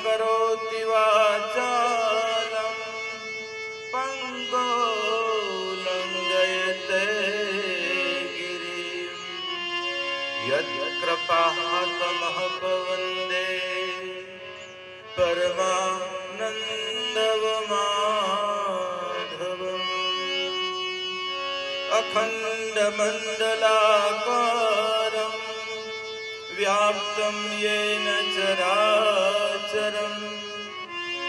करोति वाचालं पंगुलं लंघयते गिरिं यत्कृपातमहं परमानन्दमाधवम् अखण्डमण्डलाकारं व्याप्तं येन चराचरं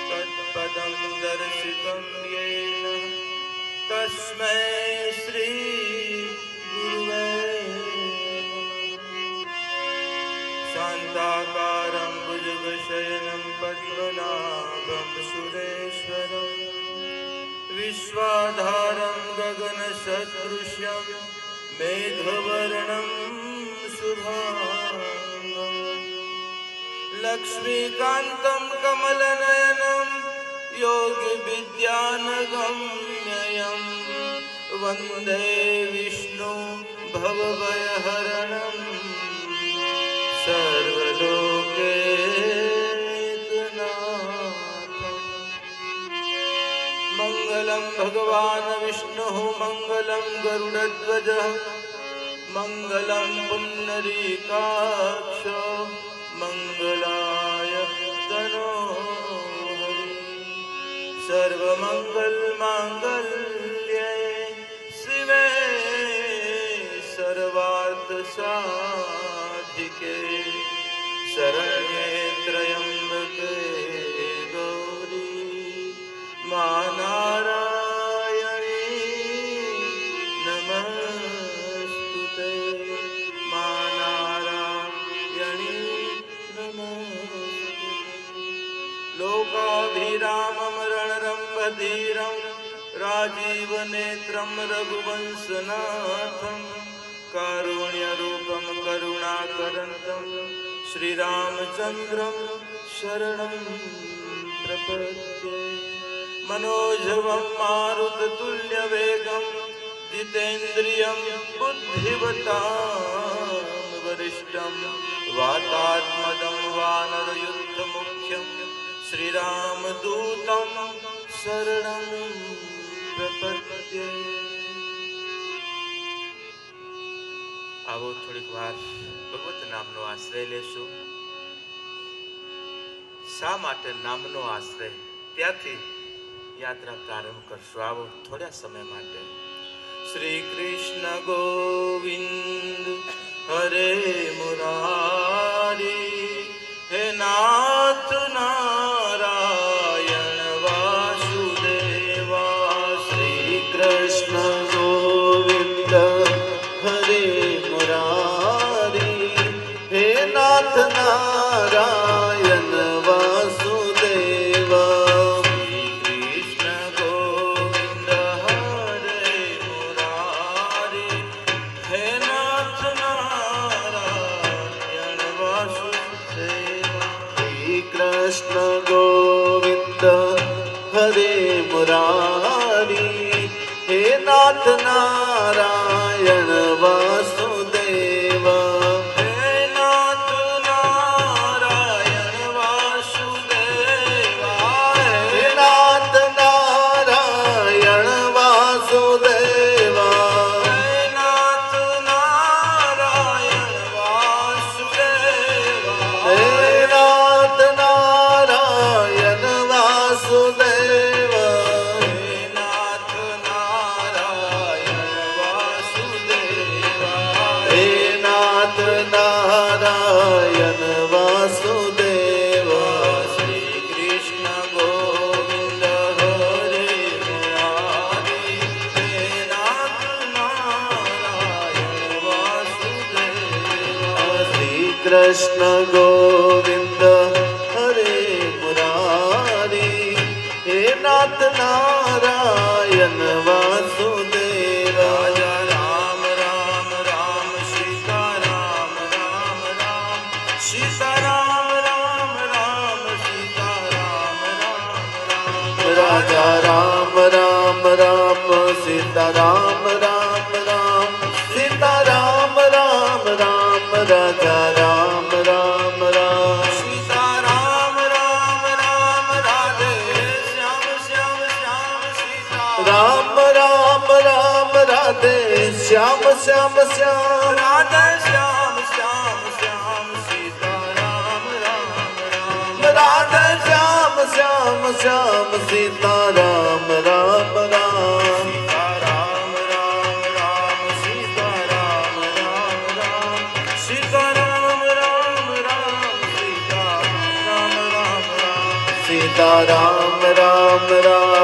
तत्पदं दर्शितं येन तस्मै श्री गुरुवे शान्ताकारं भुजगशयनं पद्मनाभं सुरेश्वरं विश्वाधारं गगनसदृशं मेघवर्णं शुभांगं लक्ष्मीकान्तं कमलनयनं योगिविद्यानगम्यं वन्दे विष्णु भवभयहरणं सर्वलोकैकनाथम् मङ्गलं भगवान् विष्णुः मङ्गलं गरुडध्वजः मङ्गलं पुण्डरीकाक्षो मङ्गलाय तनोहरि सर्वमङ्गलमाङ्गल्ये शिवे सर्वार्थसाधिके शरण्ये त्र्यम्बके गौरी मा नारायणी नमस्तुते मा नारायणी नमस्तुते लोकाभिरामं रणरम्भधीरं राजीवनेत्रं रघुवंशनाथं कारुण्यरूपं करुणाकरन्तं श्रीरामचन्द्रं शरणं प्रपद्ये मनोजवं मारुततुल्यवेगं जितेन्द्रियं बुद्धिवतां वरिष्ठं वातात्मजं वानरयुद्धमुख्यं श्रीरामदूतं शरणं प्रपद्ये। आवो थोड़ीक वार भगवत नामनो आश्रय लेशो। शा माटे नामनो आश्रय त्याथी यात्रा प्रारंभ करशो। आवो थोड़ा समय माटे। श्री कृष्ण गोविंद हरे मुरारी हे नाथ नारायण वासुदेवा। श्री कृष्ण गोविंद हरे मुरारी हे नाथ नारायण वासुदेवा। श्री कृष्ण गोविंद हरे मुरारी हे नाथ नारायण वासुदेवा। श्री कृष्ण गोविंद हरे मुरारी हे नाथ नारायण वासुदेवा। हे नाथ नारायण वासुदेवा। हे नाथ नारायण वासुदेवा। हे नाथ नारायण वासुदेवा। हे नाथ नारायण वासुदेवा। हे नाथ नारायण वासुदेवा। श्री कृष्ण गोविंद हरे मुरारी हे नाथ नारायण वासुदेवा। श्री कृष्ण गोविंद हरे मुरारी हे नाथ नारायण वासुदेवा। राम राम राम सीता राम राम राम सीता राम राम राम सीता राम राम राम। राजा राम राम राम सीता राम राम राम सीता राम राम राम राजा राम राम राम सीता राम राम શ્યામ શ્યામ શ્યામ રાધે શ્યામ શ્યામ શ્યામ સીતારામ રામ રામ રાધે શ્યામ શ્યામ શ્યામ સીતારામ રામ રામ સીતારામ રામ રામ સીતારામ રામ રામ સીતારામ રામ રામ સીતારામ રામ રામ સીતારામ રામ રામ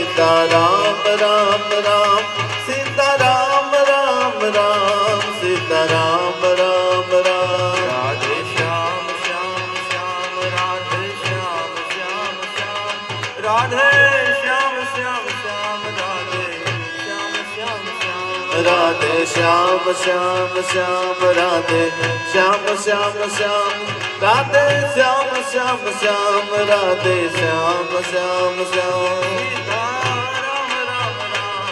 સીતારામ રામ રામ સીતારામ રામ રામ સીતારામ રામ રામ રાધે શ્યામ શ્યામ શ્યામ રાધે શ્યામ શ્યામ શ્યામ રાધે શ્યામ શ્યામ શ્યામ રાધે શ્યામ શ્યામ શ્યામ રાધે શ્યામ શ્યામ શ્યામ રાધે શ્યામ શ્યામ શ્યામ રાધે શ્યામ શ્યામ શ્યામ રાધે શ્યામ શ્યામ શ્યામ સીતારામ રામ રામ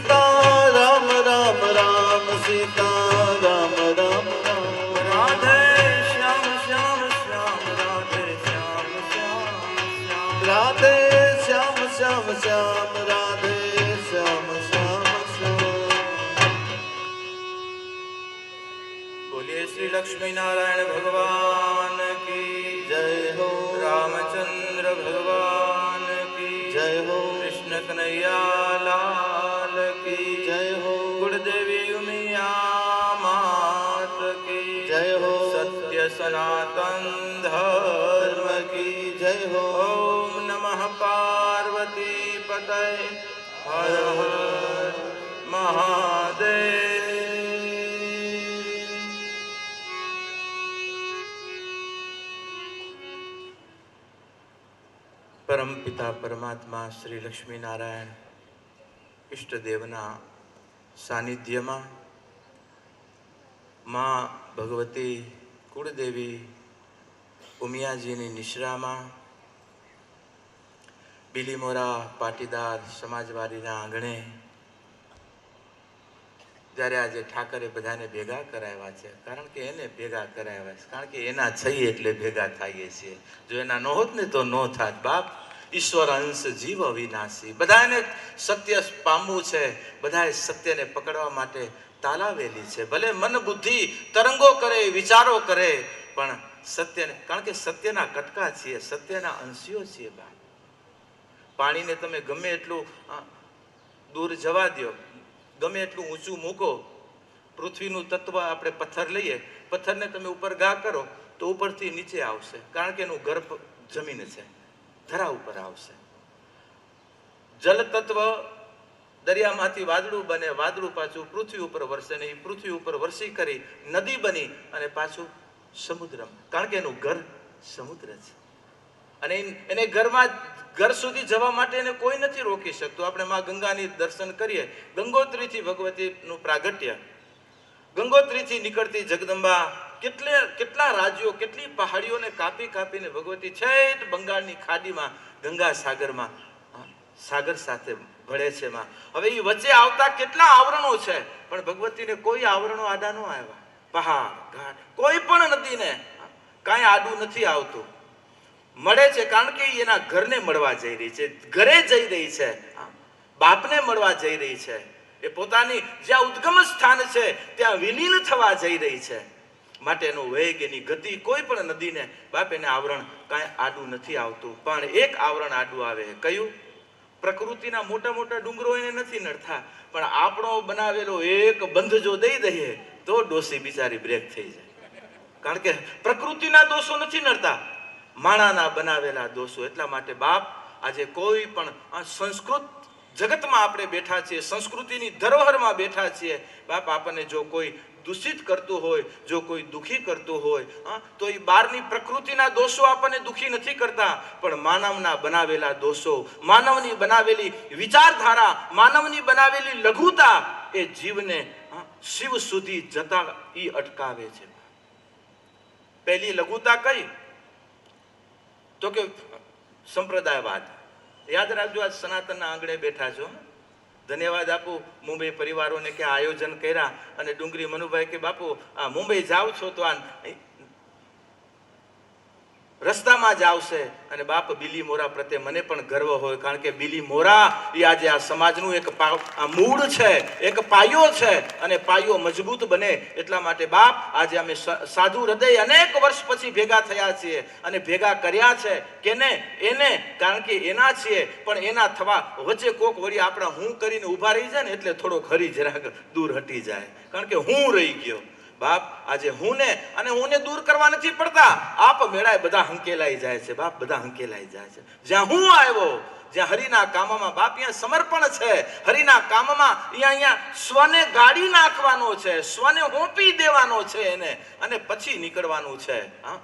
સીતારામ રામ રામ સીતારામ રામ રામ રાધે શ્યામ શ્યામ શ્યામ રાધે શ્યામ શ્યામ શ્યામ રાધે શ્યામ શ્યામ શ્યામ રાધે શ્યામ શ્યામ શ્યામ બોલીએ શ્રી લક્ષ્મી નારાયણ ભગવાન કી જય હો રામચંદ્ર ભગવાન કી જય હો કૃષ્ણ કનૈયા લાલ કી જય હો ગુરુદેવી ઉમિયા માત કી જય હો સત્ય સનાતન ધર્મ કી જય હો ઓમ નમઃ પાર્વતી પતય હર હર મહાદેવ પરમ પિતા પરમાત્મા શ્રી લક્ષ્મી નારાયણ ઈષ્ટદેવના સાનિધ્યમાં માં ભગવતી કુળદેવી ઉમિયાજીની નિશ્રામાં બિલીમોરા પાટીદાર સમાજવાડીના આંગણે જ્યારે આજે ઠાકરે બધાને ભેગા કરાવ્યા છે, કારણ કે એને ભેગા કરાવ્યા છે, કારણ કે એના છીએ એટલે ભેગા થઈએ છીએ. જો એના ન હોત ને તો ન થાત. બાપ ઈશ્વર અંશ જીવ અવિનાશી, બધાને સત્ય પામવું છે, બધાએ સત્યને પકડવા માટે તાલાવેલી છે. ભલે મન બુદ્ધિ તરંગો કરે, વિચારો કરે, પણ સત્યને, કારણ કે સત્યના કટકા છીએ, સત્યના અંશીઓ છીએ. બાપ પાણીને તમે ગમે એટલું દૂર જવા દો, ગમે એટલું ઊંચું મૂકો, પૃથ્વીનું તત્વ આપણે પથ્થર લઈએ, પથ્થરને તમે ઉપર ગા કરો તો ઉપરથી નીચે આવશે, કારણ કે એનું ગર્ભ જમીન છે, ધરા ઉપર આવશે. જલ તત્વ દરિયામાંથી વાદળું બને, વાદળું પાછું પૃથ્વી ઉપર વરસે ને એ પૃથ્વી ઉપર વરસી કરી નદી બની અને પાછું સમુદ્ર, કારણ કે એનું ઘર સમુદ્ર છે. અને એને ઘર સુધી જવા માટે એને કોઈ નથી રોકી શકતું. આપણે માં ગંગાની દર્શન કરીએ, ગંગોત્રીથી ભગવતીનું પ્રાગટ્ય, ગંગોત્રીથી નીકળતી જગદંબા કેટલા રાજ્યો, કેટલી પહાડીઓને કાપી કાપીને ભગવતી છેટ બંગાળની ખાડીમાં ગંગા સાગરમાં સાગર સાથે ભળે છે. માં હવે એ વચ્ચે આવતા કેટલા આવરણો છે, પણ ભગવતીને કોઈ આવરણો આડા ન આવ્યા. પહાડ ઘાટ કોઈ પણ નદીને કાંઈ આડું નથી આવતું. મળે છે કારણ કે એના ઘરને મળવા જઈ રહી છે, ઘરે જઈ રહી છે, બાપને મળવા જઈ રહી છે. એ પોતાની જ્યાં ઉદ્ગમ સ્થાન છે ત્યાં વિલીન થવા જઈ રહી છે. માટે એનો વેગ, એની ગતિ, કોઈ પણ નદીને બાપ એને આવરણ કાંઈ આડું નથી આવતું. પણ એક આવરણ આડું આવે. કયું? પ્રકૃતિના મોટા મોટા ડુંગરો એને નથી નડતા, પણ આપણો બનાવેલો એક બંધ જો દઈ દઈએ તો ડોસી બિચારી બ્રેક થઈ જાય. કારણ કે પ્રકૃતિના દોષો નથી નડતા, માણાના બનાવેલા દોષો. એટલા માટે બાપ આજે કોઈ પણ સંસ્કૃત જગતમાં આપણે બેઠા છીએ, સંસ્કૃતિની ધરોહરમાં બેઠા છીએ. બાપ આપણને જો કોઈ દૂષિત કરતું હોય, જો કોઈ દુઃખી કરતું હોય, તો એ બહારની પ્રકૃતિના દોષો આપણને દુઃખી નથી કરતા, પણ માનવના બનાવેલા દોષો, માનવની બનાવેલી વિચારધારા, માનવની બનાવેલી લઘુતા એ જીવને શિવ સુધી જતા એ અટકાવે છે. પહેલી લઘુતા કઈ? તો કે સંપ્રદાયવાદ. યાદ રાખજો, આજ સનાતનના આંગણે બેઠા છો. ધન્યવાદ આપું મુંબઈ પરિવારોને કે આયોજન કર્યા. અને ડુંગરી મનુભાઈ કે બાપુ આ મુંબઈ જાવ છો તો આ રસ્તામાં જ આવશે. અને બાપ બીલી મોરા પ્રત્યે મને પણ ગર્વ હોય, કારણ કે બીલી મોરા એ આજે આ સમાજનું એક મૂળ છે, એક પાયો છે, અને પાયો મજબૂત બને એટલા માટે બાપ આજે અમે સાધુ હૃદય અનેક વર્ષ પછી ભેગા થયા છીએ અને ભેગા કર્યા છે. કેને? એને, કારણ કે એના છીએ, પણ એના થવા વચ્ચે કોક વળી આપણા હું કરીને ઊભા રહી જાય ને એટલે થોડોક હરી જરાક દૂર હટી જાય, કારણ કે હું રહી ગયો. બાપ આજે હું દૂર કરવા નથી પડતા, આપ મેળાએ બધા હંકેલાઈ જાય છે. બાપ બધા હંકેલાઈ જાય છે. જ્યાં હું આવ્યો, જ્યાં હરિના કામમાં બાપ અહીંયા સમર્પણ છે, હરિના કામમાં અહીંયા સ્વને ગાડી નાખવાનો છે, સ્વને હોંપી દેવાનો છે એને, અને પછી નીકળવાનું છે. હા,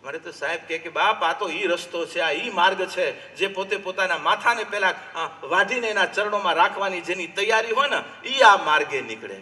મારે તો સાહેબ કે બાપ આ તો ઈ રસ્તો છે, આ ઈ માર્ગ છે જે પોતે પોતાના માથાને પેલા વાઢીને એના ચરણોમાં રાખવાની જેની તૈયારી હોય ને ઈ આ માર્ગે નીકળે.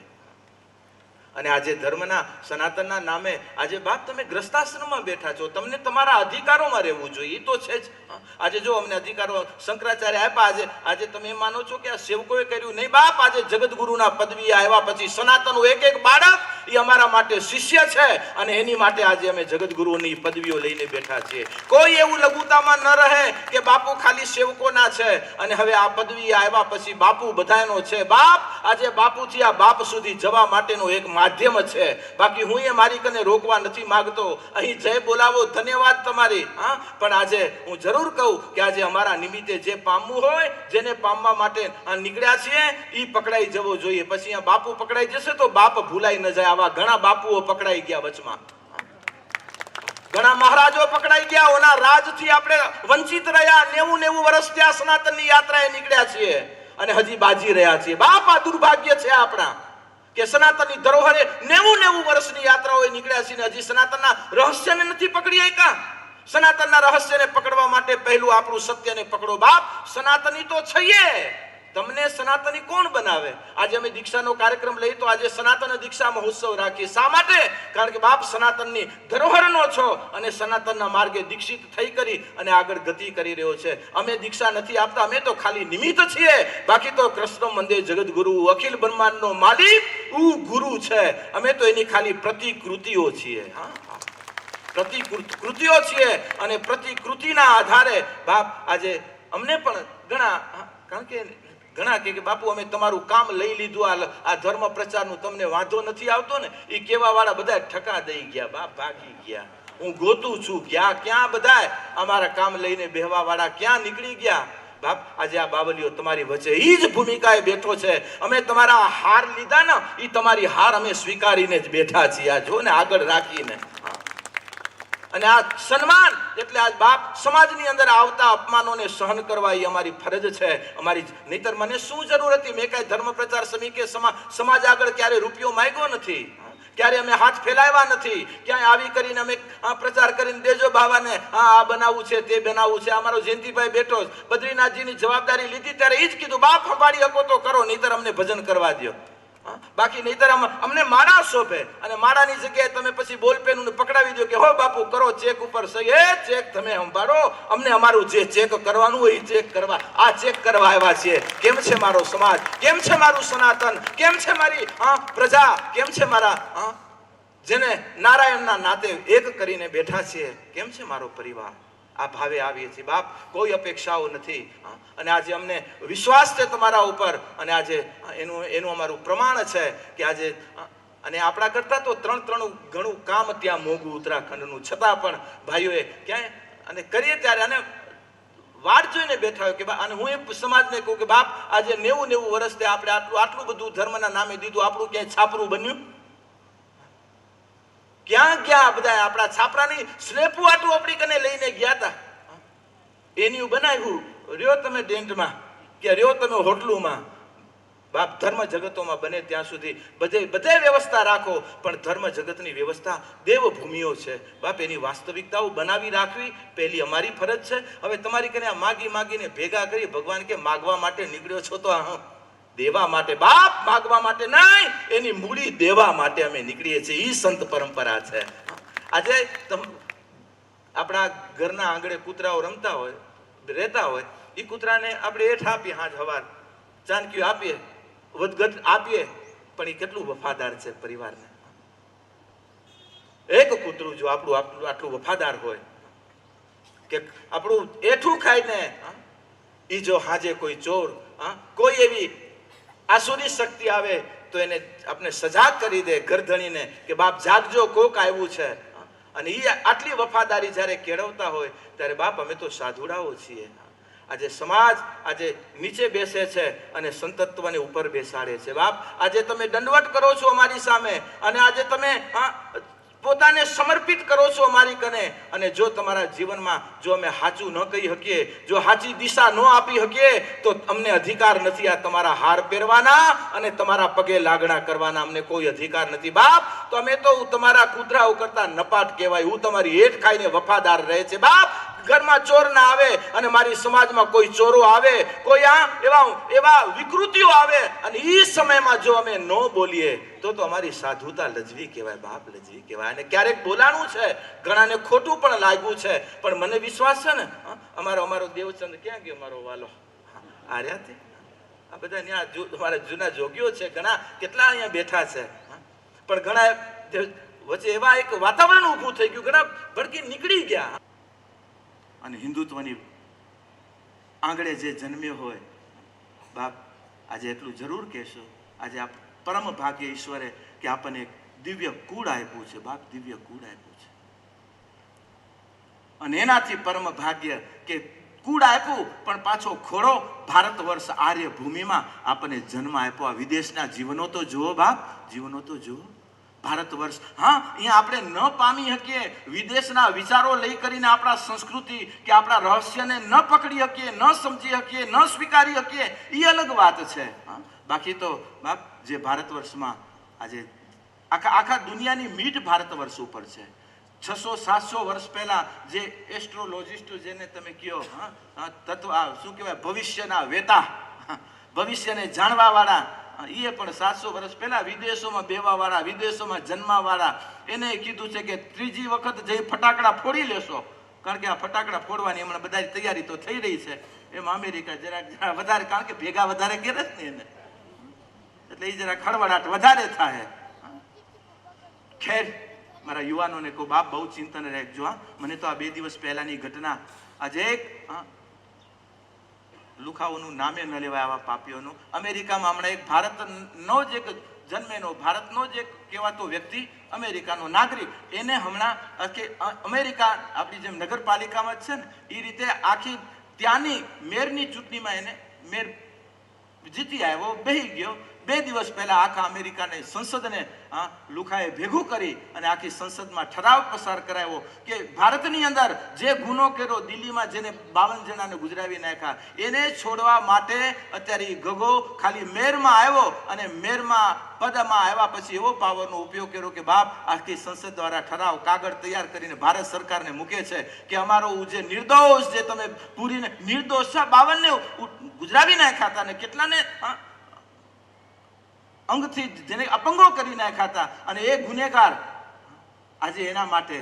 અને આજે ધર્મના સનાતનના નામે આજે બાપ તમે ગ્રસ્તાશ્રમમાં બેઠા છો, તમને તમારા અધિકારોમાં રહેવું જોઈએ, એ તો છે જ. આજે જો અમને અધિકારો શંકરાચાર્ય આપ્યા, આજે તમે એમ માનો છો કે આ સેવકોએ કર્યું? નહીં બાપ, આજે જગતગુરુના પદવી આવ્યા પછી સનાતનનું એક એક બાળક એ અમારા માટે શિષ્ય છે, અને એની માટે આજે અમે જગતગુરુની પદવીઓ લઈને બેઠા છીએ. કોઈ એવું લઘુતામાં ન રહે કે બાપુ ખાલી સેવકોના છે અને હવે આ પદવી આવ્યા પછી બાપુ બધાનો છે. બાપ આજે બાપુથી આ બાપ સુધી જવા માટેનો એક માધ્યમ છે. બાકી હું એ મારી કને રોકવા નથી માંગતો. અહીં જય બોલાવો, ધન્યવાદ તમારી. હા, પણ આજે હું જરૂર કહું કે આજે અમારા નિમિત્તે જે પામવું હોય, જેને પામવા માટે નીકળ્યા છીએ, એ પકડાઈ જવો જોઈએ. પછી અહીંયા બાપુ પકડાઈ જશે તો બાપ ભૂલાઈ ન જાય. આવા ઘણા બાપુઓ પકડાઈ ગયા વચમાં, ઘણા મહારાજો પકડાઈ ગયા, ઓના રાજથી આપણે વંચિત રહ્યા. 90 વર્ષ ત્યાં સનાતનની યાત્રાએ નીકળ્યા છીએ અને હજી બાજી રહ્યા છીએ. બાપ આ દુર્ભાગ્ય છે આપણા કે સનાતનની ધરોહરે 90 વર્ષની યાત્રાઓએ નીકળ્યા છીએ, હજી સનાતનના રહસ્યને નથી પકડી શક્યા. સનાતનના રહસ્યને પકડવા માટે પહેલું આપણું સત્યને પકડો. બાપ સનાતની તો છીએ, તમને સનાતની કોણ બનાવે? આજે અમે દીક્ષાનો કાર્યક્રમ લઈ તો આજે સનાતન દીક્ષા મહોત્સવ રાખીએ. શા માટે? કારણ કે બાપ સનાતનની ધરોહરનો છો અને સનાતનના માર્ગે દીક્ષિત થઈ કરી અને આગળ ગતિ કરી રહ્યો છે. અમે દીક્ષા નથી આપતા, અમે તો ખાલી નિમિત્ત છીએ. બાકી તો કૃષ્ણ મંદિર જગતગુરુ અખિલ બ્રહ્માંડનો માલિક ગુરુ છે. અમે તો એની ખાલી પ્રતિકૃતિઓ છીએ. હા, પ્રતિકૃતિઓ છીએ, અને પ્રતિકૃતિના આધારે બાપ આજે અમને પણ ઘણા, કારણ કે ઘણા કે બાપુ અમે તમારું કામ લઈ લીધું, આ ધર્મ પ્રચારનું તમને વાંધો નથી આવતો ને, એ કહેવા વાળા બધા ઠકા દઈ ગયા. બાપ ભાગી ગયા. હું ગોતું છું ક્યાં બધા અમારા કામ લઈને બેહવા વાળા ક્યાં નીકળી ગયા. બાપ આજે આ બાવલીઓ તમારી વચ્ચે એ જ ભૂમિકાએ બેઠો છે. અમે તમારા હાર લીધા ને, એ તમારી હાર અમે સ્વીકારીને જ બેઠા છીએ. આ જો ને આગળ રાખીને. અને આ સન્માન એટલે આ બાપ સમાજની અંદર આવતા અપમાનોને સહન કરવા એ અમારી ફરજ છે, અમારી. નહીતર મને શું જરૂર હતી? મેં કઈ ધર્મ પ્રચાર સમિતિ સમાજ આગળ ક્યારે રૂપિયો માંગ્યો નથી, ક્યારે અમે હાથ ફેલાવ્યા નથી, ક્યાંય આવી કરીને અમે પ્રચાર કરીને દેજો બાવાને, આ બનાવવું છે તે બનાવવું છે. અમારો જયંતિભાઈ બેઠો જ બદ્રીનાથજીની જવાબદારી લીધી ત્યારે એ જ કીધું, બાપ સંભાળી શકો તો કરો, નહીતર અમને ભજન કરવા દો. બાકી નહીતર અમને માળા શોભે, અને માળાની જગ્યાએ તમે પછી બોલપેન પકડાવી દો કે હો બાપુ કરો ચેક ઉપર સહી. એ ચેક તમે સંભાળો, અમને અમારું જે ચેક કરવાનું હોય એ ચેક કરવા, આ ચેક કરવા આવ્યા છીએ. કેમ છે મારો સમાજ, કેમ છે મારું સનાતન, કેમ છે મારી પ્રજા, કેમ છે મારા જેને નારાયણના નાતે એક કરીને બેઠા છીએ, કેમ છે મારો પરિવાર? આ ભાવે આવીએ છીએ બાપ, કોઈ અપેક્ષાઓ નથી. અને આજે અમને વિશ્વાસ છે તમારા ઉપર, અને આજે એનું અમારું પ્રમાણ છે કે આજે, અને આપણા કરતા તો ત્રણ ઘણું કામ ત્યાં મોંઘું ઉત્તરાખંડનું, છતાં પણ ભાઈઓએ ક્યાંય અને કરીએ ત્યારે અને વાટ જોઈને બેઠા હોય કે અને હું એ સમાજને કહું કે બાપ આજે 90 વર્ષથી આપણે આટલું બધું ધર્મના નામે દીધું, આપણું ક્યાંય છાપરું બન્યું? ક્યાં બધા આપણા છાપરાની સ્લેપું આટલું આપણી કને લઈને ગયા હતા, એની બનાવ્યું. રહ્યો તમે ટેન્ટમાં કે રહ્યો તમે હોટલુમાં. બાપ ધર્મ જગતોમાં બને ત્યાં સુધી બધે વ્યવસ્થા રાખો, પણ ધર્મ જગતની વ્યવસ્થા દેવભૂમિઓ છે બાપ, એની વાસ્તવિકતાઓ બનાવી રાખવી પહેલી અમારી ફરજ છે. હવે તમારી કને આ માગીને ભેગા કરી, ભગવાન કે માગવા માટે નીકળ્યો છો તો દેવા માટે બાપ, માગવા માટે નહીં, એની મૂડી દેવા માટે અમે નીકળીએ છીએ. એ સંત પરંપરા છે. આજે આપણા ઘરના આંગણે કૂતરાઓ રમતા હોય, રહેતા હોય, એ કૂતરાને આપણે એઠ આપીએ, હાજ હવાર ચાનકીઓ આપીએ, વધઘટ આપીએ, પણ એ કેટલું વફાદાર છે પરિવારને. એક કૂતરું જો આપણું આટલું વફાદાર હોય કે આપણું એઠું ખાઈને એ જો હાજે કોઈ ચોર કોઈ એવી આસુરી શક્તિ આવે તો એને આપણે સજાગ કરી દે ગરધણીને કે બાપ જાગજો, કોક આવ્યું છે. અને એ આટલી વફાદારી જ્યારે કેળવતા હોય ત્યારે બાપ અમે તો સાધુડાઓ છીએ. આજે સમાજ આજે નીચે બેસે છે અને સંતત્વને ઉપર બેસાડે છે. બાપ આજે તમે દંડવટ કરો છો અમારી સામે અને આજે તમે પોતાને સમર્પિત કરો છો અમારી કને. અને જો તમારા જીવનમાં જો અમે સાચું ન કહી શકીએ, જો સાચી દિશા ન આપી શકીએ તો અમને અધિકાર નથી આ તમારા હાર પહેરવાના અને તમારા પગે લાગણા કરવાના. અમને કોઈ અધિકાર નથી બાપ. તો અમે તો તમારા કૂતરાઓ કરતા નપાટ કહેવાય. હું તમારી હેઠ ખાઈને વફાદાર રહે છે બાપ. ઘરમાં ચોર ના આવે અને મારી સમાજમાં કોઈ ચોરો આવે, કોઈ એવા વિકૃતિઓ આવે અને એ સમયમાં જો અમે ન બોલીએ તો અમારી સાધુતા લજવી કહેવાય બાપ, લજવી કહેવાય. અને ક્યારેક બોલાણું છે, ઘણાને ખોટું પણ લાગ્યું છે, પણ મને વિશ્વાસ છે ને અમારો દેવચંદ ક્યાં ગયો મારો વાલો? આ રહ્યા તે આ બધા ત્યાં અમારા જૂના જોગીઓ છે, ઘણા કેટલા અહીંયા બેઠા છે. પણ ઘણા વચ્ચે એવા એક વાતાવરણ ઊભું થઈ ગયું, ઘણા ભડકી નીકળી ગયા. અને હિન્દુત્વની આંગળે જે જન્મ્યો હોય બાપ, આજે એટલું જરૂર કહેશો, આજે આ પરમ ભાગ્ય ઈશ્વરે કે આપણને એક દિવ્ય કુળ આપ્યું છે બાપ, દિવ્ય કુળ આપ્યું છે. અને એનાથી પરમ ભાગ્ય કે કુળ આપ્યું પણ પાછો ખોડો ભારત વર્ષ આર્ય ભૂમિમાં આપણને જન્મ આપ્યો. આ વિદેશના જીવનો તો જુઓ બાપ, જીવનો તો જુઓ. ભારત વર્ષ અહીંયા આપણે ન પામી શકીએ, વિદેશના વિચારો લઈ કરીને આપણા સંસ્કૃતિ કે આપણા રહસ્યને ન પકડી શકીએ, ન સમજી શકીએ, ન સ્વીકારી શકીએ, એ અલગ વાત છે. બાકી તો બાપ જે ભારત વર્ષમાં આજે આખા દુનિયાની મીટ ભારત વર્ષ ઉપર છે. 600-700 વર્ષ પહેલા જે એસ્ટ્રોલોજિસ્ટો જેને તમે કહો તત્વ શું કહેવાય, ભવિષ્યના વેતા, ભવિષ્યને જાણવા વાળા, એ પણ 700 વર્ષ પહેલા વિદેશોમાં બેવા વાળા, વિદેશોમાં જન્મવા વાળા, એને કીધું છે કે ત્રીજી વખત જે ફટાકડા ફોડી લેશો, કારણ કે આ ફટાકડા ફોડવાની હમણાં બધા તૈયારી તો થઈ રહી છે. એમાં અમેરિકા જરા વધારે, કારણ કે ભેગા વધારે કરે જ ને એને, એટલે એ જરા ખળવડાટ વધારે થાય. ખેર મારા યુવાનોને કહું બાપ બહુ ચિંતન રાખજો. મને તો આ 2 દિવસ પહેલાની ઘટના, આજે એક લુખાઓનું નામે ન લેવાય આવા પાપીઓનું. અમેરિકામાં હમણાં એક ભારતનો જ એક જન્મેનો, ભારતનો જ એક કહેવાતો વ્યક્તિ, અમેરિકાનો નાગરિક, એને હમણાં કે અમેરિકા આપણી જેમ નગરપાલિકામાં જ છે ને એ રીતે આખી ત્યાંની મેયરની ચૂંટણીમાં એને મેયર જીતી આવ્યો, બેહી ગયો. 2 દિવસ પહેલા આખા અમેરિકાને સંસદને લુખાએ ભેગું કરી અને આખી સંસદમાં ઠરાવ પસાર કરાવ્યો કે ભારતની અંદર જે ગુનો કર્યો, દિલ્હીમાં જેને 52 જણાને ગુજરાવી નાખ્યા, એને છોડવા માટે અત્યારે એ ગગો ખાલી મેયરમાં આવ્યો અને મેયરમાં પદમાં આવ્યા પછી એવો પાવરનો ઉપયોગ કર્યો કે બાપ આખી સંસદ દ્વારા ઠરાવ કાગળ તૈયાર કરીને ભારત સરકારને મૂકે છે કે અમારો જે નિર્દોષ, જે તમે પૂરીને નિર્દોષ 52 ને ગુજરાવી નાખ્યા હતા ને કેટલાને અંગથી જેને અપંગો કરી નાખ્યા હતા, અને એ ગુનેગાર આજે એના માટે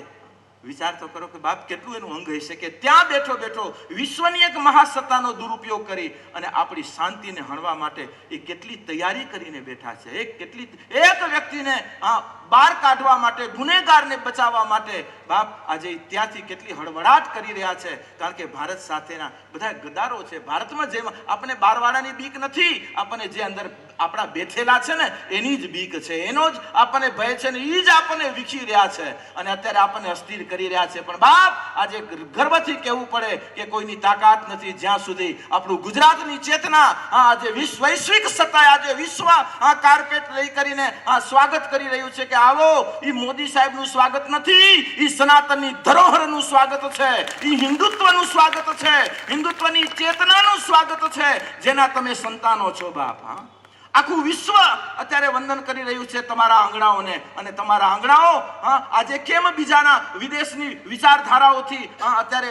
વિચાર તો કરો કે બાપ કેટલું એનું અંગ હશે કે ત્યાં બેઠો બેઠો વિશ્વની એક મહાસત્તાનો દુરુપયોગ કરી અને આપણી શાંતિને હણવા માટે એ કેટલી તૈયારી કરીને બેઠા છે. એક વ્યક્તિને બહાર કાઢવા માટે, ગુનેગારને બચાવવા માટે બાપ આજે ત્યાંથી કેટલી હળવળાટ કરી રહ્યા છે. કારણ કે ભારત સાથેના બધા ગદ્દારો છે. ભારતમાં જેમ આપણને બારવાળાની બીક નથી, આપણને જે અંદર આપણા બેઠેલા છે ને એની જ બીક છે, એનો જ આપણને ભય છે ને એ જ આપણને વીખી રહ્યા છે અને અત્યારે આપણને અસ્થિર કરી રહ્યા છે. પણ બાપ આજે ગર્વથી કહેવું પડે કે કોઈની તાકાત નથી જ્યાં સુધી આપણું ગુજરાતની ચેતના આજે વૈશ્વિક સત્તાએ આજે વિશ્વ કાર્પેટ લઈ કરીને સ્વાગત કરી રહ્યું છે કે આવો. એ મોદી સાહેબનું સ્વાગત નથી, એ સનાતનની ધરોહરનું સ્વાગત છે, એ હિન્દુત્વનું સ્વાગત છે, હિન્દુત્વની ચેતનાનું સ્વાગત છે, જેના તમે સંતાનો છો બાપ. આખું વિશ્વ અત્યારે વંદન કરી રહ્યું છે તમારા આંગણાઓને, અને તમારા આંગણાઓ આજે કેમ બીજાના વિદેશની વિચારધારાઓથી અત્યારે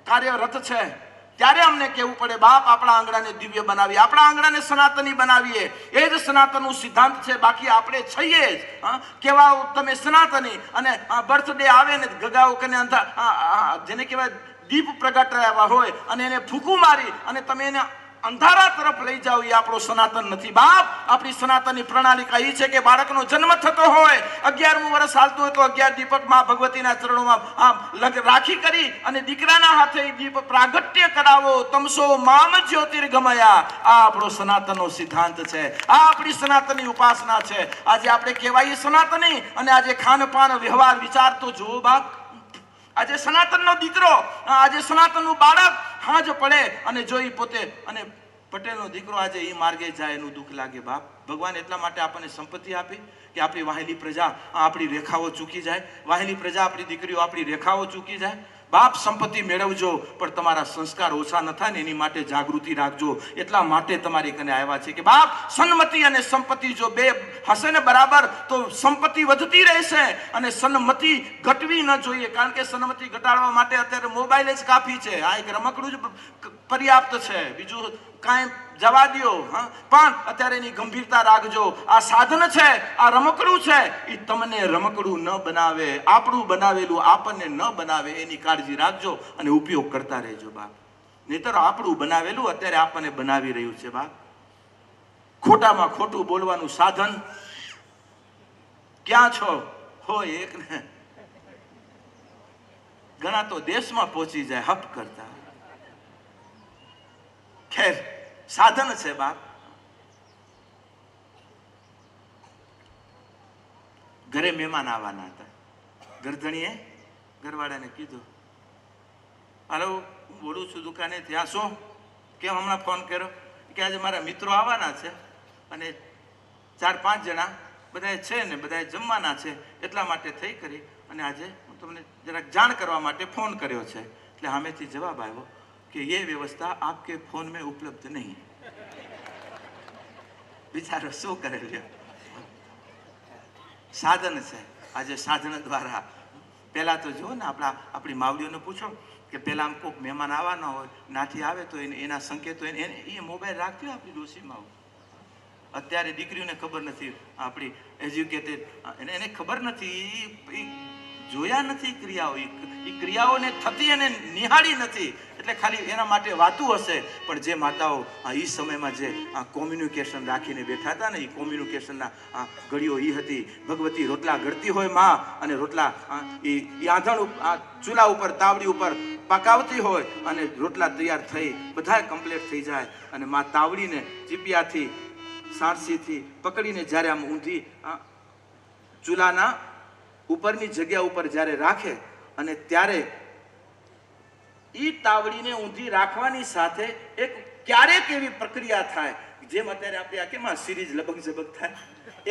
કાર્યરત છે, ત્યારે અમને કહેવું પડે બાપ આપણા આંગણાને દિવ્ય બનાવીએ, આપણા આંગણાને સનાતની બનાવીએ. એ જ સનાતનનું સિદ્ધાંત છે, બાકી આપણે છીએ જ કેવા તમે સનાતની. અને બર્થડે આવે ને ગગાઓ કને જેને કહેવાય દીપ પ્રગટાવ્યા હોય અને એને ફૂંકું મારી અને તમે એને અંધારા તરફ લઈ જાવ એ આપણો સનાતન નથી બાપ. આપણી સનાતનની પ્રણાલિકા એ છે કે બાળકનો જન્મ થતો હોય, 11મું વર્ષ હાલતું હોય તો 11 દીપક માં ભગવતીના ચરણોમાં રાખી કરી અને દીકરાના હાથે એ દીપ પ્રાગટ્ય કરાવો. તમસો મામ જ્યોતિર્ગમયા. આ આપણો સનાતનનો સિદ્ધાંત છે, આ આપણી સનાતનની ઉપાસના છે. આજે આપણે કહેવાય સનાતની અને આજે ખાનપાન વ્યવહાર વિચાર તો જુઓ બાપ. આજે સનાતનનો દીકરો, આજે સનાતનનું બાળક હાજ પડે અને જોઈ પોતે અને પટેલનો દીકરો આજે એ માર્ગે જાય એનું દુઃખ લાગે બાપ. ભગવાન એટલા માટે આપણને સંપત્તિ આપી કે આપણી વાહેલી પ્રજા આપણી રેખાઓ ચૂકી જાય, વાહેલી પ્રજા આપણી દીકરીઓ આપણી રેખાઓ ચૂકી જાય. બાપ સંપત્તિ મેળવજો પણ તમારા સંસ્કાર ઓછા ન થાય ને એની માટે જાગૃતિ રાખજો. એટલા માટે તમારી કને આવ્યા છે કે બાપ સન્મતિ અને સંપત્તિ જો બે હશે ને બરાબર તો સંપત્તિ વધતી રહેશે અને સન્મતિ ઘટવી ન જોઈએ. કારણ કે સન્મતિ ઘટાડવા માટે અત્યારે મોબાઈલ જ કાફી છે, આ એક રમકડું જ પર્યાપ્ત છે, બીજું કાંઈ જવા દો. હા, પણ અત્યારે એની ગંભીરતા રાખજો. આ સાધન છે, આ રમકડું છે, એ તમને રમકડું ન બનાવે, આપણું બનાવેલું આપણને ન બનાવે એની કાળજી રાખજો અને ઉપયોગ કરતા રહેજો બાપ. નહીતર આપણું બનાવેલું અત્યારે આપણને બનાવી રહ્યું છે બાપ. ખોટામાં ખોટું બોલવાનું સાધન ક્યાં છો હોય એક ને ઘણા તો દેશમાં પહોંચી જાય હપ કરતા. ખેર સાધન છે બાપ. ઘરે મહેમાન આવવાના હતા. ગરધણીએ ઘરવાળાને કીધું, હાલો હું બોલું છું દુકાને, ત્યાં શું કેમ હમણાં ફોન કર્યો? કે આજે મારા મિત્રો આવવાના છે અને 4-5 જણા બધા છે ને બધા જમવાના છે, એટલા માટે થઈ કરી અને આજે હું તમને જરાક જાણ કરવા માટે ફોન કર્યો છે. એટલે સામેથી જવાબ આવ્યો कि ये व्यवस्था आपके फोन में उपलब्ध नहीं है. बिचारो શું કરે લ્યો. સાધન છે. આજે સાધન દ્વારા પહેલા તો જો ને આપણી માવડીઓને પૂછો કે પહેલા આમ કોઈક મહેમાન આવવાના હોય, નાથી આવે તો એના સંકેતો એ મોબાઈલ રાખતી હોય આપણી ડોશીમાં. અત્યારે દીકરીઓને ખબર નથી, આપણી એજ્યુકેટેડ એને ખબર નથી, જોયા નથી ક્રિયાઓ, એ ક્રિયાઓને થતી એને નિહાળી નથી. એટલે ખાલી એના માટે વાતું હશે. પણ જે માતાઓ એ સમયમાં જે કોમ્યુનિકેશન રાખીને બેઠા હતા ને, એ કોમ્યુનિકેશનના ઘડીઓ એ હતી. ભગવતી રોટલા ઘડતી હોય માં અને રોટલા એ આંધણ ચૂલા ઉપર તાવડી ઉપર પકાવતી હોય અને રોટલા તૈયાર થઈ બધા કમ્પ્લીટ થઈ જાય અને માં તાવડીને ચીપિયાથી સાણસીથી પકડીને જ્યારે આમ ઊંધી ચૂલાના ઉપરની જગ્યા ઉપર જ્યારે રાખે અને ત્યારે ઈ તાવડીને ઊંધી રાખવાની સાથે એક ક્યારેક એવી પ્રક્રિયા થાય જેમ અત્યારે આપણે આ કેમાં સિરીઝ લબક ઝબક થાય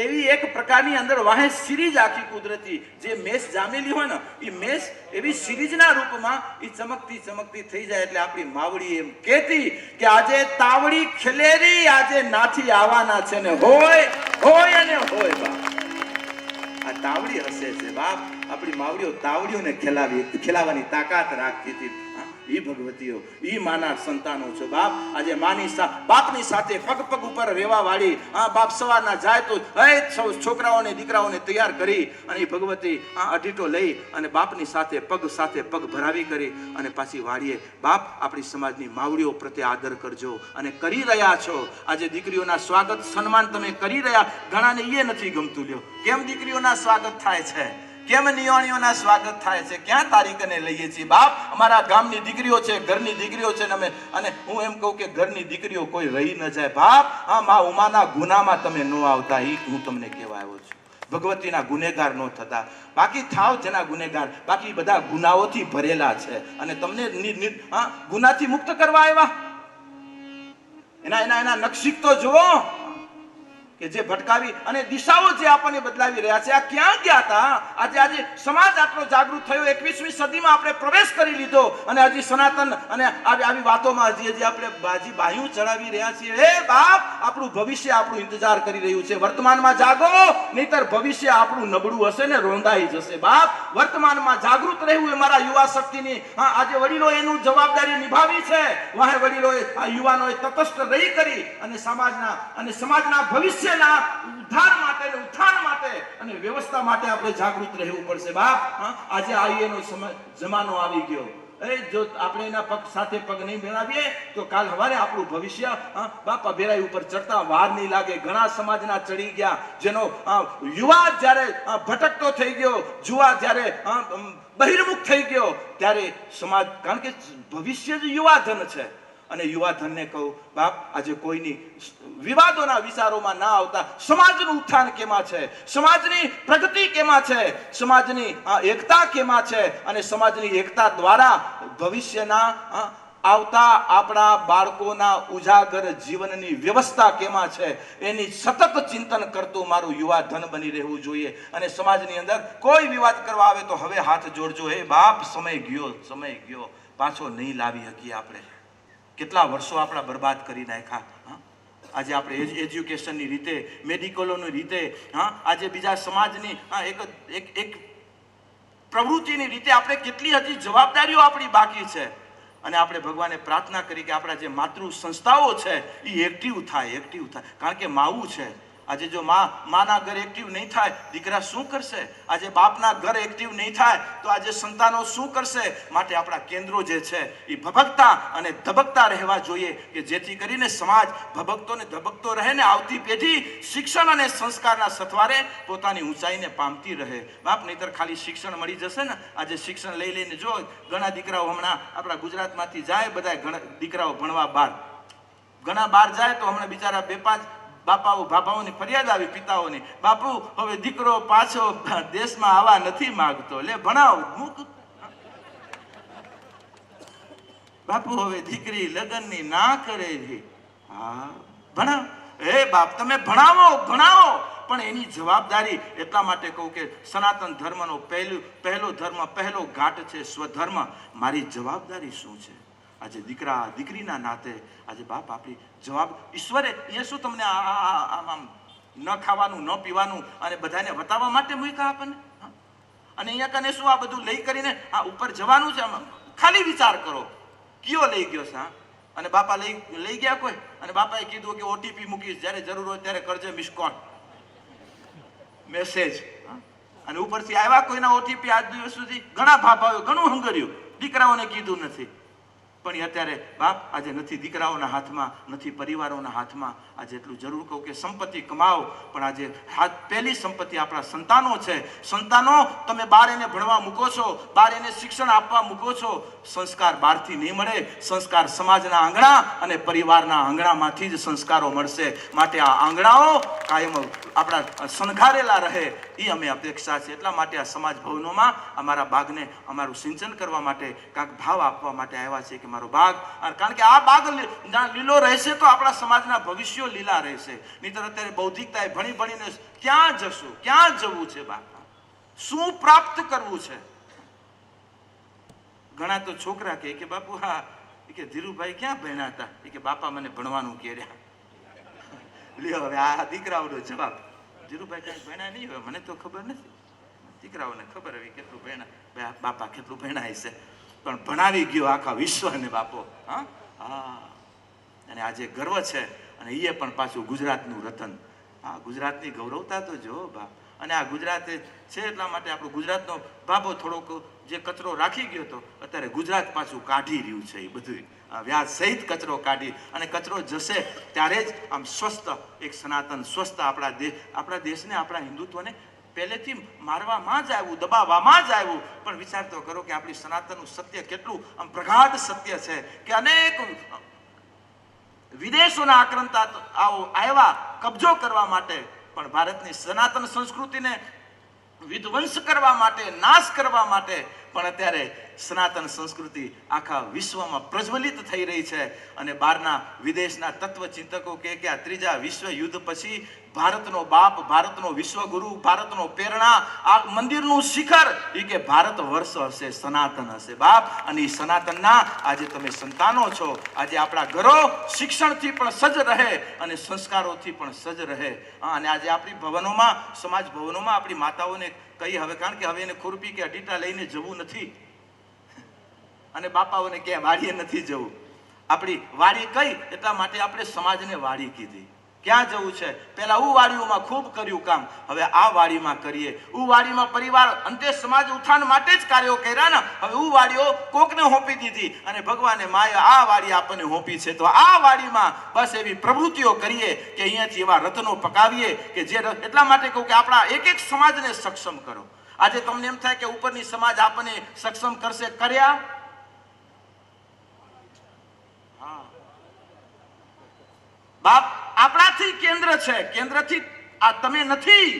એવી એક પ્રકારની અંદર વાહે સિરીઝ આખી કુદરતી જે મેસ જામેલી હોય ને એ મેસ એવી સિરીઝના રૂપમાં એ ચમકતી ચમકતી થઈ જાય. એટલે આપણી માવડી એમ કહેતી કે આજે તાવડી ખલેરી આજે નાથી આવવાના છે ને હોય અને હોય બાપ. આ તાવડી હસે છે બાપ. આપણી માવડીઓ તાવડીઓને ખેલાવાની તાકાત રાખતી હતી. ઈ ભગવતીઓ, ઈ માના સંતાનો છો બાપ. આજે માની બાપની સાથે પગ પગ ઉપર રહેવા વાળી બાપ સવારના જાય તો છોકરાઓને દીકરાઓને તૈયાર કરી અને ઈ ભગવતી અઢીટો લઈ અને બાપની સાથે પગ ભરાવી કરી અને પાછી વાળીએ. બાપ આપણી સમાજની માવડીઓ પ્રત્યે આદર કરજો અને કરી રહ્યા છો. આજે દીકરીઓના સ્વાગત સન્માન તમે કરી રહ્યા, ઘણાને એ નથી ગમતું. લ્યો કેમ દીકરીઓના સ્વાગત થાય છે, કેમ નિયાણીઓના સ્વાગત થાય છે, ક્યાં તારીખને લઈએ છીએ બાપ. અમારા ગામની દીકરીઓ છે, ઘરની દીકરીઓ છે ને અને હું એમ કહું કે ઘરની દીકરીઓ કોઈ રહી ન જાય બાપ. હા મા ઉમાના ગુનામાં તમે ન આવતા, એ હું તમને કહેવા આવ્યો છું. ભગવતીના ગુનેગાર ન થતા, બાકી થાવ જેના ગુનેગાર, બાકી બધા ગુનાઓથી ભરેલા છે અને તમને ગુનાથી મુક્ત કરવા આવ્યા. એના નક્ષિક તો જુઓ કે જે ભટકાવી અને દિશાઓ જે આપણને બદલાવી રહ્યા છે. આ ક્યાં ગયા હતા? આજે સમાજ આટલો જાગૃત થયો, 21મી સદીમાં આપણે પ્રવેશ કરી લીધો અને હજી સનાતન અને આવી વાતોમાં હજી આપણે બાહ્યું ચડાવી રહ્યા છીએ. હે બાપ, આપણું ભવિષ્ય આપણું ઇંતજાર કરી રહ્યું છે. વર્તમાનમાં જાગો, નહીતર ભવિષ્ય આપણું નબળું હશે ને રોંધાઈ જશે બાપ. વર્તમાનમાં જાગૃત રહેવું એ મારા યુવા શક્તિની આજે વડીલો એનું જવાબદારી નિભાવી છે. વાહે વડીલોએ યુવાનોએ તટસ્થ રહી કરી અને સમાજના ભવિષ્ય ઉદ્ધાર માટે, ઉત્થાન માટે અને વ્યવસ્થા માટે આપણે જાગૃત રહેવું પડશે બાપ. આજે આઈએનો જમાનો આવી ગયો. જો આપણે એના પગ સાથે પગ નહીં મેળવીએ તો કાલ સવારે આપણું ભવિષ્ય બાપા બેરાઈ ઉપર ચડતા વાર નહીં લાગે. ઘણા સમાજના ચડી ગયા, જેનો યુવા જ્યારે ભટકતો થઈ ગયો, જુવા જ્યારે બહિર્મુખ થઈ ગયો, ત્યારે સમાજ, કારણ કે ભવિષ્ય જ યુવા ધન છે. અને યુવા ધનને કહું, બાપ આજે કોઈની વિવાદોના વિચારોમાં ના આવતા સમાજનું ઉત્થાન કેમાં છે, સમાજની પ્રગતિ કેમાં છે, સમાજની એકતા કેમાં છે, અને સમાજની એકતા દ્વારા ભવિષ્યના આવતા આપણા બાળકોના ઉજાગર જીવનની વ્યવસ્થા કેમાં છે, એની સતત ચિંતન કરતું મારું યુવા ધન બની રહેવું જોઈએ. અને સમાજની અંદર કોઈ વિવાદ કરવા આવે તો હવે હાથ જોડજો. હે બાપ, સમય ગયો, પાછો નહીં લાવી શકીએ આપણે. કેટલા વર્ષો આપણા બરબાદ કરી નાખ્યા. આજે આપણે એજ્યુકેશનની રીતે, મેડિકલોની રીતે, આજે બીજા સમાજની એક પ્રવૃત્તિની રીતે આપણે કેટલી હજી જવાબદારીઓ આપણી બાકી છે. અને આપણે ભગવાને પ્રાર્થના કરી કે આપણા જે માતૃ સંસ્થાઓ છે એ એક્ટિવ થાય. કારણ કે માવું છે. આજે જો માના ઘર એક્ટિવ નહીં થાય, દીકરા શું કરશે? આજે બાપના ઘર એક્ટિવ નહીં થાય તો આજે સંતાનો શું કરશે? માટે આપણા કેન્દ્રો જે છે એ ભભકતા અને ધબકતા રહેવા જોઈએ, કે જેથી કરીને સમાજ ભભકતો ને ધબકતો રહે ને આવતી પેઢી શિક્ષણ અને સંસ્કારના સથવારે પોતાની ઊંચાઈને પામતી રહે. બાપ, નહીતર ખાલી શિક્ષણ મળી જશે ને, આજે શિક્ષણ લઈ લઈને જો ઘણા દીકરાઓ હમણાં આપણા ગુજરાતમાંથી જાય, બધા ઘણા દીકરાઓ ભણવા બહાર, ઘણા બહાર જાય તો હમણાં બિચારા 2-5 બાપાઓની ફરિયાદ આવી, પિતાઓની, બાપુ હવે દીકરો પાછો દેશમાં આવવા નથી માંગતો, લે ભણાવ મૂક. બાપુ હવે દીકરી લગ્નની ના કરે છે. હા, ભણાવ. હે બાપ, તમે ભણાવો, પણ એની જવાબદારી. એટલા માટે કહું કે સનાતન ધર્મનો પહેલો ધર્મ, પહેલો ઘાટ છે સ્વધર્મ. મારી જવાબદારી શું છે? આજે દીકરા દીકરીના નાતે આજે બાપ આપણી જવાબ, ઈશ્વરે એ શું તમને આમ ન ખાવાનું ન પીવાનું અને બધાને બતાવવા માટે મૂક્યા આપણને? અને અહીંયા કને શું આ બધું લઈ કરીને આ ઉપર જવાનું છે? ખાલી વિચાર કરો, કયો લઈ ગયો છે? અને બાપા લઈ ગયા કોઈ? અને બાપાએ કીધું કે ઓટીપી મૂકીશ, જ્યારે જરૂર હોય ત્યારે કરજે મિસ કોલ મેસેજ. અને ઉપરથી આવ્યા કોઈના ઓટીપી આજ દિવસ સુધી? ઘણા બાપાઓ ઘણું હંગર્યું, દીકરાઓને કીધું નથી. પણ અત્યારે બાપ આજે નથી દીકરાઓના હાથમાં, નથી પરિવારોના હાથમાં. આજે એટલું જરૂર કહું કે સંપત્તિ કમાવો, પણ આજે પહેલી સંપત્તિ આપણા સંતાનો છે. સંતાનો, તમે બહાર એને ભણવા મૂકો છો, બહાર એને શિક્ષણ આપવા મૂકો છો, સંસ્કાર બહારથી નહીં મળે. સંસ્કાર સમાજના આંગણા અને પરિવારના આંગણામાંથી જ સંસ્કારો મળશે. માટે આ આંગણાઓ કાયમ આપણા શણગારેલા રહે એ અમે અપેક્ષા છે. એટલા માટે આ સમાજ ભવનોમાં અમારા બાગને અમારું સિંચન કરવા માટે, કાંઈક ભાવ આપવા માટે આવ્યા છે કે મારો બાગ, કારણ કે આ બાગ લીલો રહેશે તો આપણા સમાજના ભવિષ્યો લીલા રહેશે. નહીંતર અત્યારે બૌદ્ધિકતાએ ભણીને ક્યાં જશું, ક્યાં જવું છે બાપા? શું પ્રાપ્ત કરવું છે? ઘણા તો છોકરા કે બાપુ હા, કે ધીરુભાઈ ક્યાં ભણ્યા હતા? કે બાપા મને ભણવાનું કર્યા. લ્યો હવે આ દીકરાઓનો જવાબ, ધીરુભાઈ કઈ ભણ્યા નહીં હોય, મને તો ખબર નથી, દીકરાઓને ખબર હવે કેટલું ભણ્યા, બાપા કેટલું ભણ્યા હશે. પણ ભણાવી ગયો આખા વિશ્વને બાપો. અને આજે ગર્વ છે. અને એ પણ પાછું ગુજરાતનું રતન. ગુજરાતની ગૌરવતા તો જો બાપ. અને આ ગુજરાત છે એટલા માટે આપણો ગુજરાતનો બાબો થોડોક જે કચરો રાખી ગયો હતો, અત્યારે ગુજરાત પાછું કાઢી રહ્યું છે. એ બધું વ્યાજ સહિત કચરો કાઢી, અને કચરો જશે ત્યારે જ આમ સ્વસ્થ એક સનાતન સ્વસ્થ આપણા દેશને, આપણા હિન્દુત્વને પહેલેથી મારવામાં જ આવ્યું, દબાવવામાં જ આવ્યું. પણ વિચાર તો કરો કે આપણી સનાતનનું સત્ય કેટલું આમ પ્રગાઢ સત્ય છે, કે અનેક વિદેશોના આક્રમતા આવ્યા કબજો કરવા માટે, પણ ભારતની સનાતન સંસ્કૃતિને વિધ્વંસ કરવા માટે, નાશ કરવા માટે, પણ અત્યારે સનાતન સંસ્કૃતિ આખા વિશ્વમાં પ્રજ્વલિત થઈ રહી છે. અને બહારના વિદેશના તત્વચિંતકો કે આ ત્રીજા વિશ્વ યુદ્ધ પછી ભારતનો બાપ, ભારતનો વિશ્વગુરુ, ભારતનો પ્રેરણા, આ મંદિરનું શિખર એ કે ભારત વર્ષ હશે, સનાતન હશે બાપ. અને એ સનાતનના આજે તમે સંતાનો છો. આજે આપણા ઘરો શિક્ષણથી પણ સજ્જ રહે અને સંસ્કારોથી પણ સજ્જ રહે. અને આજે આપણી ભવનોમાં, સમાજ ભવનોમાં આપણી માતાઓને કહી, હવે કારણ કે હવે એને ખુરપી કે અડીટા લઈને જવું નથી, અને બાપાઓને ક્યાંય વાડીએ નથી જવું. આપણી વાડી કઈ એટલા માટે આપણે સમાજને વાડી કીધી. ક્યાં જવું છે? પહેલા વાડીઓમાં ખૂબ કર્યું કામ, હવે આ વાડીમાં કરીએ. વાડીમાં પરિવાર અંતે સમાજ ઉત્થાન માટે જ કાર્યો કર્યા ને, હવે વાડીઓ કોકને હોંપી દીધી અને ભગવાને માએ આ વાડી આપણને હોંપી છે, તો આ વાડીમાં બસ એવી પ્રવૃત્તિઓ કરીએ કે અહીંયાથી એવા રત્નો પકાવીએ કે જે, એટલા માટે કહું કે આપણા એક એક સમાજને સક્ષમ કરો. આજે તમને એમ થાય કે ઉપરની સમાજ આપણને સક્ષમ કરશે, કર્યા? હા બાપ, આપણાથી કેન્દ્ર છે, કેન્દ્રથી આ તમે નથી.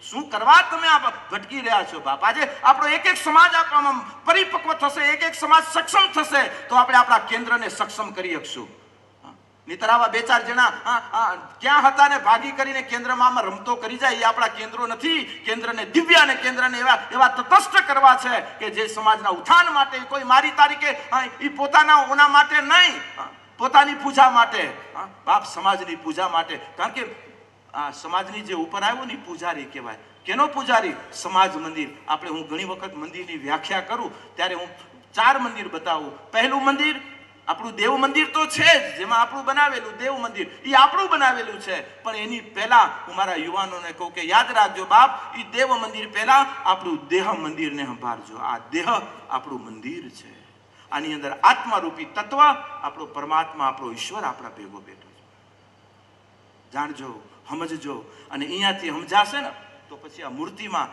શું કરવા તમે આ ભટકી રહ્યા છો બાપ? આજે આપણો એક એક સમાજ આપવામાં પરિપક્વ થશે, એક એક સમાજ સક્ષમ થશે તો આપણે આપણા કેન્દ્રને સક્ષમ કરી શકશું. નહીતર આવા બે ચાર જણા ક્યાં હતા ને ભાગી કરીને કેન્દ્રમાં આમાં રમતો કરી જાય, એ આપણા કેન્દ્રો નથી. કેન્દ્રને દિવ્ય અને કેન્દ્રને એવા તટસ્થ કરવા છે કે જે સમાજના ઉત્થાન માટે, કોઈ મારી તારીખે એ પોતાના ઓના માટે નહીં, પોતાની પૂજા માટે બાપ, સમાજની પૂજા માટે. કારણ કે આ સમાજની જે ઉપર આવ્યો ને પૂજારી કહેવાય. કેનો પૂજારી? સમાજ મંદિર. આપણે, હું ઘણી વખત મંદિરની વ્યાખ્યા કરું ત્યારે હું 4 મંદિર બતાવું. પહેલું મંદિર આપણું દેવ મંદિર તો છે જ, જેમાં આપણું બનાવેલું દેવ મંદિર, એ આપણું બનાવેલું છે. પણ એની પહેલા હું મારા યુવાનોને કહું કે યાદ રાખજો બાપ, એ દેવ મંદિર પહેલા આપણું દેહ મંદિરને સંભાળજો. આ દેહ આપણું મંદિર છે. આની અંદર આત્મારૂપી તત્વ, આપણો પરમાત્મા, આપણો ઈશ્વર આપણા ભેગો બેઠો છે. જાણજો, સમજજો. અને અહીંયાથી સમજાશે ને તો પછી આ મૂર્તિમાં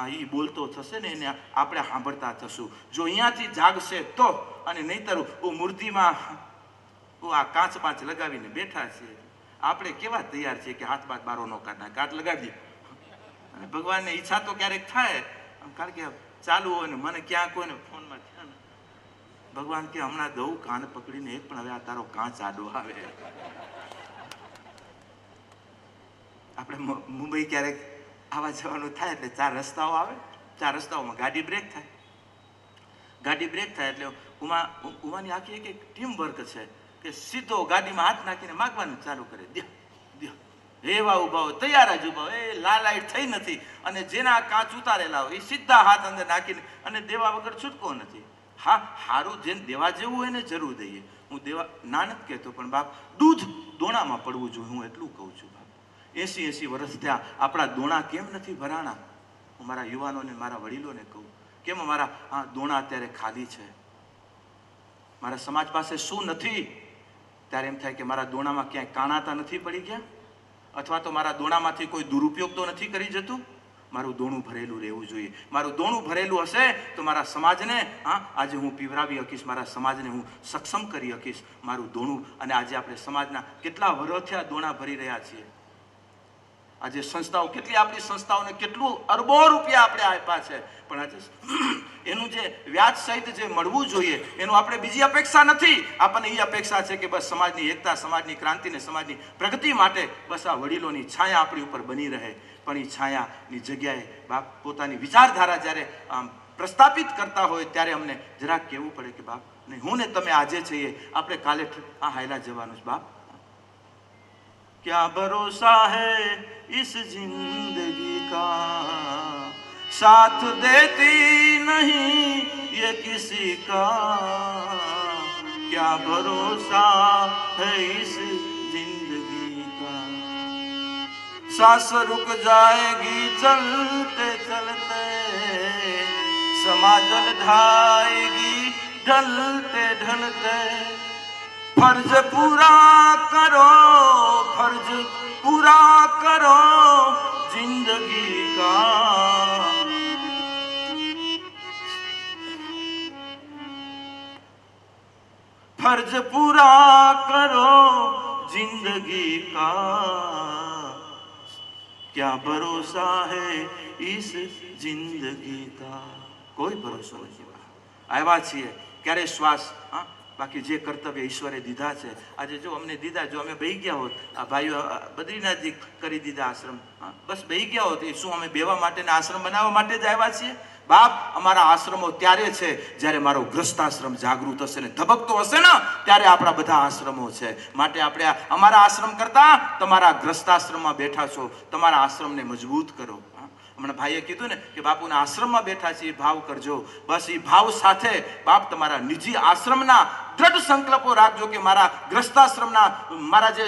એ બોલતો થશે ને, એને આપણે સાંભળતા થશું. જો અહીંયાથી જાગશે તો, અને નહીતર મૂર્તિમાં આ કાચ પાંચ લગાવીને બેઠા છીએ. આપણે કેવા તૈયાર છીએ કે હાથ બાથ બારો નો કાઢના, કાચ લગાવી દઈએ. અને ભગવાનને ઈચ્છા તો ક્યારેક થાય, કારણ કે ચાલુ હોય ને મને ક્યાં કોઈને ફોનમાં થયા ને, ભગવાન કે હમણાં દઉં કાન પકડીને, એક પણ હવે આ તારો કાચ આડો આવે. આપણે મુંબઈ ક્યારેક આવા જવાનું થાય એટલે 4 રસ્તાઓ આવે, 4 રસ્તાઓમાં ગાડી બ્રેક થાય. ગાડી બ્રેક થાય એટલે ઉમાની આખી એક ટીમ વર્ક છે કે સીધો ગાડીમાં હાથ નાખીને માગવાનું ચાલુ કરે, દે દે, એવા ઉભા હોય, તૈયાર જ ઉભા હોય, એ લાઈટ થઈ નથી, અને જેના કાચ ઉતારેલા હોય એ સીધા હાથ અંદર નાખીને, અને દેવા વગર છૂટકો નથી. હા, સારું, જેને દેવા જેવું હોય ને જરૂર દઈએ. હું દેવા ના નથી કહેતો, પણ બાપ દૂધ દોણામાં પડવું જોઈએ, હું એટલું કહું છું બાપ. 80 વર્ષ થયા, આપણા દોણા કેમ નથી ભરાણા? હું મારા યુવાનોને, મારા વડીલોને કહું, કેમ અમારા દોણા અત્યારે ખાલી છે? મારા સમાજ પાસે શું નથી? ત્યારે એમ થાય કે મારા દોણામાં ક્યાંય કાણાતા નથી પડી ગયા, અથવા તો મારા દોણામાંથી કોઈ દુરુપયોગ તો નથી કરી જતું. મારું દોણું ભરેલું રહેવું જોઈએ. મારું દોણું ભરેલું હશે તો મારા સમાજને આજે હું પીવરાવી શકીશ, મારા સમાજને હું સક્ષમ કરી શકીશ. મારું દોણું. અને આજે આપણે સમાજના કેટલા વર્ષથી દોણા ભરી રહ્યા છીએ. આજે સંસ્થાઓ કેટલી, આપણી સંસ્થાઓને કેટલું અરબો રૂપિયા આપણે આપ્યા છે, પણ આજે એનું જે વ્યાજ સહિત જે મળવું જોઈએ એનું આપણે બીજી અપેક્ષા નથી. આપણને એ અપેક્ષા છે કે બસ સમાજની એકતા, સમાજની ક્રાંતિ ને સમાજની પ્રગતિ માટે બસ આ વડીલોની છાયા આપણી ઉપર બની રહે. પણ એ છાયાની જગ્યાએ બાપ પોતાની વિચારધારા જ્યારે પ્રસ્થાપિત કરતા હોય ત્યારે અમને જરાક કહેવું પડે કે બાપ, નહીં, હું ને તમે આજે છીએ, આપણે કાલે હાયલા જવાનું છે બાપ. क्या भरोसा है इस जिंदगी का, साथ देती नहीं ये किसी का, क्या भरोसा है इस जिंदगी का, सांस रुक जाएगी चलते चलते, समा जल ढाएगी ढलते ढलते, फर्ज पूरा करो, फर्ज पूरा करो जिंदगी का, फर्ज पूरा करो जिंदगी का, क्या भरोसा है इस जिंदगी का. કોઈ ભરોસો નથી. આવ્યા છીએ ક્યારે શ્વાસ, બાકી જે કર્તવ્ય ઈશ્વરે દીધા છે આજે જો અમને દીધા, જો અમે બેહી ગયા હોત, આ ભાઈઓ બદ્રીનાથજી કરી દીધા આશ્રમ, બસ બેહી ગયા હોત, એ શું અમે બેવા માટે ને આશ્રમ બનાવવા માટે જ આવ્યા છીએ? બાપ, અમારા આશ્રમો ત્યારે છે જ્યારે મારો ગ્રસ્તાશ્રમ જાગૃત હશે ને ધબકતો હશે ને ત્યારે આપણા બધા આશ્રમો છે. માટે આપણે અમારા આશ્રમ કરતા તમારા ગ્રસ્તાશ્રમમાં બેઠા છો, તમારા આશ્રમને મજબૂત કરો. હમણાં ભાઈએ કીધું ને કે બાપુના આશ્રમમાં બેઠા છે, એ ભાવ કરજો. બસ એ ભાવ સાથે બાપ તમારા નિજી આશ્રમના દ્રઢ સંકલ્પો રાખજો કે મારા ગ્રસ્તાશ્રમના, મારા જે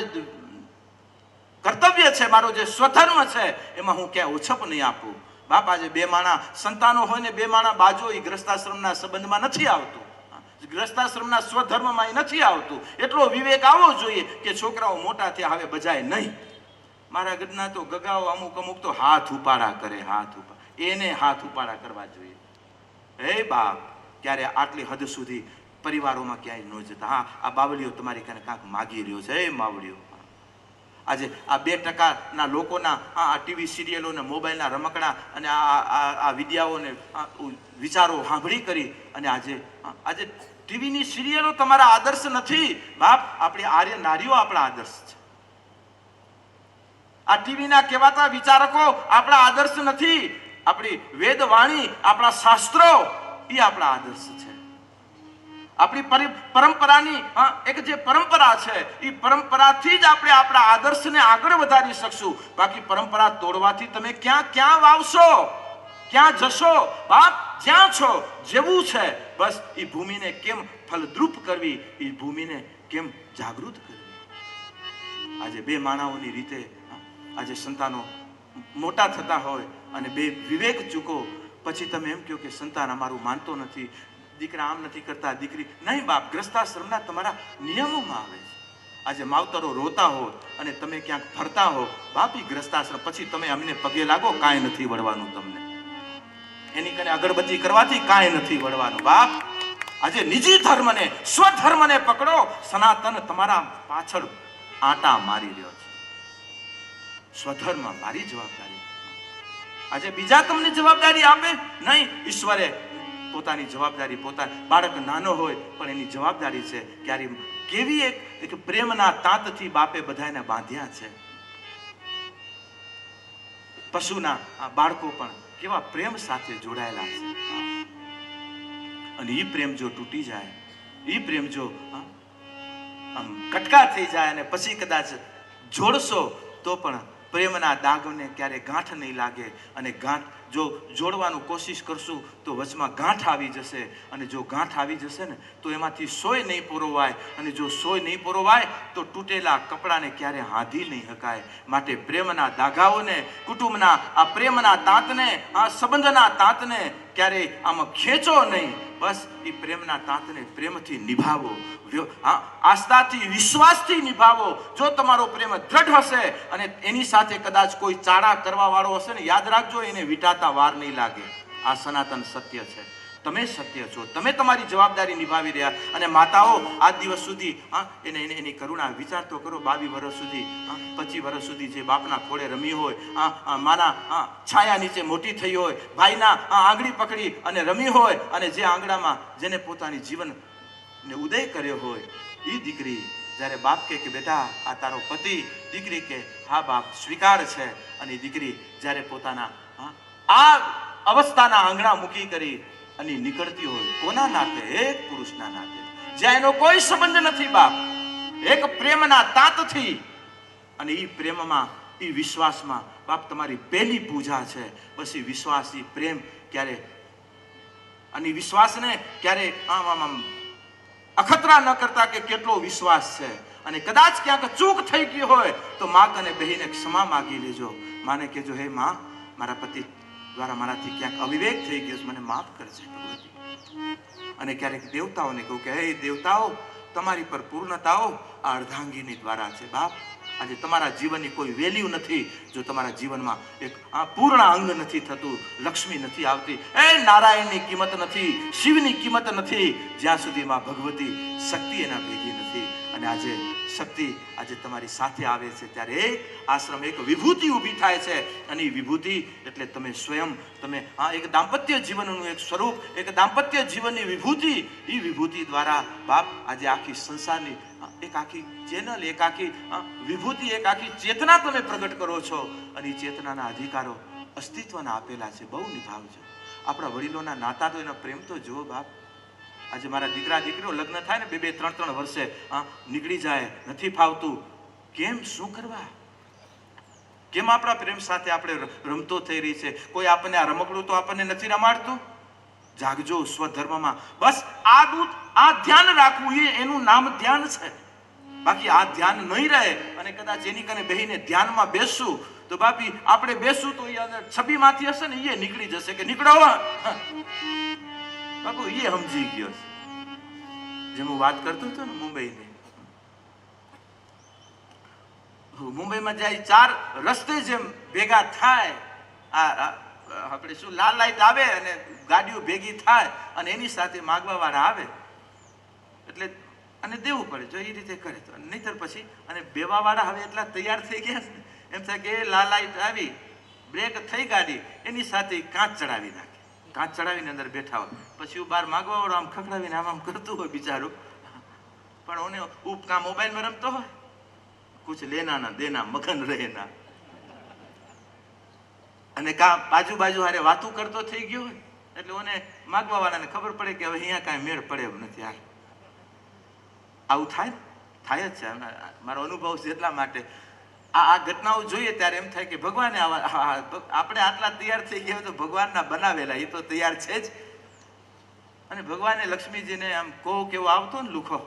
કર્તવ્ય છે, મારો જે સ્વધર્મ છે એમાં હું ક્યાંય ઓછપ નહીં આપું. બાપ આજે બે માણા સંતાનો હોય ને બે માણા બાજો એ ગ્રસ્તાશ્રમના સંબંધમાં નથી આવતું, ગ્રસ્તાશ્રમના સ્વધર્મમાં એ નથી આવતું. એટલો વિવેક આવવો જોઈએ કે છોકરાઓ મોટા થયા હવે બજાય નહીં. મારા ઘરના તો ગગાઓ અમુક અમુક તો હાથ ઉપાડા કરે, હાથ ઉપાડા, એને હાથ ઉપાડા કરવા જોઈએ. હે બાપ, ક્યારે આટલી હદ સુધી પરિવારોમાં ક્યાંય ન જતા. હા, આ બાવળીઓ તમારી કાને કાંક માગી રહ્યો છે. હે માવડીઓ, આજે આ 2% લોકોના આ ટીવી સિરિયલો ને મોબાઈલના રમકડા અને આ વિદ્યાઓને વિચારો સાંભળી કરી અને આજે ટીવીની સિરિયલો તમારા આદર્શ નથી બાપ. આપણી આર્ય નારીઓ આપણા આદર્શ છે. આ ટીવીના કહેવાતા વિચારકો આપણા આદર્શ નથી. આપણી વેદવાણી, આપણા શાસ્ત્રો એ આપણા આદર્શ છે. આપણી પરંપરાની એક જે પરંપરા છે એ પરંપરાથી જ આપણે આપણા આદર્શને આગળ વધારી શકશું. બાકી પરંપરા તોડવાથી તમે ક્યાં વાવશો, ક્યાં જશો બાપ? જ્યાં છો જેવું છે બસ એ ભૂમિને કેમ ફળદ્રુપ કરવી, એ ભૂમિને કેમ જાગૃત કરવી. આજે બે માણાઓની રીતે આજે સંતાનો મોટા થતા હોય અને બે વિવેક ચૂકો પછી તમે એમ કહો કે સંતાન અમારું માનતો નથી, દીકરા આમ નથી કરતા, દીકરી નહીં. બાપ, ગ્રસ્તાશ્રમના તમારા નિયમોમાં આવે છે. આજે માવતરો રોતા હો અને તમે ક્યાંક ફરતા હો બાપ, એ ગ્રસ્તાશ્રમ પછી તમે અમને પગે લાગો, કાંઈ નથી વળવાનું. તમને એની કને અગરબત્તી કરવાથી કાંઈ નથી વળવાનું બાપ. આજે નિજી ધર્મને, સ્વધર્મને પકડો. સનાતન તમારા પાછળ આંટા મારી રહ્યો છે. સ્વધર્મ મારી જવાબદારી. આજે બીજા તમને જવાબદારી આપે નહીં. ઈશ્વરે પોતાની જવાબદારી, પોતાની બાળક નાનો હોય પણ એની જવાબદારી છે ક્યારે કેવી એક પ્રેમના તાંતથી બાપે બધાને બાંધ્યા છે. પશુના બાળકો પણ કેવા પ્રેમ સાથે જોડાયેલા છે. અને એ પ્રેમ જો તૂટી જાય, એ પ્રેમ જો આમ કટકા થઈ જાય અને પછી કદાચ જોડશો તો પણ પ્રેમના દાગને ક્યારે ગાંઠ નહીં લાગે. અને ગાંઠ જો જોડવાનું કોશિશ કરશું તો વચમાં ગાંઠ આવી જશે. અને જો ગાંઠ આવી જશે ને તો એમાંથી સોય નહીં પરોવાય. અને જો સોય નહીં પરોવાય તો તૂટેલા કપડાને ક્યારે હાંધી નહીં હકાય. માટે પ્રેમના દાગાઓને, કુટુંબના આ પ્રેમના તાંતને, આ સંબંધના તાંતને ક્યારેય આમાં ખેંચો નહીં. બસ એ પ્રેમના તાંતને પ્રેમથી નિભાવો, આસ્થાથી, વિશ્વાસથી નિભાવો. જો તમારો પ્રેમ દ્રઢ હશે અને એની સાથે કદાચ કોઈ ચાડા કરવા વાળો હશે ને, યાદ રાખજો એને વિટાતા વાર નહીં લાગે. આ સનાતન સત્ય છે. તમે સત્ય છો, તમે તમારી જવાબદારી નિભાવી રહ્યા. અને માતાઓ આજ દિવસ સુધી એની કરુણા વિચાર તો કરો. 22 વર્ષ સુધી, 25 વર્ષ સુધી જે બાપના ખોળે રમી હોય, માના છાયા નીચે મોટી થઈ હોય, ભાઈના આંગળી પકડી અને રમી હોય, અને જે આંગણામાં જેને પોતાની જીવન ને ઉદય કર્યો હોય, એ દીકરી જ્યારે બાપ કે બેટા આ તારો પતિ, દીકરી કે હા બાપ સ્વીકાર છે. અને દીકરી જ્યારે પોતાના આ અવસ્થાના આંગણા મૂકી કરી અને નીકળતી હોય, કોના નાતે? એક પુરુષના નાતે, જ્યાં એનો કોઈ સંબંધ નથી બાપ, એક પ્રેમના તાંતથી. અને એ પ્રેમમાં, એ વિશ્વાસમાં બાપ તમારી પહેલી પૂજા છે. બસ એ વિશ્વાસ, એ પ્રેમ ક્યારે, અને વિશ્વાસને ક્યારે આમ અખતરા ન કરતા કે કેટલો વિશ્વાસ છે. અને કદાચ ક્યાંક ચૂક થઈ ગઈ હોય તો માં અને બહેને ક્ષમા માગી લેજો. માને કહેજો, હે માં, મારા પતિ દ્વારા મારાથી ક્યાંક અવિવેક થઈ ગયો છે, મને માફ કરજે ભગવતી. અને ક્યારેક દેવતાઓને કહું કે હે દેવતાઓ, તમારી પર પૂર્ણતાઓ આ અર્ધાંગીની દ્વારા છે બાપ. આજે તમારા જીવનની કોઈ વેલ્યુ નથી જો તમારા જીવનમાં એક પૂર્ણ અંગ નથી થતું, લક્ષ્મી નથી આવતી, એ નારાયણની કિંમત નથી, શિવની કિંમત નથી, જ્યાં સુધીમાં ભગવતી શક્તિ એના ભેગી નથી. અને આજે શક્તિ આજે તમારી સાથે આવે છે ત્યારે એક આશ્રમ, એક વિભૂતિ ઊભી થાય છે. અને એ વિભૂતિ એટલે તમે સ્વયં, તમે એક દાંપત્ય જીવનનું એક સ્વરૂપ, એક દાંપત્ય જીવનની વિભૂતિ. એ વિભૂતિ દ્વારા બાપ આજે આખી સંસારની એક આખી ચેનલ, એક આખી વિભૂતિ, એક આખી ચેતના તમે પ્રગટ કરો છો. અને એ ચેતનાના અધિકારો અસ્તિત્વના આપેલા છે, બહુ નિભાવજો. આપણા વડીલોના નાતા તો એના પ્રેમ તો જુઓ બાપ. આજે મારા દીકરા દીકરીઓ લગ્ન થાય ને 2-2, 3-3 વર્ષે નીકળી જાય, નથી ફાવતું, કેમ? શું કરવા? કેમ આપણા પ્રેમ સાથે આપણે રમતો થઈ રહી છે? કોઈ આપણને આ રમકડું તો આપણને નથી રમાડતું. જાગજો સ્વધર્મમાં. બસ આ ધ્યાન રાખવું, એનું નામ ધ્યાન છે. બાકી આ ધ્યાન નહીં રહે અને કદાચ એની કને બેહીને ધ્યાનમાં બેસશું તો બાપી આપણે બેસશું તો એ અંદર છબીમાંથી હશે ને એ નીકળી જશે કે નીકળો બાપુ એ સમજી ગયો છે. જેમ હું વાત કરતો હતો ને મુંબઈની, મુંબઈમાં જાય 4 રસ્તે જેમ ભેગા થાય, આપણે શું લાલ લાઈટ આવે અને ગાડીઓ ભેગી થાય અને એની સાથે માગવા વાળા આવે એટલે અને દેવું પડે જો એ રીતે કરે તો, નહીતર પછી અને બેવા વાળા હવે એટલા તૈયાર થઈ ગયા છે એમ થાય કે લાલ લાઈટ આવી બ્રેક થઈ ગાડી એની સાથે કાંચ ચડાવી નાખે, કાંચ ચડાવીને અંદર બેઠા હોય, પછી બહાર માગવા વાળો આમ ખખડાવીને આમ કરતું હોય બિચારું, પણ ઓને કાં મોબાઈલમાં રમતો હોય, કુછ લેના ના દેના મગન રહેના, અને કાં બાજુ હારે વાતું કરતો થઈ ગયો હોય એટલે ઓને માગવા વાળાને ખબર પડે કે હવે અહીંયા કાંઈ મેળ પડે એમ નથી. આવું થાય જ છે. મારો અનુભવ છે એટલા માટે આ ઘટનાઓ જોઈએ ત્યારે એમ થાય કે ભગવાને આપણે આટલા તૈયાર થઈ ગયા તો ભગવાનના બનાવેલા એ તો તૈયાર છે જ. અને ભગવાને લક્ષ્મીજીને આમ કહો કેવો આવતો ને લુખો,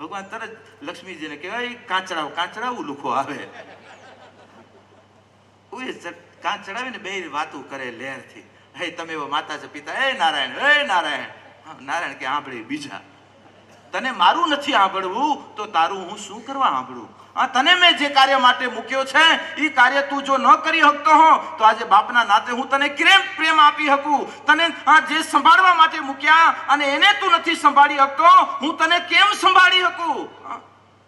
ભગવાન તરત લક્ષ્મીજીને કહેવાય કાંચડાવું લુખો આવે, કાંચ ચડાવીને બે વાતું કરે લહેરથી, હે તમે એવો માતા છે પિતા, હે નારાયણ, નારાયણ કે સાંભળી બીજા, તને મારું નથી સાંભળવું તો તારું હું શું કરવા સાંભળું? તને મેં જે કાર્ય માટે મૂક્યો છે એ કાર્ય તું જો ન કરી શકતો હો તો આજે બાપના નાતે હું તને કેમ પ્રેમ આપી શકું? તને જે સંભાળવા માટે મૂક્યા અને એને તું નથી સંભાળી શકતો, હું તને કેમ સંભાળી શકું?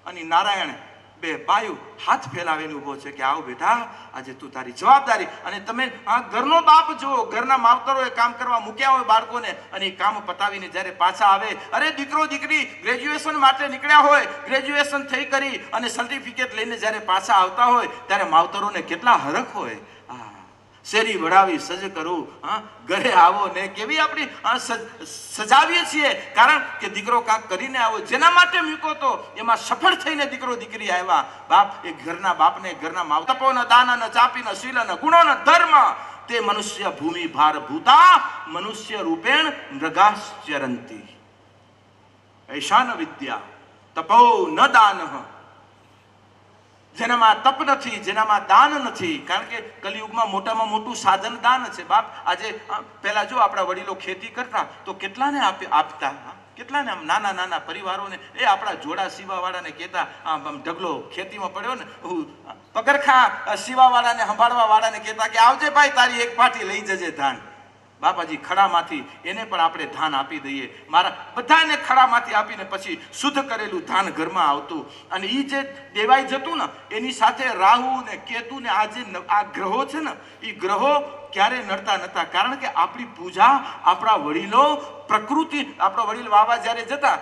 અને નારાયણ બે પાયું હાથ ફેલાવીને ઊભો છે કે આવ બેટા, આજે તું તારી જવાબદારી, અને તમે આ ઘરનો બાપ જુઓ, ઘરના માવતરોએ કામ કરવા મૂક્યા હોય બાળકોને અને એ કામ પતાવીને જ્યારે પાછા આવે, અરે દીકરો દીકરી ગ્રેજ્યુએશન માટે નીકળ્યા હોય, ગ્રેજ્યુએશન થઈ કરી અને સર્ટિફિકેટ લઈને જ્યારે પાછા આવતા હોય ત્યારે માવતરોને કેટલા હરખ હોય, શેરી વડાવી સજ કરું, ઘરે આવો ને કેવી આપણી સજાવીએ છીએ, કારણ કે દીકરો કાંક કરીને આવો, જેના માટે મૂક્યો તો એમાં સફળ થઈને દીકરો દીકરી આવ્યા. બાપ એ ઘરના બાપને ઘરના માવતપોના દાન ચાપી ન શીલ ન ગુણો ન ધર્મ તે મનુષ્ય ભૂમિ ભાર ભૂતા મનુષ્ય રૂપેણ મૃગાશ્ચરંતી ઐશાન વિદ્યા તપો ન દાન. જેનામાં તપ નથી, જેનામાં દાન નથી, કારણ કે કલિયુગમાં મોટામાં મોટું સાધન દાન છે. બાપ આજે પહેલા જો આપણા વડીલો ખેતી કરતા તો કેટલાને આપતા, કેટલાને આમ નાના પરિવારોને એ આપણા જોડા સીવાવાળાને કહેતા, આમ ઢગલો ખેતીમાં પડ્યો ને પગરખા સીવાવાળાને સંભાળવા વાળાને કહેતા કે આવજે ભાઈ તારી એક પાટી લઈ જજે ધાન. બાપાજી ખડામાંથી એને પણ આપણે ધાન આપી દઈએ, મારા બધાને ખડામાંથી આપીને પછી શુદ્ધ કરેલું ધાન ઘરમાં આવતું. અને એ જે દેવાઈ જતું ને એની સાથે રાહુ ને કેતુ ને આ ગ્રહો છે ને એ ગ્રહો ક્યારે નડતા નતા, કારણ કે આપણી પૂજા આપણા વડીલો પ્રકૃતિ, આપણા વડીલ વાવા જ્યારે જતા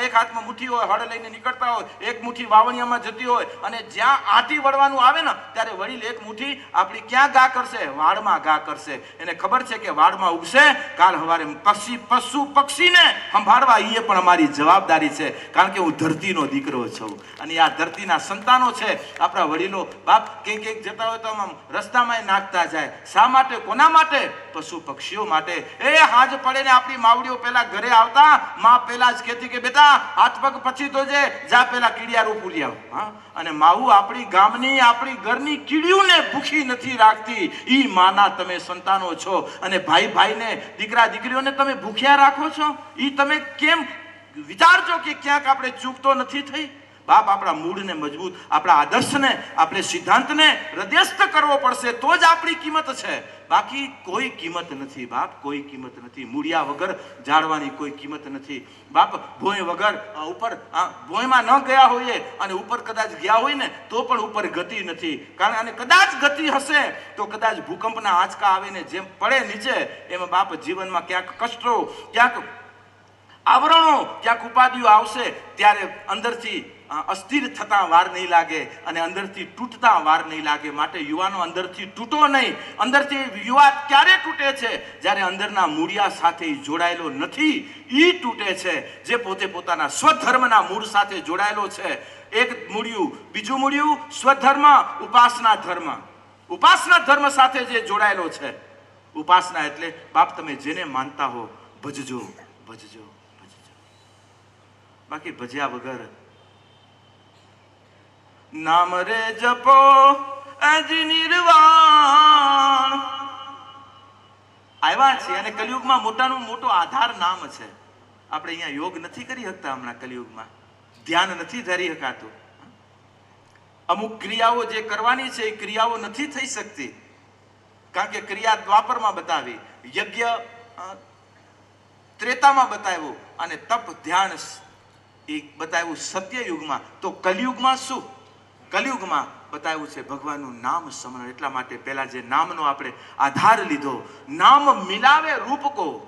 એક હાથમાં મુઠ્ઠી હોય, હળ લઈને નીકળતા હોય, એક મુઠ્ઠી વાવણિયામાં જતી હોય અને જ્યાં આટી વળવાનું આવે ને ત્યારે વડીલ એક મુઠ્ઠી આપણી ક્યાં ઘા કરશે? વાડમાં ઘા કરશે. એને ખબર છે કે વાડમાં ઉગશે, કાલ સવારે પશુ પક્ષીને સંભાળવા એ પણ અમારી જવાબદારી છે, કારણ કે હું ધરતીનો દીકરો છું અને આ ધરતીના સંતાનો છે. આપણા વડીલો બાપ કંઈક જતા હોય તો આમ રસ્તામાં નાખતા જાય, શા માટે? કોના માટે? પશુ પક્ષીઓ માટે. એ હાજ પડે ને આપણી માવડીઓ પેલા ઘરે આવતા, માં પેલા જ કહેતી કે બેટા હાથ પગ પછી ધોજે, જા પેલા કીડિયારું પૂરી આવ. અને માવું આપણી ગામની આપણી ઘરની કીડીઓને ભૂખી નથી રાખતી. ઈ માના તમે સંતાનો છો અને ભાઈને દીકરા દીકરીઓને તમે ભૂખ્યા રાખો છો. ઈ તમે કેમ વિચારજો કે ક્યાંક આપણે ચૂક તો નથી થઈ? બાપ આપણા મૂળને મજબૂત, આપણા આદર્શને, આપણે સિદ્ધાંતને હૃદયસ્થ કરવો પડશે તો જ આપણી કિંમત છે, બાકી કોઈ કિંમત નથી. બાપ કોઈ કિંમત નથી, મૂળિયા વગર જાળવાની કોઈ કિંમત નથી. બાપ ભોંય વગર ઉપર ભોંયમાં ન ગયા હોઈએ અને ઉપર કદાચ ગયા હોય ને તો પણ ઉપર ગતિ નથી, કારણ અને કદાચ ગતિ હશે તો કદાચ ભૂકંપના આંચકા આવે ને જેમ પડે નીચે એમાં બાપ જીવનમાં ક્યાંક કષ્ટો, ક્યાંક આવરણો, ક્યાંક ઉપાધિઓ આવશે ત્યારે અંદરથી અસ્થિર થતા વાર નહીં લાગે અને અંદરથી તૂટતા વાર નહીં લાગે. માટે યુવાનો અંદરથી તૂટો નહીં. અંદરથી યુવા ક્યારે તૂટે છે? જ્યારે અંદરના મૂળિયા સાથે જોડાયેલો નથી, એ તૂટે છે. જે પોતે પોતાના સ્વધર્મના મૂળ સાથે જોડાયેલો છે, એક મૂળિયું, બીજું મૂળિયું સ્વધર્મ, ઉપાસના ધર્મ. ઉપાસના ધર્મ સાથે જે જોડાયેલો છે, ઉપાસના એટલે બાપ તમે જેને માનતા હો ભજજો, ભજજો, ભજજો. બાકી ભજ્યા વગર નામ રે જપો અજ નિર્વાણ આવ્યા છે. અને કલિયુગમાં મોટાનો મોટો આધાર નામ છે. આપણે અહીંયા યોગ નથી કરી શકતા. હમણાં કલિયુગમાં ધ્યાન નથી ધરી શકાતું. અમુક ક્રિયાઓ જે કરવાની છે એ ક્રિયાઓ નથી થઈ શકતી, કારણ કે ક્રિયા દ્વાપરમાં બતાવી, યજ્ઞ ત્રેતામાં બતાવ્યું અને તપ ધ્યાન એ બતાવ્યું સત્યયુગમાં. તો કલિયુગમાં શું? કલિયુગમાં બતાવ્યું છે ભગવાનનું નામ સ્મરણ. એટલા માટે પહેલા જે નામનો આપણે આધાર લીધો, નામ મિલાવે રૂપ કો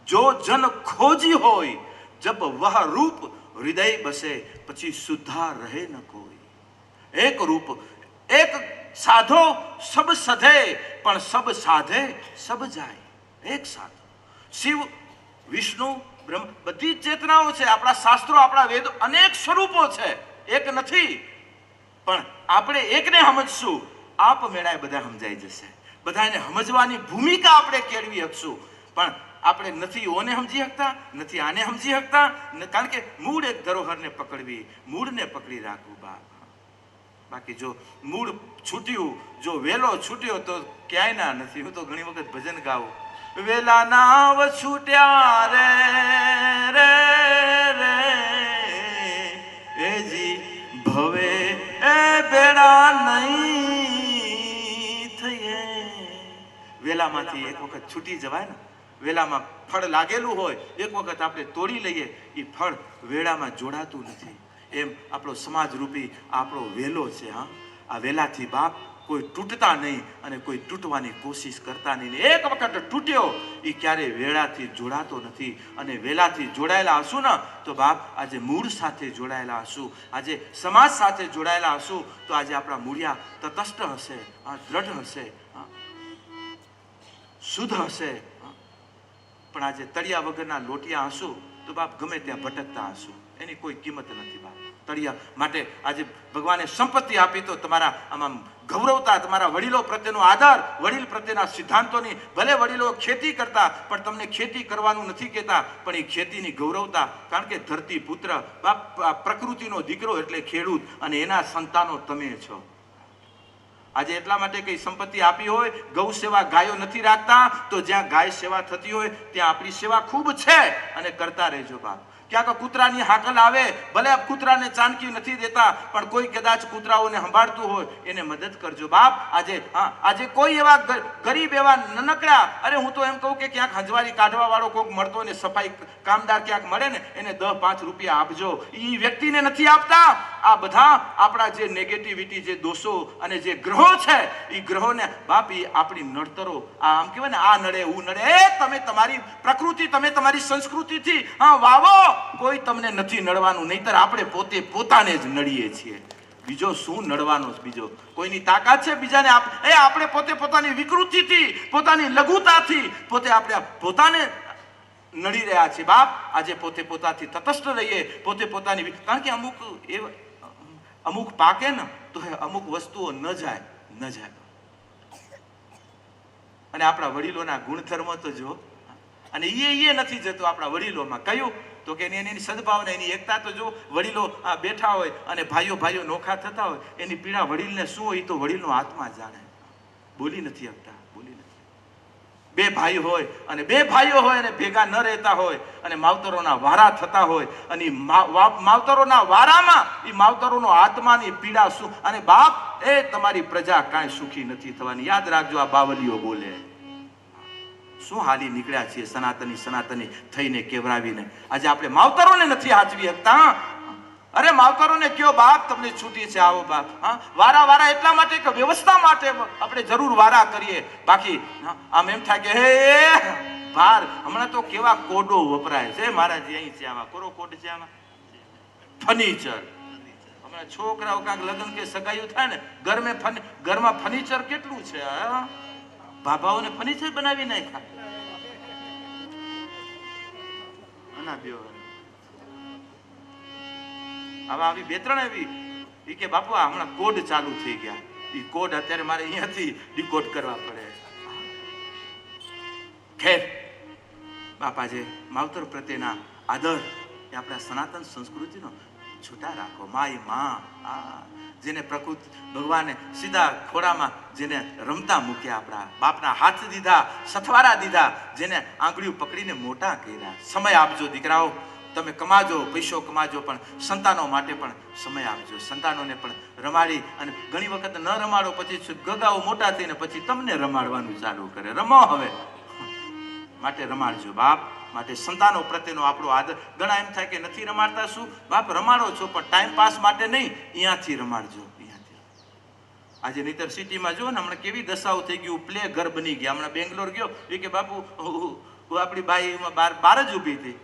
જો જન ખોજી હોય, જબ વહ રૂપ હૃદય બસે પછી સુધા રહે ન કોઈ. એક રૂપ એક સાધો સબ સધે, પણ સબ સાધે સબ જાય. એક સાધો શિવ વિષ્ણુ બ્રહ્મ બધી જ ચેતનાઓ છે. આપણા શાસ્ત્રો આપણા વેદો અનેક સ્વરૂપો છે, એક નથી. પણ આપણે એકને સમજશું, આપમેળે બધા સમજાઈ જશે. બધાને સમજવાની ભૂમિકા આપણે કેળવી શકશું. પણ આપણે નથી ઓને સમજી શકતા, નથી આને સમજી શકતા, કારણ કે મૂળ એક ધરોહરને પકડવી, મૂળને પકડી રાખવું બાપ. બાકી જો મૂળ છૂટ્યું, જો વેલો છૂટ્યો તો ક્યાંય ના નથી. હું તો ઘણી વખત ભજન ગાઉં, વેલા નાવ છૂટ્યા રે રે રે એજી ભવે એ બેડા નહીં થઈએ. વેલામાંથી એક વખત છૂટી જવાય ને, વેલામાં ફળ લાગેલું હોય, એક વખત આપણે તોડી લઈએ, એ ફળ વેળામાં જોડાતું નથી. એમ આપણો સમાજ રૂપી આપણો વેલો છે. હા, આ વેલાથી બાપ કોઈ તૂટતા નહીં અને કોઈ તૂટવાની કોશિશ કરતા નહીં. એક વખત તૂટ્યો એ ક્યારેય વેળાથી જોડાતો નથી. અને વેલાથી જોડાયેલા હશું ને તો બાપ આજે મૂળ સાથે જોડાયેલા હશું, આજે સમાજ સાથે જોડાયેલા હશું તો આજે આપણા મૂળિયા તટસ્થ હશે, દ્રઢ હશે, શુદ્ધ હશે. પણ આજે તળિયા વગરના લોટિયા હશું તો બાપ ગમે ત્યાં ભટકતા હશું, એની કોઈ કિંમત નથી બાપ. તળિયા માટે આજે ભગવાને સંપત્તિ આપી તો તમારા આમાં ગૌરવતા, તમારા વડીલો પ્રત્યેનો આદર, વડીલ પ્રત્યેના સિદ્ધાંતોની. ભલે વડીલો ખેતી કરતા પણ તમને ખેતી કરવાનું નથી કહેતા, પણ એ ખેતીની ગૌરવતા. કારણ કે ધરતી પુત્ર બાપ, પ્રકૃતિનો દીકરો એટલે ખેડૂત, અને એના સંતાનો તમે છો. આજે એટલા માટે કઈ સંપત્તિ આપી હોય, ગૌ સેવા ગાયો નથી રાખતા, તો જ્યાં ગાય સેવા થતી હોય ત્યાં આપણી સેવા ખૂબ છે અને કરતા રહેજો બાપ. ક્યાંક કૂતરાની હાકલ આવે, ભલે કૂતરાને ચાનકી નથી દેતા, પણ કોઈ કદાચ કૂતરાઓને સંભાળતું હોય એને મદદ કરજો બાપ. આજે કોઈ એવા ગરીબ એવા નનકડા, અરે હું તો એમ કહું કે ક્યાંક હંજવારી કાઢવા વાળો કોઈક મળતો હોય ને, સફાઈ કામદાર ક્યાંક મળે ને, એને 10-5 રૂપિયા આપજો. એ વ્યક્તિને નથી આપતા. આ બધા આપણા જે નેગેટિવિટી, જે દોષો અને જે ગ્રહો છે, એ ગ્રહોને બાપ એ આપણી નડતરો, આમ કહેવાય ને, આ નડે હું નડે. તમે તમારી પ્રકૃતિ, તમે તમારી સંસ્કૃતિથી વાવો, કોઈ તમને નથી નડવાનું. નહીતર આપણે પોતે પોતાને જ નડીએ છીએ. બીજો શું નડવાનો? બીજો કોઈની તાકાત છે બીજાને? આપણે પોતે પોતાની વિકૃતિથી, પોતાની લઘુતાથી આપણે પોતાને નડી રહ્યા છે બાપ. આજે પોતે પોતાથી તટસ્થ રહીએ, પોતે પોતાની. કારણ કે અમુક પાકે ને તો અમુક વસ્તુઓ ન જાય. અને આપણા વડીલોના ગુણધર્મો તો જો, અને એ નથી જતો આપણા વડીલોમાં. કયું? તો કે એની સદભાવના, એની એકતા તો જો. વડીલો બેઠા હોય અને ભાઈઓ નોખા થતા હોય, એની પીડા વડીલને શું હોય તો વડીલનો આત્મા જાણે. બોલી નથી શકતા. બે ભાઈઓ હોય અને ભેગા ન રહેતા હોય અને માવતરોના વારા થતા હોય, અને માવતરોના વારામાં એ માવતરોનો આત્માની પીડા શું. અને બાપ એ તમારી પ્રજા કાંઈ સુખી નથી થવાની. યાદ રાખજો, આ બાવલીઓ બોલે. શું હાલી નીકળ્યા છીએ સનાતની થઈને કેવરાવીને. આજે આપણે માવતરોને નથી હાચવી શકતા. અરે માવતરોને કયો બાપ તમને છૂટી છે, આવો બાપ. વારા એટલા માટે કે વ્યવસ્થા માટે આપણે જરૂર વારા કરીએ. બાકી આમ એમ થાય કે હે ભાર. હમણાં તો કેવા કોડો વપરાય છે મહારાજ. અહીં છે આવા કોરો કોડ છે, આમાં ફર્નિચર. હમણાં છોકરાઓ કાંક લગ્ન કે સગાઈઓ થાય ને, ઘરમાં ફર્નિચર કેટલું છે. ભાભાઓને ફર્નિચર બનાવી નાખ્યા. હવે આવી 2-3 એવી કે બાપુ હમણાં કોડ ચાલુ થઈ ગયા. એ કોડ અત્યારે મારે અહીંયાથી ડીકોડ કરવા પડે. ખેર બાપા, જે માવતર પ્રત્યેના આદર એ આપણા સનાતન સંસ્કૃતિનો છૂટા રાખો. માય માં, જેને પ્રકૃતિ ભગવાને સીધા ખોડામાં જેને રમતા મૂક્યા, આપણા બાપના હાથ દીધા, સથવારા દીધા, જેને આંગળીઓ પકડીને મોટા કર્યા. સમય આપજો દીકરાઓ, તમે કમાજો, પૈસો કમાજો, પણ સંતાનો માટે પણ સમય આપજો. સંતાનોને પણ રમાડી, અને ઘણી વખત ન રમાડો પછી ગગાઓ મોટા થઈને પછી તમને રમાડવાનું ચાલુ કરે. રમો હવે, માટે રમાડજો બાપ. માટે સંતાનો પ્રત્યેનો આપણો આદર. ઘણા એમ થાય કે નથી રમાડતા, શું બાપ રમાડો છો, પણ ટાઈમ પાસ માટે નહીં, અહીંયાથી રમાડજો. અહીંયાથી આજે નહીતર સિટીમાં જો ને હમણાં કેવી દશાઓ થઈ ગયું, પ્લે ઘર બની ગયા. હમણાં બેંગ્લોર ગયો, એ કે બાપુ આપણી બાઈ બાર જ ઊભી હતી.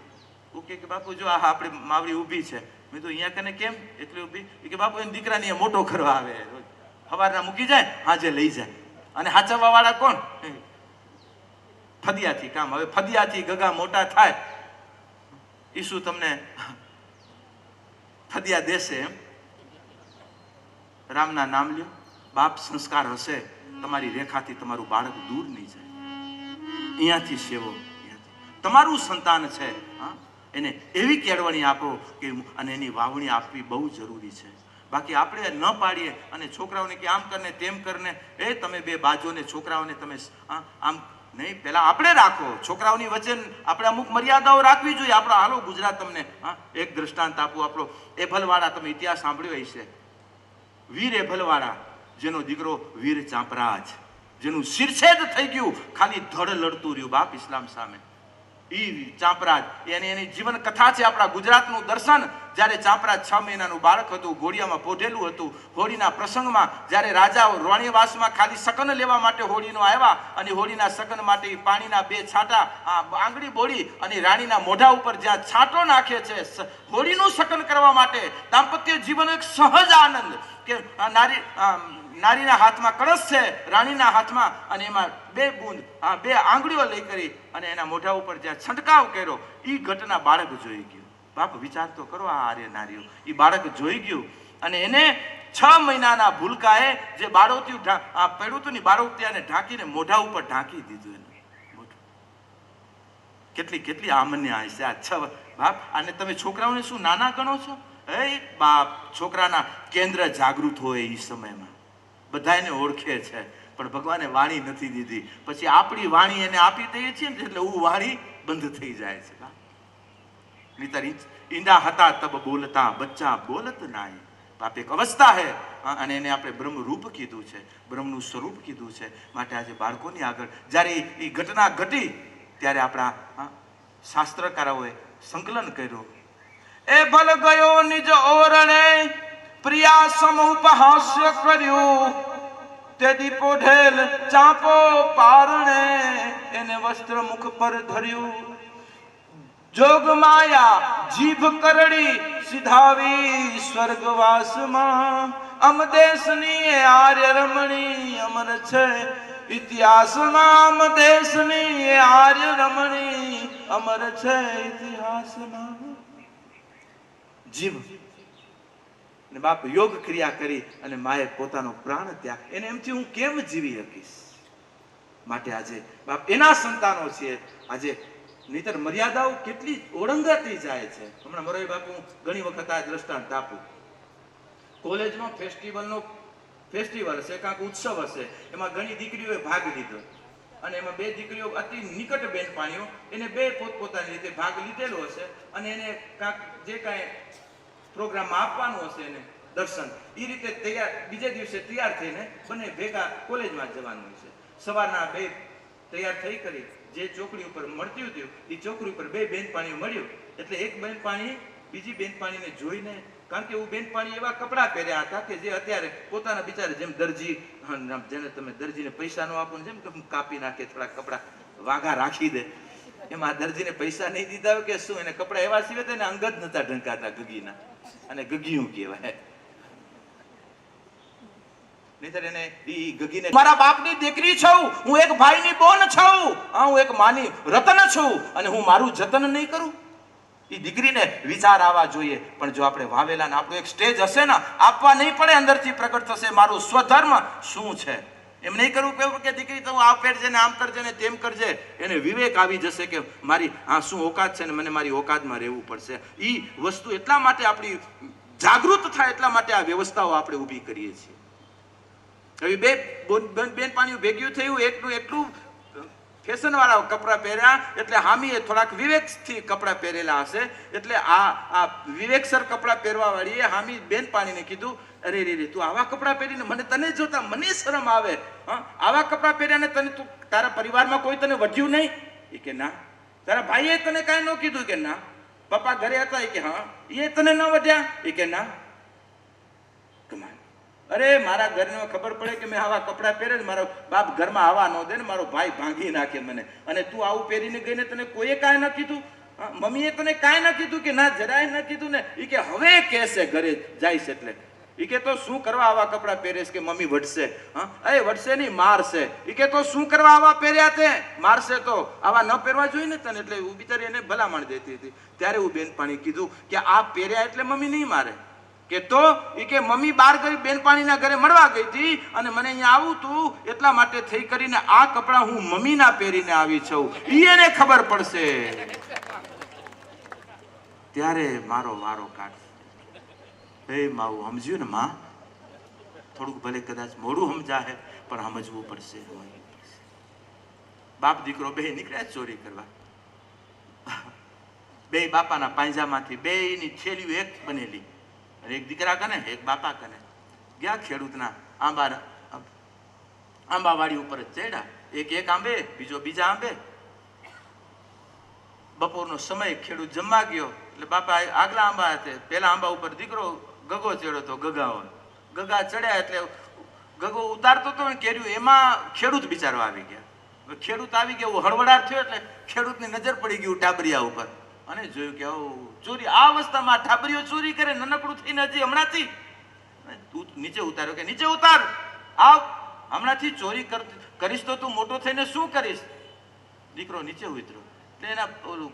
કે બાપુ જો આ આપણી માવડી ઊભી છે. મેં તો અહીંયા કને કેમ એટલી ઊભી? કે બાપુ એને દીકરાને મોટો કરવા આવે, સવારના મૂકી જાય, હાજે લઈ જાય. અને હાચવવા વાળા કોણ? ફદિયાથી કામ. હવે ફદિયાથી ગગા મોટા થાય, એ શું તમને ફદિયા દેશે એમ? રામના નામ લ્યો. બાપ સંસ્કાર હશે, તમારી રેખાથી તમારું બાળક દૂર નહીં જાય. અહીંયાથી સેવો, તમારું સંતાન છે, એને એવી કેળવણી આપો કે, અને એની વાવણી આપવી બહુ જરૂરી છે. બાકી આપણે ન પાડીએ અને છોકરાઓને કે આમ કરને તેમ કરને, એ તમે બે બાજુને છોકરાઓને તમે આમ નહીં, પહેલા આપણે રાખો. છોકરાઓની વચ્ચે આપણે અમુક મર્યાદાઓ રાખવી જોઈએ. આપણો હાલો ગુજરાત, તમને એક દ્રષ્ટાંત આપું. આપણો એભલવાડા, તમે ઇતિહાસ સાંભળ્યો હશે. વીર એભલવાડા, જેનો દીકરો વીર ચાંપરાજ, જેનું શિરછેદ થઈ ગયું, ખાલી ધડ લડતું રહ્યું બાપ ઇસ્લામ સામે. ઈ ચાંપરાજ, એની જીવન કથા છે. આપણા ગુજરાતનું દર્શન. જ્યારે ચાંપરાજ 6 મહિનાનું બાળક હતું, ઘોડિયામાં પોઢેલું હતું. હોળીના પ્રસંગમાં જ્યારે રાજાઓ રાણીવાસમાં ખાલી સકન લેવા માટે હોળીનો આવ્યા, અને હોળીના સકન માટે પાણીના 2 છાંટા આંગળી બોળી અને રાણીના મોઢા ઉપર જ્યાં છાંટો નાખે છે, હોળીનું સકન કરવા માટે. દાંપત્ય જીવન એક સહજ આનંદ કે નારીના હાથમાં કળશ છે, રાણીના હાથમાં, અને એમાં 2 બૂંદ 2 આંગળીઓ લઈ કરી અને એના મોઢા ઉપર જ્યાં છંટકાવ કર્યો, એ ઘટના બાળક જોઈ ગયું. બાપ વિચાર તો કરો, આ આર્ય નારીઓ, એ બાળક જોઈ ગયું. અને એને 6 મહિનાના ભૂલકાએ જે બાળોતિયું પડ્યું હતું ને, બાળોતિયાને ઢાંકીને મોઢા ઉપર ઢાંકી દીધું. એને કેટલી કેટલી આમન્ય હશે આ 6 બાપ. અને તમે છોકરાઓને શું નાના ગણો છો? એ બાપ, છોકરાના કેન્દ્ર જાગૃત હોય એ સમયમાં, બધા એને ઓળખે છે, પણ ભગવાને વાણી નથી દીધી. પછી આપણી વાણી એને આપી દઈએ છીએ ને, એટલે વાણી બંધ થઈ જાય છે. નહીતર ઈંડા હતા તબ બોલતા, બચ્ચા બોલત નાય. બાપ એક અવસ્થા હે, અને એને આપણે બ્રહ્મરૂપ કીધું છે, બ્રહ્મનું સ્વરૂપ કીધું છે. માટે આજે બાળકોની આગળ જ્યારે એ ઘટના ઘટી, ત્યારે આપણા શાસ્ત્રકારોએ સંકલન કર્યું. એ ભલ ગયો નિજ ઓરણે, પ્રિયા સમ ઉપહાસ્ય કર્યું. તેથી પોઢેલ ચાંપો પારણે, એને વસ્ત્ર મુખ પર ધર્યું. જોગ માયા જીભ કરડી, સિધાવી સ્વર્ગવાસમાં. અમ દેશની આર્ય રમણી અમર છે ઇતિહાસમાં. અમ દેશની આર્ય રમણી અમર છે ઇતિહાસમાં. જીભ ને બાપ યોગ ક્રિયા કરી અને માએ પોતાનો પ્રાણ ત્યાગ. એને એમથી હું કેમ જીવી શકીશ? માટે આજે બાપ એના સંતાનો છીએ. આજે નહીતર મર્યાદાઓ કેટલી ઓળંગાતી જાય છે. હમણાં મોરારી બાપુ ઘણી વખત આ દ્રષ્ટાંત આપું. કોલેજમાં ફેસ્ટિવલ હશે, કાંક ઉત્સવ હશે, એમાં ઘણી દીકરીઓએ ભાગ લીધો, અને એમાં 2 દીકરીઓ અતિ નિકટ બેનપાણીઓ, એને 2 પોતપોતાની રીતે ભાગ લીધેલો હશે, અને એને કાંક જે કાંઈ પ્રોગ્રામમાં આપવાનું હશે, એને દર્શન, એ રીતે તૈયાર બીજે દિવસે તૈયાર થઈને બંને ભેગા કોલેજમાં જવાનું હશે. સવારના 2 તૈયાર થઈ કરી જે ચોકડી ઉપર મળતી હતી, એ ચોકડી ઉપર 2 બેનપાણીઓ મળ્યું. એટલે એક બેનપાણી બીજી બેનપાણીને જોઈને, કારણ કે એવું બેનપાણી એવા કપડાં પહેર્યા હતા કે જે અત્યારે પોતાના બિચારે, જેમ દરજી, જેને તમે દરજીને પૈસા નો આપો ને, જેમ કાપી નાખે થોડા કપડા વાઘા રાખી દે, એમાં દરજીને પૈસા નહીં દીધા હોય કે શું, એને કપડા એવા સિવાય તેને અંગ જ નતા ઢંકાતા ગગીના, અને ગગીયું કહેવાય. નહીતર એને ઈ ગગીને, મારા બાપની દીકરી છું, હું એક ભાઈની બોન છું, હું એક માની રતન છું, અને હું મારું જતન નહીં કરું? એ દીકરીને વિચાર આવવા જોઈએ. પણ જો આપણે વાવેલા ને આપણું એક સ્ટેજ હશે ને, આપવા નહીં પડે, અંદરથી પ્રગટ થશે મારું સ્વધર્મ શું છે. એમ નહીં કરવું કે દીકરી તું આ પહેરજે ને આમ કરજે ને તેમ કરજે. એને વિવેક આવી જશે કે મારી શું ઓકાત છે ને મને મારી ઓકાતમાં રહેવું પડશે. એ વસ્તુ એટલા માટે આપણી જાગૃત થાય એટલા માટે આ વ્યવસ્થાઓ આપણે ઊભી કરીએ છીએ. હવે બે બેનપાણીઓ ભેગ્યું થયું, એકનું એટલું ફેશન વાળા કપડાં પહેર્યા એટલે હામીએ થોડાક વિવેકથી કપડાં પહેરેલા હશે એટલે આ વિવેકસર કપડાં પહેરવા વાળીએ હામી બેનપાણીને કીધું, અરે રે તું આવા કપડાં પહેરીને મને તને જોતા મને શરમ આવે, આવા કપડાં પહેર્યાને તને તું તારા પરિવારમાં કોઈ તને વધ્યું નહીં? એ કે ના. તારા ભાઈએ તને કાંઈ ન કીધું? કે ના. પપ્પા ઘરે હતા? એ કે હા. એ તને ન વધ્યા? એ કે ના. કમાલ. અરે મારા ઘરને ખબર પડે કે મેં આવા કપડાં પહેરે ને મારો બાપ ઘરમાં આવવા ન દે ને મારો ભાઈ ભાંગી નાખે મને, અને તું આવું પહેરીને ગઈને તને કોઈએ કાંઈ ન કીધું? મમ્મીએ તને કાંઈ ન કીધું? કે ના, જરાય ન કીધું ને. એ કે હવે કહેશે ઘરે જઈશ એટલે. એ કે તો શું કરવા આવા કપડાં પહેરેશ? કે મમ્મી વઢશે. અરે વઢશે નહીં, મારશે. એ કે તો શું કરવા આવા પહેર્યા તે? મારશે તો આવા ન પહેરવા જોઈએ ને તને. એટલે હું બિચારી એને ભલામણ દેતી હતી. ત્યારે હું બેનપાણી કીધું કે આ પહેર્યા એટલે મમ્મી નહીં મારે. કે તો એ કે મમ્મી બહાર ગઈ બેનપાણીના ઘરે મળવા ગઈ હતી અને મને અહીંયા આવું તું એટલા માટે થઈ કરીને આ કપડાં હું મમ્મીના પહેરીને આવી છું, એને ખબર પડશે ત્યારે મારો વારો કાઢ. હે માવું સમજ્યું ને માં? થોડુંક ભલે કદાચ મોડું સમજાય પણ સમજવું પડશે. બાપ દીકરો બે નીકળ્યા ચોરી કરવા. બે બાપાના પાંજામાંથી બેની થેલીઓ એક બનેલી, એક દીકરા કને એક બાપા કને. ગયા ખેડૂતના આંબાવાડી ઉપર જ ચડ્યા. એક આંબે, બીજો બીજા આંબે. બપોરનો સમય, ખેડૂત જમવા ગયો એટલે બાપા આગલા આંબા હતા. પેલા આંબા ઉપર દીકરો ગગો ચડ્યો હતો, ગગા ચડ્યા એટલે ગગો ઉતારતો હતો ને કેર્યું, એમાં ખેડૂત બિચારો આવી ગયા. ખેડૂત આવી ગયા, હળવડાટ થયો એટલે ખેડૂતની નજર પડી ગયું ટાબરિયા ઉપર અને જોયું કે ચોરી આ અવસ્થામાં ઠાબરીઓ ચોરી કરે, નનકડું થઈને હજી હમણાંથી નીચે ઉતાર્યો. કે નીચે ઉતાર, આવ, હમણાંથી ચોરી કરીશ તો તું મોટો થઈને શું કરીશ? દીકરો નીચે ઉતર્યો એટલે એના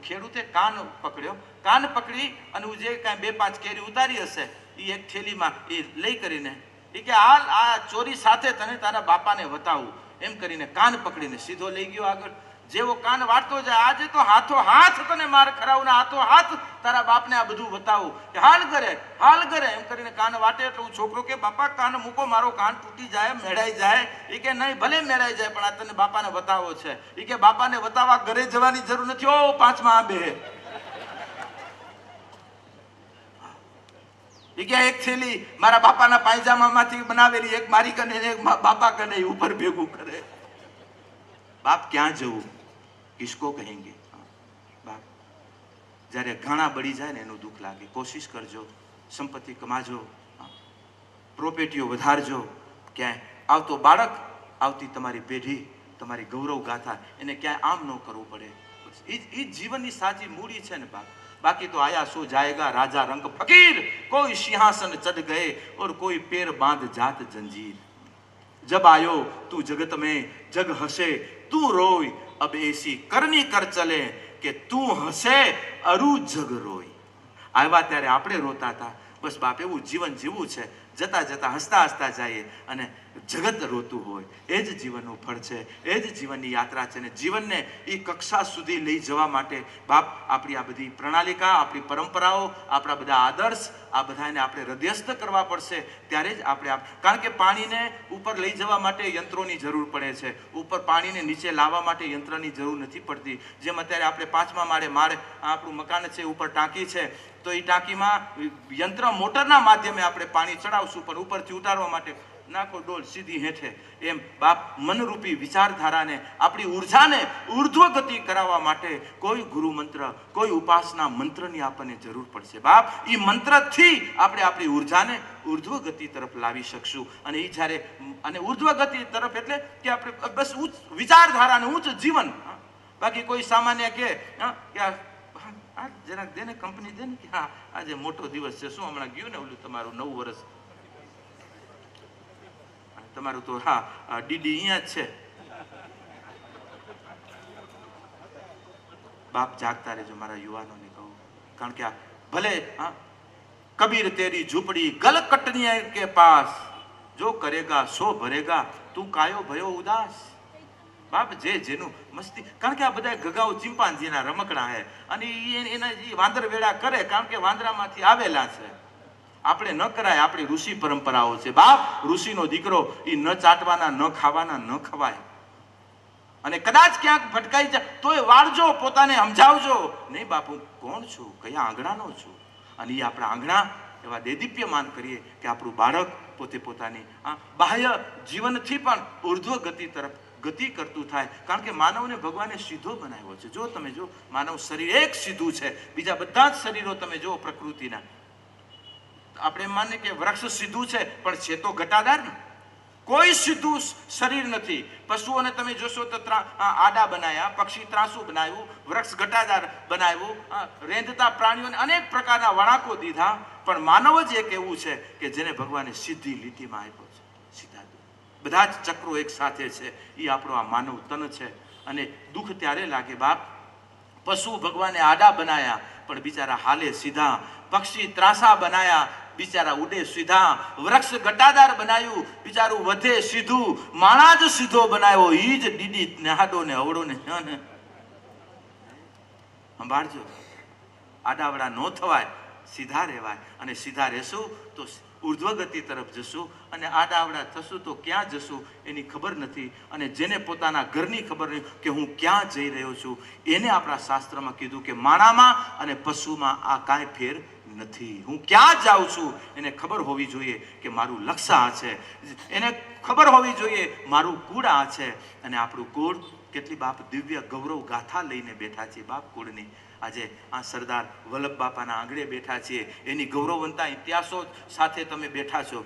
ખેડૂતે કાન પકડ્યો. કાન પકડી અને જે કાંઈ 2-5 કેરી ઉતારી હશે એ એક થેલીમાં એ લઈ કરીને એ કે હાલ આ ચોરી સાથે તને તારા બાપાને બતાવું એમ કરીને કાન પકડીને સીધો લઈ ગયો આગળ. જેવો કાન વાળતો જાય, આજે તો હાથો હાથ તને માર ખરાવના, હાથો હાથ તારા બાપને આ બધું બતાવું. કે હાલ કરે એમ કરીને કાન વાટે એટલે હું છોકરો કે બાપા કાન મૂકો, મારો કાન તૂટી જાય, મેળાઈ જાય. એ કે નહીં, ભલે મેળાઈ જાય પણ આ તને બાપાને બતાવો છે. એ કે બાપાને બતાવવા ઘરે જવાની જરૂર નથી. ઓ 5મા આંબે એ કે એક થેલી મારા બાપાના પાયજામામાંથી બનાવેલી, એક મારી કને એક બાપા કને ઉપર ભેગું કરે. બાપ ક્યાં જવું, કિસકો કહેંગે? બાપ જ્યારે ઘણા બળી જાય ને એનું દુઃખ લાગે. કોશિશ કરજો, સંપત્તિ કમાજો, પ્રોપર્ટીઓ વધારજો. ક્યાંય આવતો બાળક, આવતી તમારી પેઢી, તમારી ગૌરવ ગાથા એને ક્યાંય આમ ન કરવું પડે. એ જીવનની સાચી મૂડી છે ને બાપ. बाकी तो आया सो जाएगा राजा रंग फकीर, कोई सिंहासन चढ़ गए और कोई पैर बांध जात जंजीर. जब आयो तू जगत में जग हंसे तू रोय, अब ऐसी करनी कर चले કે તું હસે અરુ જગ રોય. આવ્યા ત્યારે આપણે રોતા હતા, બસ બાપ એવું જીવન જીવવું છે, જતા જતા હસતા હસતા જઈએ અને જગત રોતું હોય. એ જ જીવનનું ફળ છે, એ જ જીવનની યાત્રા છે. ને જીવનને એ કક્ષા સુધી લઈ જવા માટે બાપ આપણી આ બધી પ્રણાલિકા, આપણી પરંપરાઓ, આપણા બધા આદર્શ, આ બધાને આપણે હૃદયસ્થ કરવા પડશે. ત્યારે જ આપણે કારણ કે પાણીને ઉપર લઈ જવા માટે યંત્રોની જરૂર પડે છે, ઉપર પાણીને નીચે લાવવા માટે યંત્રની જરૂર નથી પડતી. જેમ અત્યારે આપણે 5મા માળે આપણું મકાન છે, ઉપર ટાંકી છે, તો એ ટાંકીમાં યંત્ર મોટરના માધ્યમે આપણે પાણી ચડાવશું, પણ ઉપરથી ઉતારવા માટે નાખો ડોલ સીધી હેઠે. એમ બાપ મનરૂપી વિચારધારાને, આપણી ઉર્જાને ઉર્ધ્વ ગતિ કરાવવા માટે કોઈ ગુરુ મંત્ર, કોઈ ઉપાસના મંત્રની આપણને જરૂર પડશે. બાપ એ મંત્રથી આપણે આપણી ઉર્જાને ઉર્ધ્વ ગતિ તરફ લાવી શકશું. અને એ જ્યારે અને ઉર્ધ્વ ગતિ તરફ એટલે કે આપણે બસ ઉચ્ચ વિચારધારાને ઉચ્ચ જીવન. બાકી કોઈ સામાન્ય કે જરાક દે ને કંપની દે ને કે હા આજે મોટો દિવસ છે, શું હમણાં ગયું ને ઓલું તમારું 9 વર્ષ, તમારું તો હા ડીડી અહીંયા જ છે. બાપ જાગતા રહેજો મારા યુવાનોને કહું, કારણ કે આ ભલે કબીર તેરી ઝૂંપડી ગલકટની કે પાસ, જો કરેગા સો ભરેગા તું કાયો ભયો ઉદાસ. બાપ જે જેનું મસ્તી, કારણ કે આ બધા ગગાઓ ચિંપાંજીના રમકડા હે અને એના જે વાંદર વેળા કરે, કારણ કે વાંદરામાંથી આવેલા છે. આપણે ન કરાય, આપણી ઋષિ પરંપરાઓ છે બાપ. ઋષિનો દીકરો એ ન ચાટવાના, ન ખાવાના, ન ખવાય. અને કદાચ ક્યાંક ભટકાઈ જાય તોય વાળજો, પોતાને સમજાવજો. નહીં બાપુ કોણ છું, કયા આંગણાનો છું. અને એ આપણા આંગણા એવા દેદીપ્યમાન કરીએ કે આપણું બાળક પોતે પોતાની બાહ્ય જીવનથી પણ ઉર્ધ્વ ગતિ તરફ ગતિ કરતું થાય. કારણ કે માનવને ભગવાને સીધો બનાવ્યો છે. જો તમે જો માનવ શરીર એક સીધું છે, બીજા બધા જ શરીરો તમે જો પ્રકૃતિના, આપણે માને કે વૃક્ષ સીધું છે પણ છે તો ઘટાદાર ને. કોઈ સીધું શરીર નથી. પશુઓને તમે જોશો તો આડા બનાવ્યા, પક્ષી ત્રાસુ બનાવ્યું, વૃક્ષ ઘટાદાર બનાવ્યું, રેંધતા પ્રાણીઓને અનેક પ્રકારના વળાંકો દીધા. પણ માનવ જ એક એવું છે કે જેને ભગવાને સીધી લીટીમાં આપ્યો છે. સીધા બધા જ ચક્રો એક સાથે છે. એ આપણો આ માનવ તન છે. અને દુઃખ ત્યારે લાગે બાપ, પશુ ભગવાને આડા બનાયા પણ બિચારા હાલે સીધા, પક્ષી ત્રાસા બનાયા બિચારા ઉડે સીધા, વૃક્ષ ઘટાદાર બનાવ્યું બિચારું વધે સીધું, માણા જ સીધો બનાવ્યો ઈ જ ડીડી નેહાડો ને અવળો ને. સંભાળજો, આડાવડા નો થવાય, સીધા રહેવાય. અને સીધા રહેશું તો ઉર્ધ્વ ગતિ તરફ જશું. અને આડાવડા થશું તો ક્યાં જશું એની ખબર નથી. અને જેને પોતાના ઘરની ખબર નહીં કે હું ક્યાં જઈ રહ્યો છું, એને આપણા શાસ્ત્રમાં કીધું કે માણામાં અને પશુમાં આ કાંઈ ફેર નથી. હું ક્યાં જાઉં છું એને ખબર હોવી જોઈએ કે મારું લક્ષ્ય આ છે. એને ખબર હોવી જોઈએ મારું કુળ આ છે. અને આપણું કુળ કેટલી બાપ દિવ્ય ગૌરવ ગાથા લઈને બેઠા છીએ બાપ કુળની. આજે આ સરદાર વલ્લભ બાપાના આંગણે બેઠા છીએ, એની ગૌરવવંતા ઇતિહાસો સાથે તમે બેઠા છો.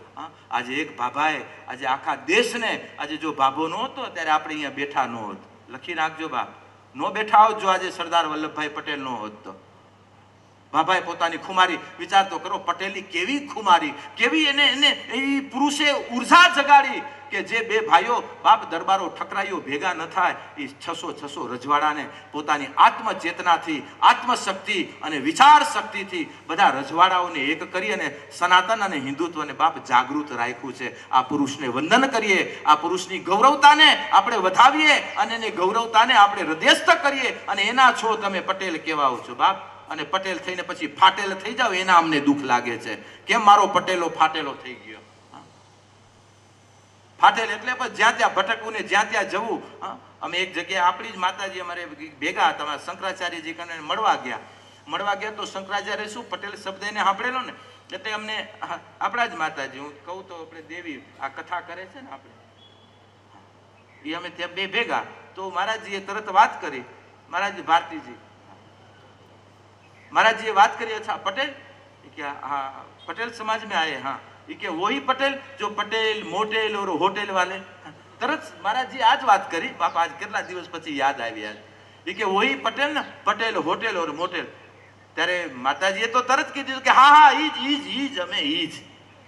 આજે એક ભાભાએ આજે આખા દેશને, આજે જો ભાભો ન હતો ત્યારે આપણે અહીંયા બેઠા ન હોત. લખી રાખજો બાપ, નો બેઠા હોત જો આજે સરદાર વલ્લભભાઈ પટેલ ન હોત તો. ભાભાએ પોતાની ખુમારી વિચાર તો કરો, પટેલની કેવી ખુમારી, કેવી એને એ પુરુષે ઉર્જા જગાડી કે જે બે ભાઈઓ બાપ દરબારો ઠકરાઈઓ ભેગા ન થાય. એ 600 રજવાડાને પોતાની આત્મચેતનાથી, આત્મશક્તિ અને વિચાર શક્તિથી બધા રજવાડાઓને એક કરી અને સનાતન અને હિન્દુત્વને બાપ જાગૃત રાખ્યું છે. આ પુરુષને વંદન કરીએ, આ પુરુષની ગૌરવતાને આપણે વધાવીએ અને એની ગૌરવતાને આપણે હૃદયસ્થ કરીએ. અને એના છો તમે પટેલ કહેવાઓ છો બાપ. અને પટેલ થઈને પછી ફાટેલ થઈ જાવ એના અમને દુઃખ લાગે છે. કેમ મારો પટેલો ફાટેલો થઈ ગયો? ફાટેલ એટલે પણ જ્યાં ત્યાં ભટકવું ને જ્યાં ત્યાં જવું. અમે એક જગ્યાએ આપણી જ માતાજી અમારે ભેગા હતા, શંકરાચાર્યજી કને મળવા ગયા તો શંકરાચાર્ય શું પટેલ શબ્દ એને સાંભળેલો ને એટલે અમને આપણા જ માતાજી, હું કહું તો આપણે દેવી આ કથા કરે છે ને આપણે, એ અમે ત્યાં બે ભેગા તો મહારાજજીએ તરત વાત કરી. મહારાજ ભારતીજી महाराज ये बात करिए, अच्छा पटेल क्या? हाँ पटेल समाज में आए. हाँ ये क्या वही पटेल जो पटेल मोटेल और होटेल वाले? तरत महाराज जी आज बात करी बापा, आज કેટલા દિવસ પછી યાદ આવી. आज ये क्या वही पटेल ना, पटेल होटेल और मोटेल. ત્યારે માતાજીએ તો તરત કીધું કે હા હા ईज અમે ईज.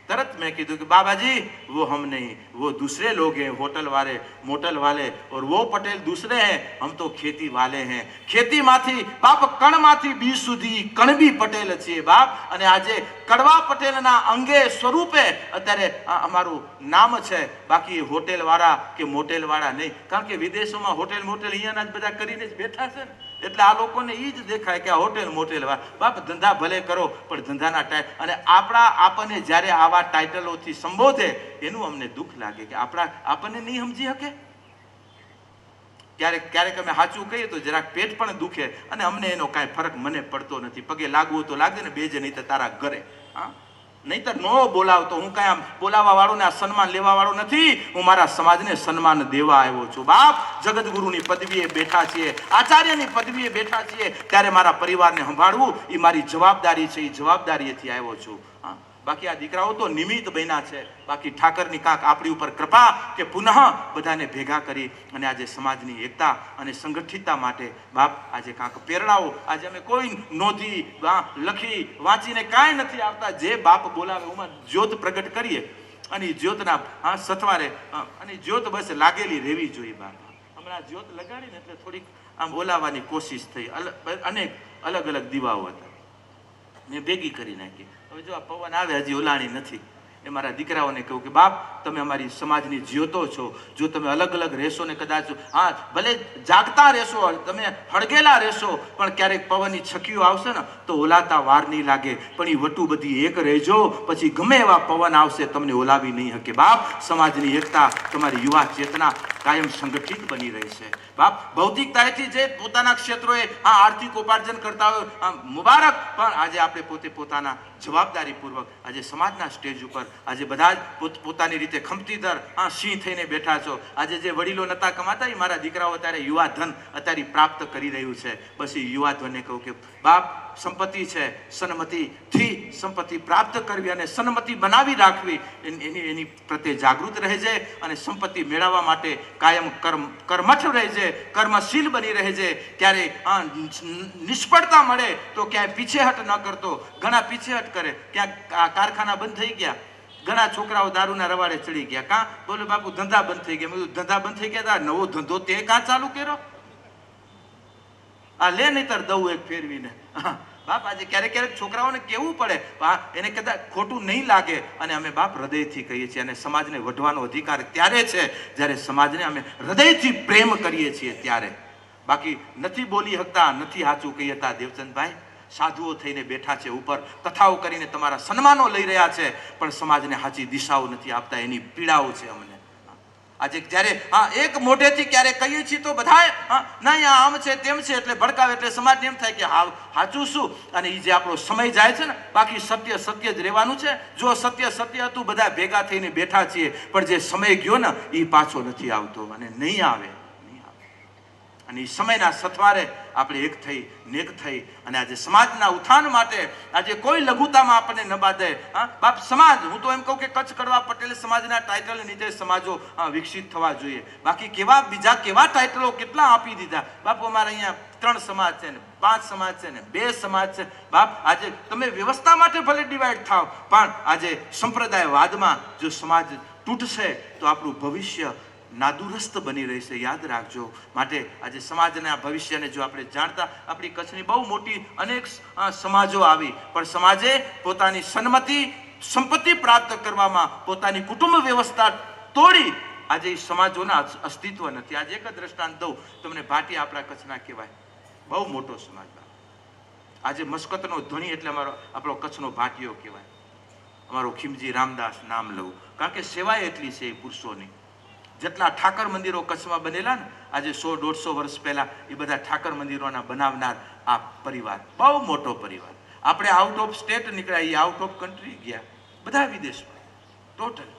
तरत मैं कीधु कि बाबा जी वो हम नहीं, वो दूसरे लोग हैं, होटल वाले मोटल वाले, और वो पटेल दूसरे हैं, हम तो खेती वाले हैं. खेती माथी बाप कण माथी बीज સુધી કણ બી પટેલ છીએ બાપ. અને આજે કડવા પટેલના અંગે સ્વરૂપે અત્યારે અમારું નામ છે. બાકી હોટેલ વાળા કે મોટેલ વાળા નહીં. કારણ કે વિદેશોમાં હોટેલ મોટેલ અહીંયાના જ બધા કરીને જ બેઠા છે ને, એટલે આ લોકોને એ જ દેખાય કે આ હોટેલ મોટેલ વાળા. બાપ ધંધા ભલે કરો પણ ધંધાના ટાઈમ, અને આપણને જ્યારે આવા ટાઇટલોથી સંબોધે એનું અમને દુઃખ લાગે કે આપણને નહીં સમજી શકે. ક્યારેક અમે સાચું કહીએ તો જરાક પેટ પણ દુખે, અને અમને એનો કાંઈ ફરક મને પડતો નથી. પગે લાગવું તો લાગે ને બેજે, નહીં તો તારા ઘરે. હા નહીતર નો બોલાવતો. હું કાંઈ આમ બોલાવવા વાળો ને આ સન્માન લેવા વાળો નથી. હું મારા સમાજને સન્માન દેવા આવ્યો છું બાપ. જગતગુરુની પદવીએ બેઠા છીએ, આચાર્યની પદવીએ બેઠા છીએ, ત્યારે મારા પરિવારને સંભાળવું એ મારી જવાબદારી છે. એ જવાબદારીથી આવ્યો છું. હા બાકી આ દીકરાઓ તો નિમિત્ત બન્યા છે. બાકી ઠાકરની કાંક આપણી ઉપર કૃપા કે પુનઃ બધાને ભેગા કરી અને આજે સમાજની એકતા અને સંગઠિતતા માટે બાપ આજે કાંક પ્રેરણાઓ આજે અમે કોઈ નોંધી લખી વાંચીને કાંઈ નથી આવતા. જે બાપ બોલાવે એમાં જ્યોત પ્રગટ કરીએ અને જ્યોતના સથવારે અને જ્યોત બસ લાગેલી રહેવી જોઈએ બાપ. હમણાં જ્યોત લગાડીને એટલે થોડીક આમ બોલાવવાની કોશિશ થઈ. અનેક અલગ અલગ દીવાઓ હતા, મેં ભેગી કરી નાખી. હવે જો આ પવન આવે હજી ઓલાણી નથી, એ મારા દીકરાઓને કહું કે બાપ તમે અમારી સમાજની જ્યોતો છો. જો તમે અલગ અલગ રહેશો ને કદાચ ભલે જાગતા રહેશો, તમે હળગેલા રહેશો, પણ ક્યારેક પવનની છકીઓ આવશે ને તો ઓલાતા વાર નહીં લાગે. પણ એ વટુ બધી એક રહેજો, પછી ગમે એવા પવન આવશે તમને ઓલાવી નહીં શકે. બાપ સમાજની એકતા, તમારી યુવા ચેતના કાયમ સંગઠિત બની રહેશે. બાપ ભૌતિકતાથી જે પોતાના ક્ષેત્રોએ આર્થિક ઉપાર્જન કરતા હોય મુબારક, પણ આજે આપણે પોતે પોતાના જવાબદારીપૂર્વક આજે સમાજના સ્ટેજ ઉપર આજે બધા જ પોતાની રીતે ખમતીદર સિંહ થઈને બેઠા છો. આજે જે વડીલો નતા કમાતા એ મારા દીકરાઓ અત્યારે યુવા ધન અત્યારે પ્રાપ્ત કરી રહ્યું છે. બસ એ યુવા ધનને કહું કે બાપ સંપત્તિ છે, સન્મતિથી સંપત્તિ પ્રાપ્ત કરવી અને સન્મતિ બનાવી રાખવી, એની પ્રત્યે જાગૃત રહેજે અને સંપત્તિ મેળવવા માટે કાયમ કર્મઠ રહેજે, કર્મશીલ બની રહેજે. ક્યારે નિષ્ફળતા મળે તો ક્યાંય પીછેહટ ન કરતો. ઘણા પીછેહટ કરે, ક્યાંક કારખાના બંધ થઈ ગયા, ઘણા છોકરાઓ દારૂના રવાડે ચડી ગયા. કાં બોલે બાપુ ધંધા બંધ થઈ ગયા. મેં ધંધા બંધ થઈ ગયા, નવો ધંધો તે કાં ચાલુ કર્યો? આ લે નહીતર દઉં એક ફેરવીને. બાપ આજે ક્યારેક ક્યારેક છોકરાઓને કેવું પડે, એને કદાચ ખોટું નહીં લાગે. અને અમે બાપ હૃદયથી કહીએ છીએ, અને સમાજને વઢવાનો અધિકાર ત્યારે છે જ્યારે સમાજને અમે હૃદયથી પ્રેમ કરીએ છીએ ત્યારે. બાકી નથી બોલી શકતા, નથી સાચું કહી હતા. દેવચંદભાઈ સાધુઓ થઈને બેઠા છે ઉપર, કથાઓ કરીને તમારા સન્માનો લઈ રહ્યા છે, પણ સમાજને સાચી દિશાઓ નથી આપતા. એની પીડાઓ છે અમને. આજે જ્યારે એક મોઢેથી ક્યારે કહીએ છીએ તો બધા નહીં આમ છે તેમ છે એટલે ભડકાવે, એટલે સમાજને એમ થાય કે હા સાચું શું. અને એ જે આપણો સમય જાય છે ને, બાકી સત્ય સત્ય જ રહેવાનું છે. જો સત્ય સત્ય હતું, બધા ભેગા થઈને બેઠા છીએ, પણ જે સમય ગયો ને એ પાછો નથી આવતો અને નહીં આવે. અને એ સમયના સથવારે આપણે એક થઈ નેક થઈ અને આજે સમાજના ઉત્થાન માટે આજે કોઈ લઘુતામાં આપણને ન બાંધે. બાપ સમાજ, હું તો એમ કહું કે કચ્છ કડવા પટેલ સમાજના ટાઇટલ નીચે સમાજો વિકસિત થવા જોઈએ. બાકી બીજા કેવા ટાઇટલો કેટલા આપી દીધા. બાપુ અમારે અહીંયા 3 સમાજ છે ને 5 સમાજ છે ને 2 સમાજ છે. બાપ આજે તમે વ્યવસ્થા માટે ભલે ડિવાઈડ થાવ, પણ આજે સંપ્રદાયવાદમાં જો સમાજ તૂટશે તો આપણું ભવિષ્ય નાદુરસ્ત બની રહેશે. યાદ રાખજો. માટે આજે સમાજના ભવિષ્યને જો આપણે જાણતા, આપણી કચ્છની બહુ મોટી અનેક સમાજો આવી, પણ સમાજે પોતાની સંપત્તિ પ્રાપ્ત કરવામાં પોતાની કુટુંબ વ્યવસ્થા તોડી આજે એ સમાજોના અસ્તિત્વ નથી. આજે એક જ દ્રષ્ટાંત દઉં તમને. ભાટિયા આપણા કચ્છના કહેવાય, બહુ મોટો સમાજ. આજે મસ્કતનો ધણી એટલે આપણો કચ્છનો ભાટિયો કહેવાય. અમારો ખીમજી રામદાસ નામ લઉં, કારણ કે સેવા એટલી છે એ પુરુષોની. જેટલા ઠાકર મંદિરો કચ્છમાં બનેલા ને આજે 100-150 વર્ષ પહેલા, એ બધા ઠાકર મંદિરોના બનાવનાર આ પરિવાર, બહુ મોટો પરિવાર. આપણે આઉટ ઓફ સ્ટેટ નીકળ્યા, એ આઉટ ઓફ કન્ટ્રી ગયા, બધા વિદેશમાં, ટોટલ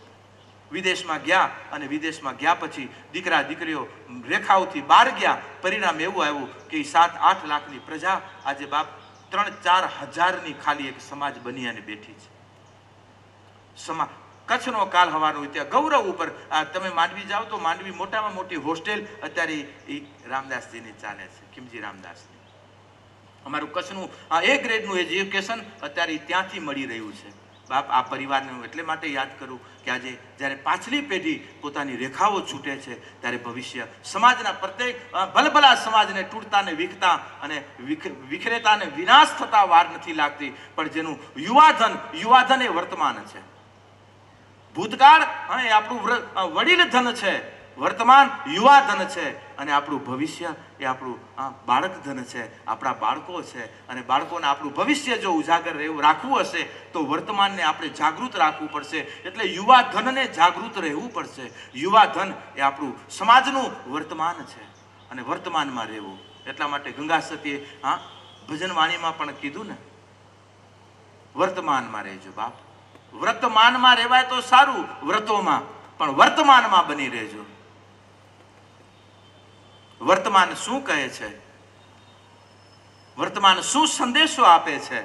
વિદેશમાં ગયા. અને વિદેશમાં ગયા પછી દીકરા દીકરીઓ રેખાઓથી બહાર ગયા. પરિણામ એવું આવ્યું કે 7-8 લાખની પ્રજા આજે બાપ 3-4 હજારની ખાલી એક સમાજ બની અને બેઠી છે. કચ્છનો કાલ હવાનો ત્યાં ગૌરવ ઉપર તમે માંડવી જાઓ તો માંડવી મોટામાં મોટી હોસ્ટેલ અત્યારે એ રામદાસજીની ચાલે છે, ખીમજી રામદાસની. અમારું કચ્છનું A ગ્રેડનું એજ્યુકેશન અત્યારે ત્યાંથી મળી રહ્યું છે. બાપ આ પરિવારને હું એટલે માટે યાદ કરું કે આજે જ્યારે પાછલી પેઢી પોતાની રેખાઓ છૂટે છે ત્યારે ભવિષ્ય સમાજના પ્રત્યેક ભલભલા સમાજને તૂટતા ને વિખતા અને વિખરેતા અને વિનાશ થતા વાર નથી લાગતી. પણ જેનું યુવાધન એ વર્તમાન છે. ભૂતકાળ એ આપણું વડીલ ધન છે, વર્તમાન યુવા ધન છે, અને આપણું ભવિષ્ય એ આપણું બાળક ધન છે, આપણા બાળકો છે. અને બાળકોને આપણું ભવિષ્ય જો ઉજાગર રાખવું હશે તો વર્તમાનને આપણે જાગૃત રાખવું પડશે. એટલે યુવા ધનને જાગૃત રહેવું પડશે. યુવા ધન એ આપણું સમાજનું વર્તમાન છે અને વર્તમાનમાં રહેવું. એટલા માટે ગંગા સતીએ ભજન વાણીમાં પણ કીધું ને, વર્તમાનમાં રહેજો બાપ. વર્તમાનમાં રહેવાય તો સારું, વ્રતોમાં, પણ વર્તમાનમાં બની રહેજો. વર્તમાન શું કહે છે, વર્તમાન શું સંદેશો આપે છે,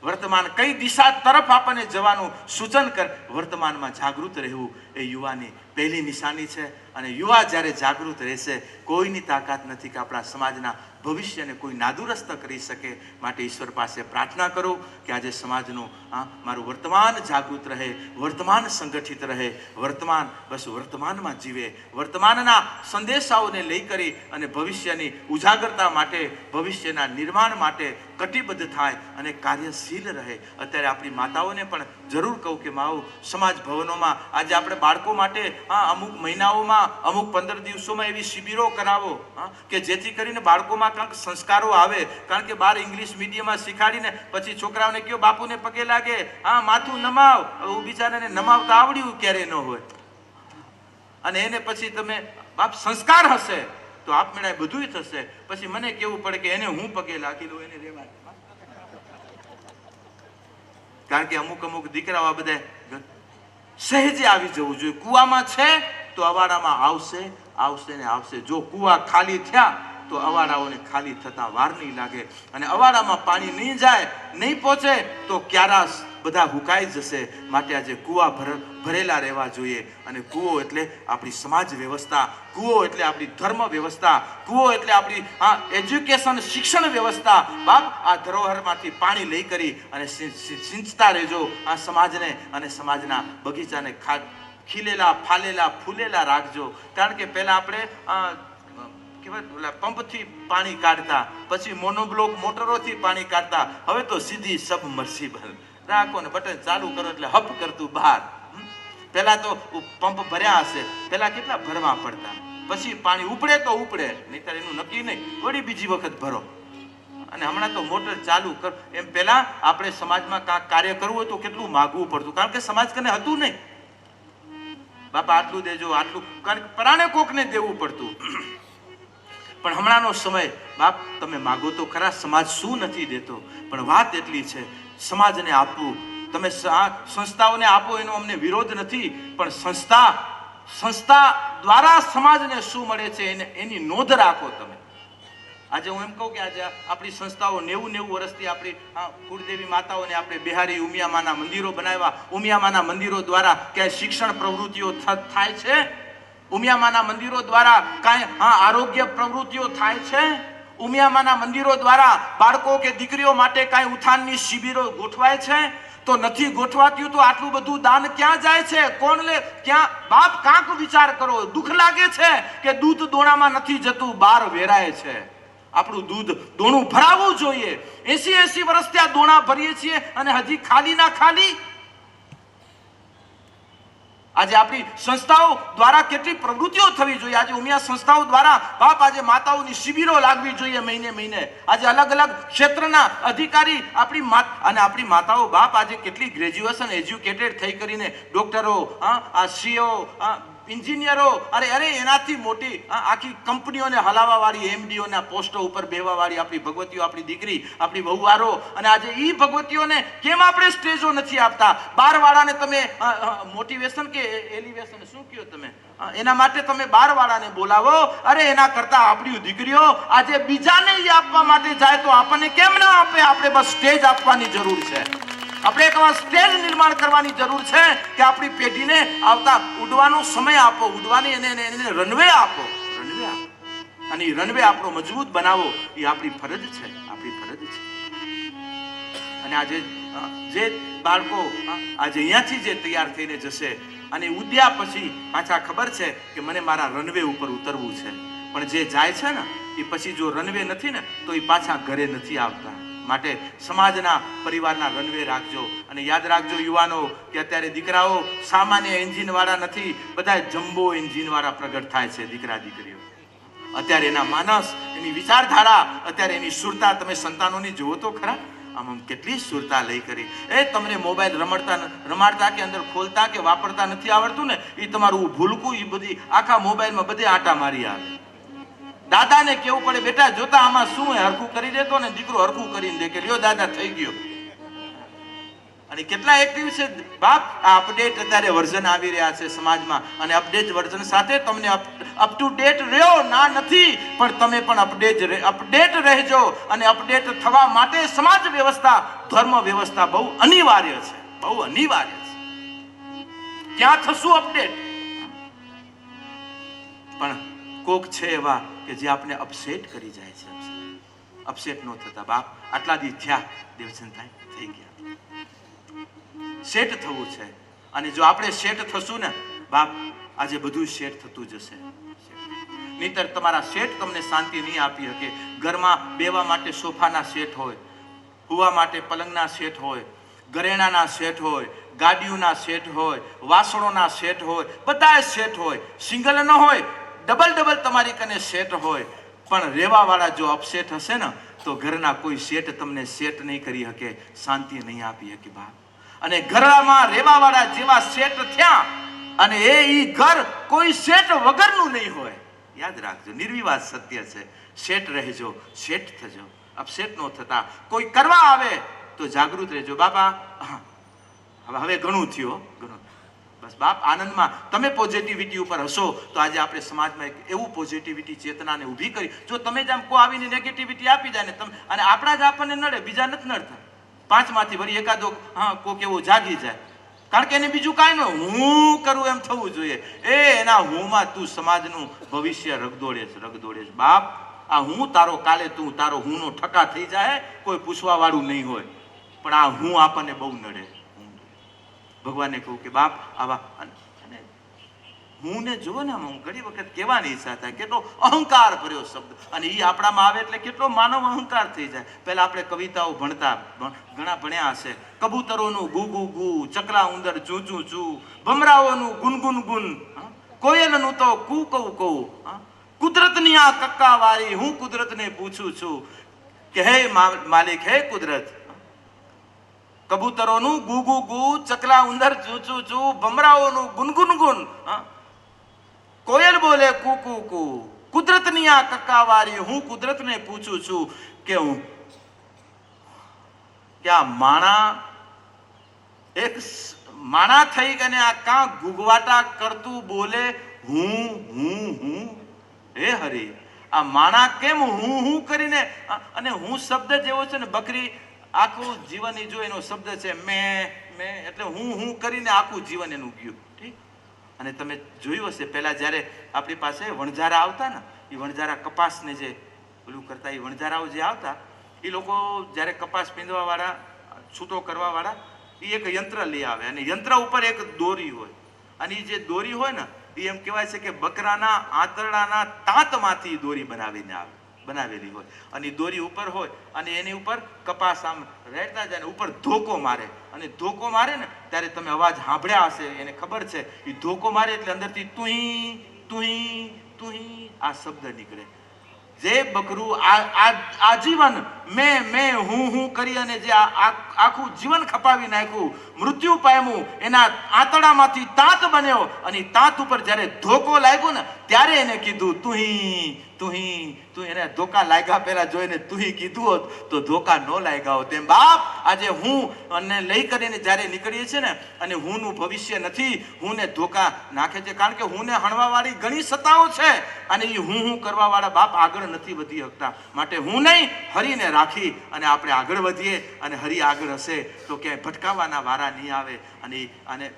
વર્તમાન કઈ દિશા તરફ આપણને જવાનું સૂચન કર, વર્તમાનમાં જાગૃત રહેવું એ યુવાની પહેલી નિશાની છે. અને યુવા જ્યારે જાગૃત રહેશે, કોઈની તાકાત નથી કે આપણા સમાજના ભવિષ્યને કોઈ નાદુરસ્ત કરી શકે. માટે ઈશ્વર પાસે પ્રાર્થના કરું કે આજે સમાજનું મારું વર્તમાન જાગૃત રહે, વર્તમાન સંગઠિત રહે, વર્તમાન બસ વર્તમાનમાં જીવે, વર્તમાનના સંદેશાઓને લઈ કરી અને ભવિષ્યની ઉજાગરતા માટે, ભવિષ્યના નિર્માણ માટે કટિબદ્ધ થાય અને કાર્યશીલ રહે. અત્યારે આપણી માતાઓને પણ જરૂર કહું કે માઓ, સમાજ ભવનોમાં આજે આપણે બાળકો માટે અમુક મહિનાઓમાં, અમુક 15 દિવસોમાં એવી શિબિરો કરાવો કે જેથી કરીને બાળકોમાં કંઈક સંસ્કારો આવે. કારણ કે બહાર ઇંગ્લિશ મીડિયમમાં શીખાડીને પછી છોકરાઓને કયો બાપુને પગે લાગે, માથું નમાવ, બિચારાને નમાવતા આવડ્યું ક્યારે ન હોય. અને એને પછી તમે બાપ સંસ્કાર હશે તો આપમેળે બધું થશે. પછી મને કેવું પડે કે એને હું પગે લાગી લઉં, એને રેવા. કારણ કે અમુક દીકરાઓ આ બધા સહેજે આવી જવું જોઈએ. કુવામાં છે તો અવાડામાં આવશે ને આવશે. જો કુવા ખાલી થયા તો અવાડાઓને ખાલી થતા વાર નહીં લાગે. અને અવાડામાં પાણી નહીં જાય, નહીં પહોંચે તો ક્યારા બધા હુકાઈ જશે. માટે આજે કુવા ભરેલા રહેવા જોઈએ. અને કુવો એટલે આપણી સમાજ વ્યવસ્થા, કુવો એટલે આપણી ધર્મ વ્યવસ્થા, કુવો એટલે આપણી એજ્યુકેશન શિક્ષણ વ્યવસ્થા. બાપ, આ ધરોહરમાંથી પાણી લઈ કરી અને સિંચતા રહેજો આ સમાજને, અને સમાજના બગીચાને ખીલેલા, ફાલેલા, ફૂલેલા રાખજો. કારણ કે પહેલા આપણે પંપથી પાણી કાઢતા, પછી મોનોબ્લોક મોટરોથી પાણી કાઢતા, હવે તો સીધી સબમર્સિબલ રાખો ને બટન ચાલુ કરો એટલે હપ કરતું બહાર. પહેલા તો પંપ ભર્યા હશે, પહેલા કેટલા ભરવા પડતા, પછી પાણી ઉપડે તો ઉપડે, નહીતર એનું નક્કી નહીં, વળી બીજી વખત ભરો. અને હમણાં તો મોટર ચાલુ કર. એમ પહેલા આપણે સમાજમાં કાંઈક કાર્ય કરવું હોય તો કેટલું માગવું પડતું, કારણ કે સમાજ કને હતું નહીં. બાપા આટલું દેજો, આટલું, કારણ કે પરાણે કોકને દેવું પડતું. પણ હમણાંનો સમય, બાપ તમે માગો તો ખરા, સમાજ શું નથી દેતો, પણ વાત એટલી છે સમાજને આપવું. તમે સંસ્થાઓને આપો એનો અમને વિરોધ નથી, પણ સંસ્થા દ્વારા સમાજને શું મળે છે એની નોંધ રાખો તમે. આજે હું એમ કહું કે આજે આપણી સંસ્થાઓ 90 વર્ષથી આપણી કુળદેવી માતાઓને આપણે બિહારી ઉમિયામાના મંદિરો બનાવ્યા. ઉમિયામાના મંદિરો દ્વારા ક્યાંય શિક્ષણ પ્રવૃત્તિઓ થાય છે? ઉમિયામાના મંદિરો દ્વારા કાંઈ આરોગ્ય પ્રવૃત્તિઓ થાય છે? ઉમિયામાના મંદિરો દ્વારા બાળકો કે દીકરીઓ માટે કાંઈ ઉત્થાનની શિબિરો ગોઠવાય છે? તો નથી ગોઠવાતું તો આટલું બધું દાન ક્યાં જાય છે? કોણ લે? ક્યાં? બાપ કાંક વિચાર કરો. દુઃખ લાગે છે કે દૂધ દોણામાં નથી જતું, બહાર વેરાય છે. આપણું દૂધ દોણું ભરાવવું જોઈએ. 80 વર્ષથી આ દોણા ભરીએ છીએ અને હજી ખાલી ના ખાલી. આજે આપણી સંસ્થાઓ દ્વારા કેટલી પ્રવૃત્તિઓ થવી જોઈએ. આજે ઉમિયા સંસ્થાઓ દ્વારા બાપ આજે માતાઓની શિબિરો લાગવી જોઈએ મહિને. આજે અલગ અલગ ક્ષેત્રના અધિકારી આપણી માતાઓ બાપ આજે કેટલી ગ્રેજ્યુએશન એજ્યુકેટેડ થઈ કરીને ડોક્ટરો, સીઓ, એન્જિનિયરો, અરે એનાથી મોટી આખી કંપનીઓને હલાવવા વાળી, એમડીઓના પોસ્ટો ઉપર બેહવા વાળી આપણી ભગવતીઓ, આપણી દીકરી, આપણી વહુવારો. અને આજે ઈ ભગવતીઓને કેમ આપણે સ્ટેજો નથી આપતા? 12 વાળાને તમે મોટિવેશન કે એલિવેશન શું કહો તમે, એના માટે તમે 12 વાળાને બોલાવો. અરે એના કરતા આપણી દીકરીઓ આજે બીજાને ઈ આપવા માટે જાય તો આપણને કેમ ના આપે? આપણે બસ સ્ટેજ આપવાની જરૂર છે. આપણે એક વાર સ્ટેજ નિર્માણ કરવાની જરૂર છે કે આપણી પેઢીને આવતા ઉડવાનો સમય આપો, ઉડવાની એને રનવે આપો. અને એ રનવે આપણો મજબૂત બનાવો, એ આપણી ફરજ છે. અને આજે જે બાળકો આજે અહીંયાથી જે તૈયાર થઈને જશે અને ઉદ્યા પછી પાછા ખબર છે કે મને મારા રનવે ઉપર ઉતરવું છે, પણ જે જાય છે ને એ પછી જો રનવે નથી ને તો એ પાછા ઘરે નથી આવતા. માટે સમાજના, પરિવારના રનવે રાખજો. અને યાદ રાખજો યુવાનો કે અત્યારે દીકરાઓ સામાન્ય એન્જિન વાળા નથી, બધા જમ્બો એન્જિન વાળા પ્રગટ થાય છે દીકરા દીકરીઓ. અત્યારે એના માનસ, એની વિચારધારા, અત્યારે એની સુરતા તમે સંતાનોની જુઓ તો ખરા. આમ કેટલી સુરતા લઈ કરી. તમને મોબાઈલ રમાડતા કે અંદર ખોલતા કે વાપરતા નથી આવડતું ને, એ તમારું ભૂલકું એ બધી આખા મોબાઈલમાં બધે આટા મારી આવે. દાદાને કેવું પડે, બેટા જોતા આમાં શું હરખું કરી દેતો ને દીકરો હરખું કરીને દે કે લ્યો દાદા થઈ ગયો. અને કેટલા એક્ટિવ છે બાપ. આ અપડેટ અત્યારે વર્ઝન આવી રહ્યા છે સમાજમાં, અને અપડેટ વર્ઝન સાથે તમને અપ ટુ ડેટ રહ્યો ના નથી, પણ તમે પણ અપડેટ રહેજો. અને અપડેટ થવા માટે સમાજ વ્યવસ્થા, ધર્મ વ્યવસ્થા બહુ અનિવાર્ય છે, બહુ અનિવાર્ય છે. ક્યાં થશું અપડેટ? પણ કોક છે એવા કે જે આપણે અપસેટ કરી જાય છે. અપસેટ ન થતા બાપ. આટલા દી થયા દેવચંદભાઈ, થઈ ગયા. સેટ થવું છે, અને જો આપણે સેટ થશું ને બાપ, આજે બધું સેટ થતું જશે. નહીતર તમારા સેટ તમને શાંતિ નહીં આપી શકે. ઘરમાં બેવા માટે સોફાના સેટ હોય, હુવા માટે પલંગના સેટ હોય, ઘરેણાના સેટ હોય, ગાડીઓના સેટ હોય, વાસણોના સેટ હોય, બધા સેટ હોય. સિંગલ ન હોય, ડબલ તમારી કને સેટ હોય. પણ રહેવાવાળા જો અપસેટ હશે ને તો ઘરના કોઈ સેટ તમને સેટ નહીં કરી શકે, શાંતિ નહીં આપી શકે બાપ. અને ઘરમાં રહેવાવાળા જેવા સેટ થયા અને એ ઘર કોઈ સેટ વગરનું નહીં હોય. યાદ રાખજો, નિર્વિવાદ સત્ય છે. સેટ રહેજો, સેટ થજો, અપસેટ ન થતા. કોઈ કરવા આવે તો જાગૃત રહેજો બાપા. હવે ઘણું થયું, ઘણું. બસ બાપ, આનંદમાં તમે પોઝિટિવિટી ઉપર હશો તો આજે આપણે સમાજમાં એક એવું પોઝિટિવિટી ચેતનાને ઊભી કરી. જો તમે જ આમ કો આવીને નેગેટિવિટી આપી જાય ને તમે, અને આપણા જ આપણને નડે, બીજા નથી નડતા. 5 માંથી વળી એકાદો કોક એવો જાગી જાય. કારણ કે એને બીજું કાંઈ ન, હું કરું એમ થવું જોઈએ. એના હુંમાં તું સમાજનું ભવિષ્ય રગદોડે બાપ. આ હું તારો, કાલે તું તારો હુંનો ઠકા થઈ જાય, કોઈ પૂછવા વાળું નહીં હોય. પણ આ હું આપણને બહુ નડે. ભગવાનને કહું કે બાપ આવા, અને હું ને જુઓ ને, હું ઘણી વખત કહેવાની ઈચ્છા થાય, કેટલો અહંકાર ભર્યો શબ્દ, અને એ આપણામાં આવે એટલે કેટલો માનવ અહંકાર થઈ જાય. પહેલા આપણે કવિતાઓ ભણતા, ઘણા ભણ્યા હશે. કબૂતરોનું ગુ ગુ ગુ, ચકલા ઉંદર ચૂ ચૂ ચૂ, ભમરાઓનું ગુન ગુન ગુન, કોયલનું તો કુ કઉ કઉ, કુદરતની આ કક્કાવારી, હું કુદરતને પૂછું છું કે હે માલિક, હે કુદરત. કબૂતરોનું ગુ ગુ ગુ, ચકલા ઉંદર ચૂ ચૂ ચૂ, ભમરાઓનું ગુન ગુન ગુન, કોયલ બોલે કુ કુ કુ, કુદરતની આ કક્કાવારી, હું કુદરતને પૂછું છું કે હું કે માણા થઈ ગને આ કાં ગુગવાટા કરતું બોલે હું. હે હરી, આ માણા કેમ હું કરીને, અને હું શબ્દ જેવો છે ને, બકરી આખું જીવન જો એનો શબ્દ છે મેં, એટલે હું કરીને આખું જીવન એનું ગયું. ઠીક. અને તમે જોયું હશે પહેલા જ્યારે આપણી પાસે વણઝારા આવતા ને, એ વણઝારા કપાસને જે પેલું કરતા, એ વણઝારાઓ જે આવતા, એ લોકો જ્યારે કપાસ પીંધવા વાળા, છૂટો કરવા વાળા, એ એક યંત્ર લઈ આવે, અને યંત્ર ઉપર એક દોરી હોય, અને એ જે દોરી હોય ને એ એમ કહેવાય છે કે બકરાના આંતરડાના તાંતમાંથી દોરી બનાવેલી હોય, અને દોરી ઉપર હોય, અને એની ઉપર કપાસ આમ રહેતા જાય, ઉપર ધોકો મારે, અને ધોકો મારે ને ત્યારે તમે અવાજ સાંભળ્યા હશે, એને ખબર છે, એ ધોકો મારે એટલે અંદરથી તુહી તુહી તુહી આ શબ્દ નીકળે. જે બકરું આજીવન મેં હું કરી અને જે આખું જીવન ખપાવી નાખ્યું, મૃત્યુ પામ્યું, એના આંતરડામાંથી તાંત બન્યો, અને તાંત ઉપર જ્યારે ધોકો લાગ્યો ને ત્યારે એને કીધું તુહી તુહી તું. એને ધોકા લાગ્યા પહેલા જોઈને તુહી કીધું હોત તો ધોકા ન લાગ્યા હોત. તેમ બાપ, આજે હું અને લઈ કરીને જ્યારે નીકળીએ છીએ ને, અને હુંનું ભવિષ્ય નથી, હુંને ધોકા નાખે છે. કારણ કે હુંને હણવા વાળી ઘણી સત્તાઓ છે, અને એ હું કરવા વાળા બાપ આગળ નથી વધી શકતા. માટે હું નહીં, હરીને રાખી અને આપણે આગળ વધીએ, અને હરી આગળ હશે તો ક્યાંય ભટકાવાના વારા નહીં આવે. અને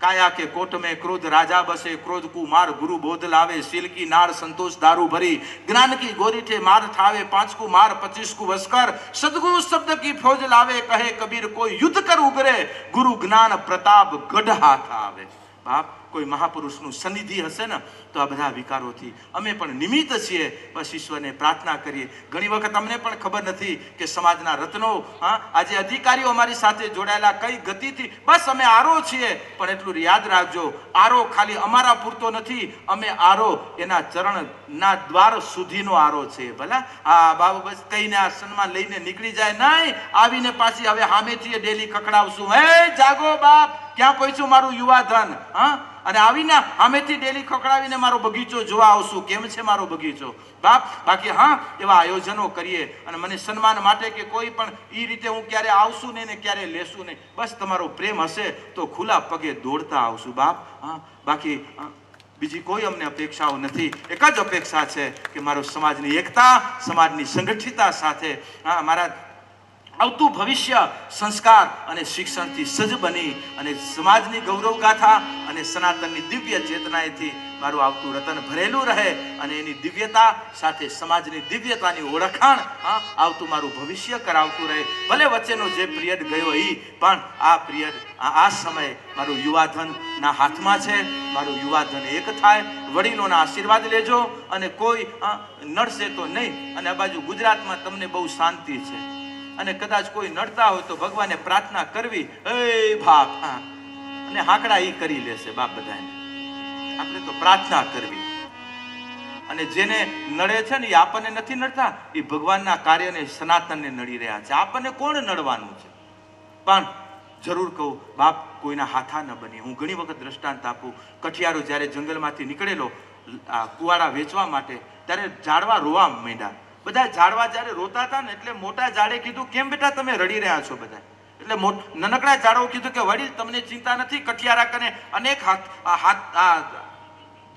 કાયા કે કોટ મેં ક્રોધ રાજા બસે, ક્રોધ કુ માર ગુરુ બોધ લાવે, શીલ કી નાર સંતોષ દારૂ ભરી, જ્ઞાન કી ગોરીઠે માર થાવે, 5 કુ માર 25 કુ વસ્કર, સદગુરુ શબ્દ કી ફौज લાવે, કહે કબીર કોઈ યુદ્ધ કર ઉગરે, ગુરુ જ્ઞાન પ્રતાપ ગઢ હાથ આવે. બાપ, કોઈ મહાપુરુષનું સન્નિધિ હશે ને તો આ બધા વિકારોથી અમે પણ નિમિત્ત છીએ. બસ ઈશ્વરને પ્રાર્થના કરીએ. ઘણી વખત અમને પણ ખબર નથી કે સમાજના રત્નો, આજે અધિકારીઓ અમારી સાથે જોડાયેલા કઈ ગતિથી, બસ અમે આરો છીએ. પણ એટલું યાદ રાખજો, આરો ખાલી અમારા પૂરતો નથી, અમે આરો એના ચરણના દ્વાર સુધીનો આરો છે. ભલા હા બાબુ, બસ કહીને આ સન્માન લઈને નીકળી જાય નહીં, આવીને પાછી હવે સામેથી ડેલી ખખડાવશું, હે જાગો બાપ, ક્યાં પહોંચ્યું મારું યુવા ધન, અને આવીને આમેથી ડેલી ખકડાવીને મારો બગીચો જોવા આવશું, કેમ છે મારો બગીચો બાપ. બાકી એવા આયોજનો કરીએ, અને મને સન્માન માટે કે કોઈ પણ એ રીતે હું ક્યારે આવશું નહીં ને ક્યારે લેશું નહીં. બસ તમારો પ્રેમ હશે તો ખુલ્લા પગે દોડતા આવશું બાપ. બાકી બીજી કોઈ અમને અપેક્ષાઓ નથી. એક જ અપેક્ષા છે કે મારો સમાજની એકતા, સમાજની સંગઠિતતા સાથે મારા આવતું ભવિષ્ય સંસ્કાર અને શિક્ષણથી સજ્જ બની અને સમાજની ગૌરવ ગાથા અને સનાતનની દિવ્ય ચેતનાએથી મારું આવતું રતન ભરેલું રહે અને એની દિવ્યતા સાથે સમાજની દિવ્યતાની ઓળખાણ આવતું મારું ભવિષ્ય કરાવતું રહે. ભલે વચ્ચેનો જે પિરિયડ ગયો એ પણ આ પિરિયડ આ સમય મારું યુવાધનના હાથમાં છે. મારું યુવાધન એક થાય. વડીલોના આશીર્વાદ લેજો અને કોઈ નડશે તો નહીં. અને આ બાજુ ગુજરાતમાં તમને બહુ શાંતિ છે અને કદાચ કોઈ નડતા હોય તો ભગવાનને પ્રાર્થના કરવી, એ બાપ અને હાકડા એ કરી લેશે બાપ બધાને. આપણે તો પ્રાર્થના કરવી. અને જેને નડે છે ને એ આપણને નથી નડતા, એ ભગવાનના કાર્યને સનાતનને નડી રહ્યા છે. આપણને કોણ નડવાનું છે? પણ જરૂર કહું બાપ, કોઈના હાથા ન બની. હું ઘણી વખત દ્રષ્ટાંત આપું. કઠિયારો જ્યારે જંગલમાંથી નીકળેલો કુવાડા વેચવા માટે, ત્યારે ઝાડવા રોવા માંડ્યા. બધા ઝાડવા જ્યારે રોતા હતા ને એટલે મોટા ઝાડે કીધું, કેમ બેટા તમે રડી રહ્યા છો બધા? એટલે નાનકડા ઝાડો કીધું કે વડીલ તમને ચિંતા નથી, કઠિયારા કને અનેક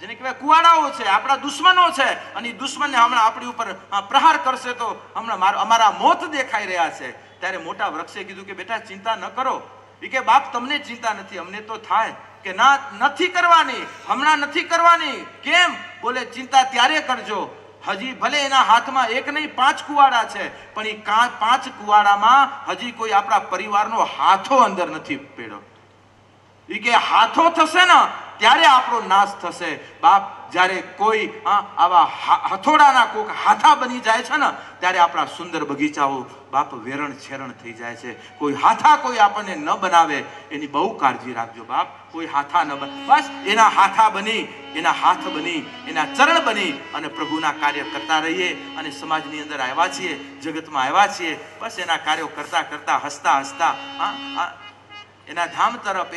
જેને કહેવાય કુવાડાઓ છે, આપણા દુશ્મનો છે અને એ દુશ્મનને હમણાં આપણી ઉપર પ્રહાર કરશે તો હમણાં અમારા મોત દેખાઈ રહ્યા છે. ત્યારે મોટા વૃક્ષે કીધું કે બેટા ચિંતા ન કરો. એ કે બાપ તમને ચિંતા નથી, અમને તો થાય. કે ના, નથી કરવાની, હમણાં નથી કરવાની. કેમ? બોલે ચિંતા ત્યારે કરજો હજી ભલે એના હાથમાં એક નહીં 5 કુવાડા છે, પણ એ 5 કુવાડામાં હજી કોઈ આપણા પરિવારનો હાથો અંદર નથી પડ્યો. એ કે હાથો થશે ને ત્યારે આપણો નાશ થશે. બાપ, જ્યારે કોઈ આવા હથોડાના કોક હાથા બની જાય છે ને ત્યારે આપણા સુંદર બગીચાઓ બાપ વેરણ છેરણ થઈ જાય છે. કોઈ હાથા કોઈ આપણને ન બનાવે એની બહુ કાળજી રાખજો બાપ. કોઈ હાથા ન બને, બસ એના હાથા બની, એના હાથ બની, એના ચરણ બની અને પ્રભુના કાર્ય કરતા રહીએ. અને સમાજની અંદર આવ્યા છીએ, જગતમાં આવ્યા છીએ, બસ એના કાર્યો કરતા કરતા હસતા હસતા એના ધામ તરફ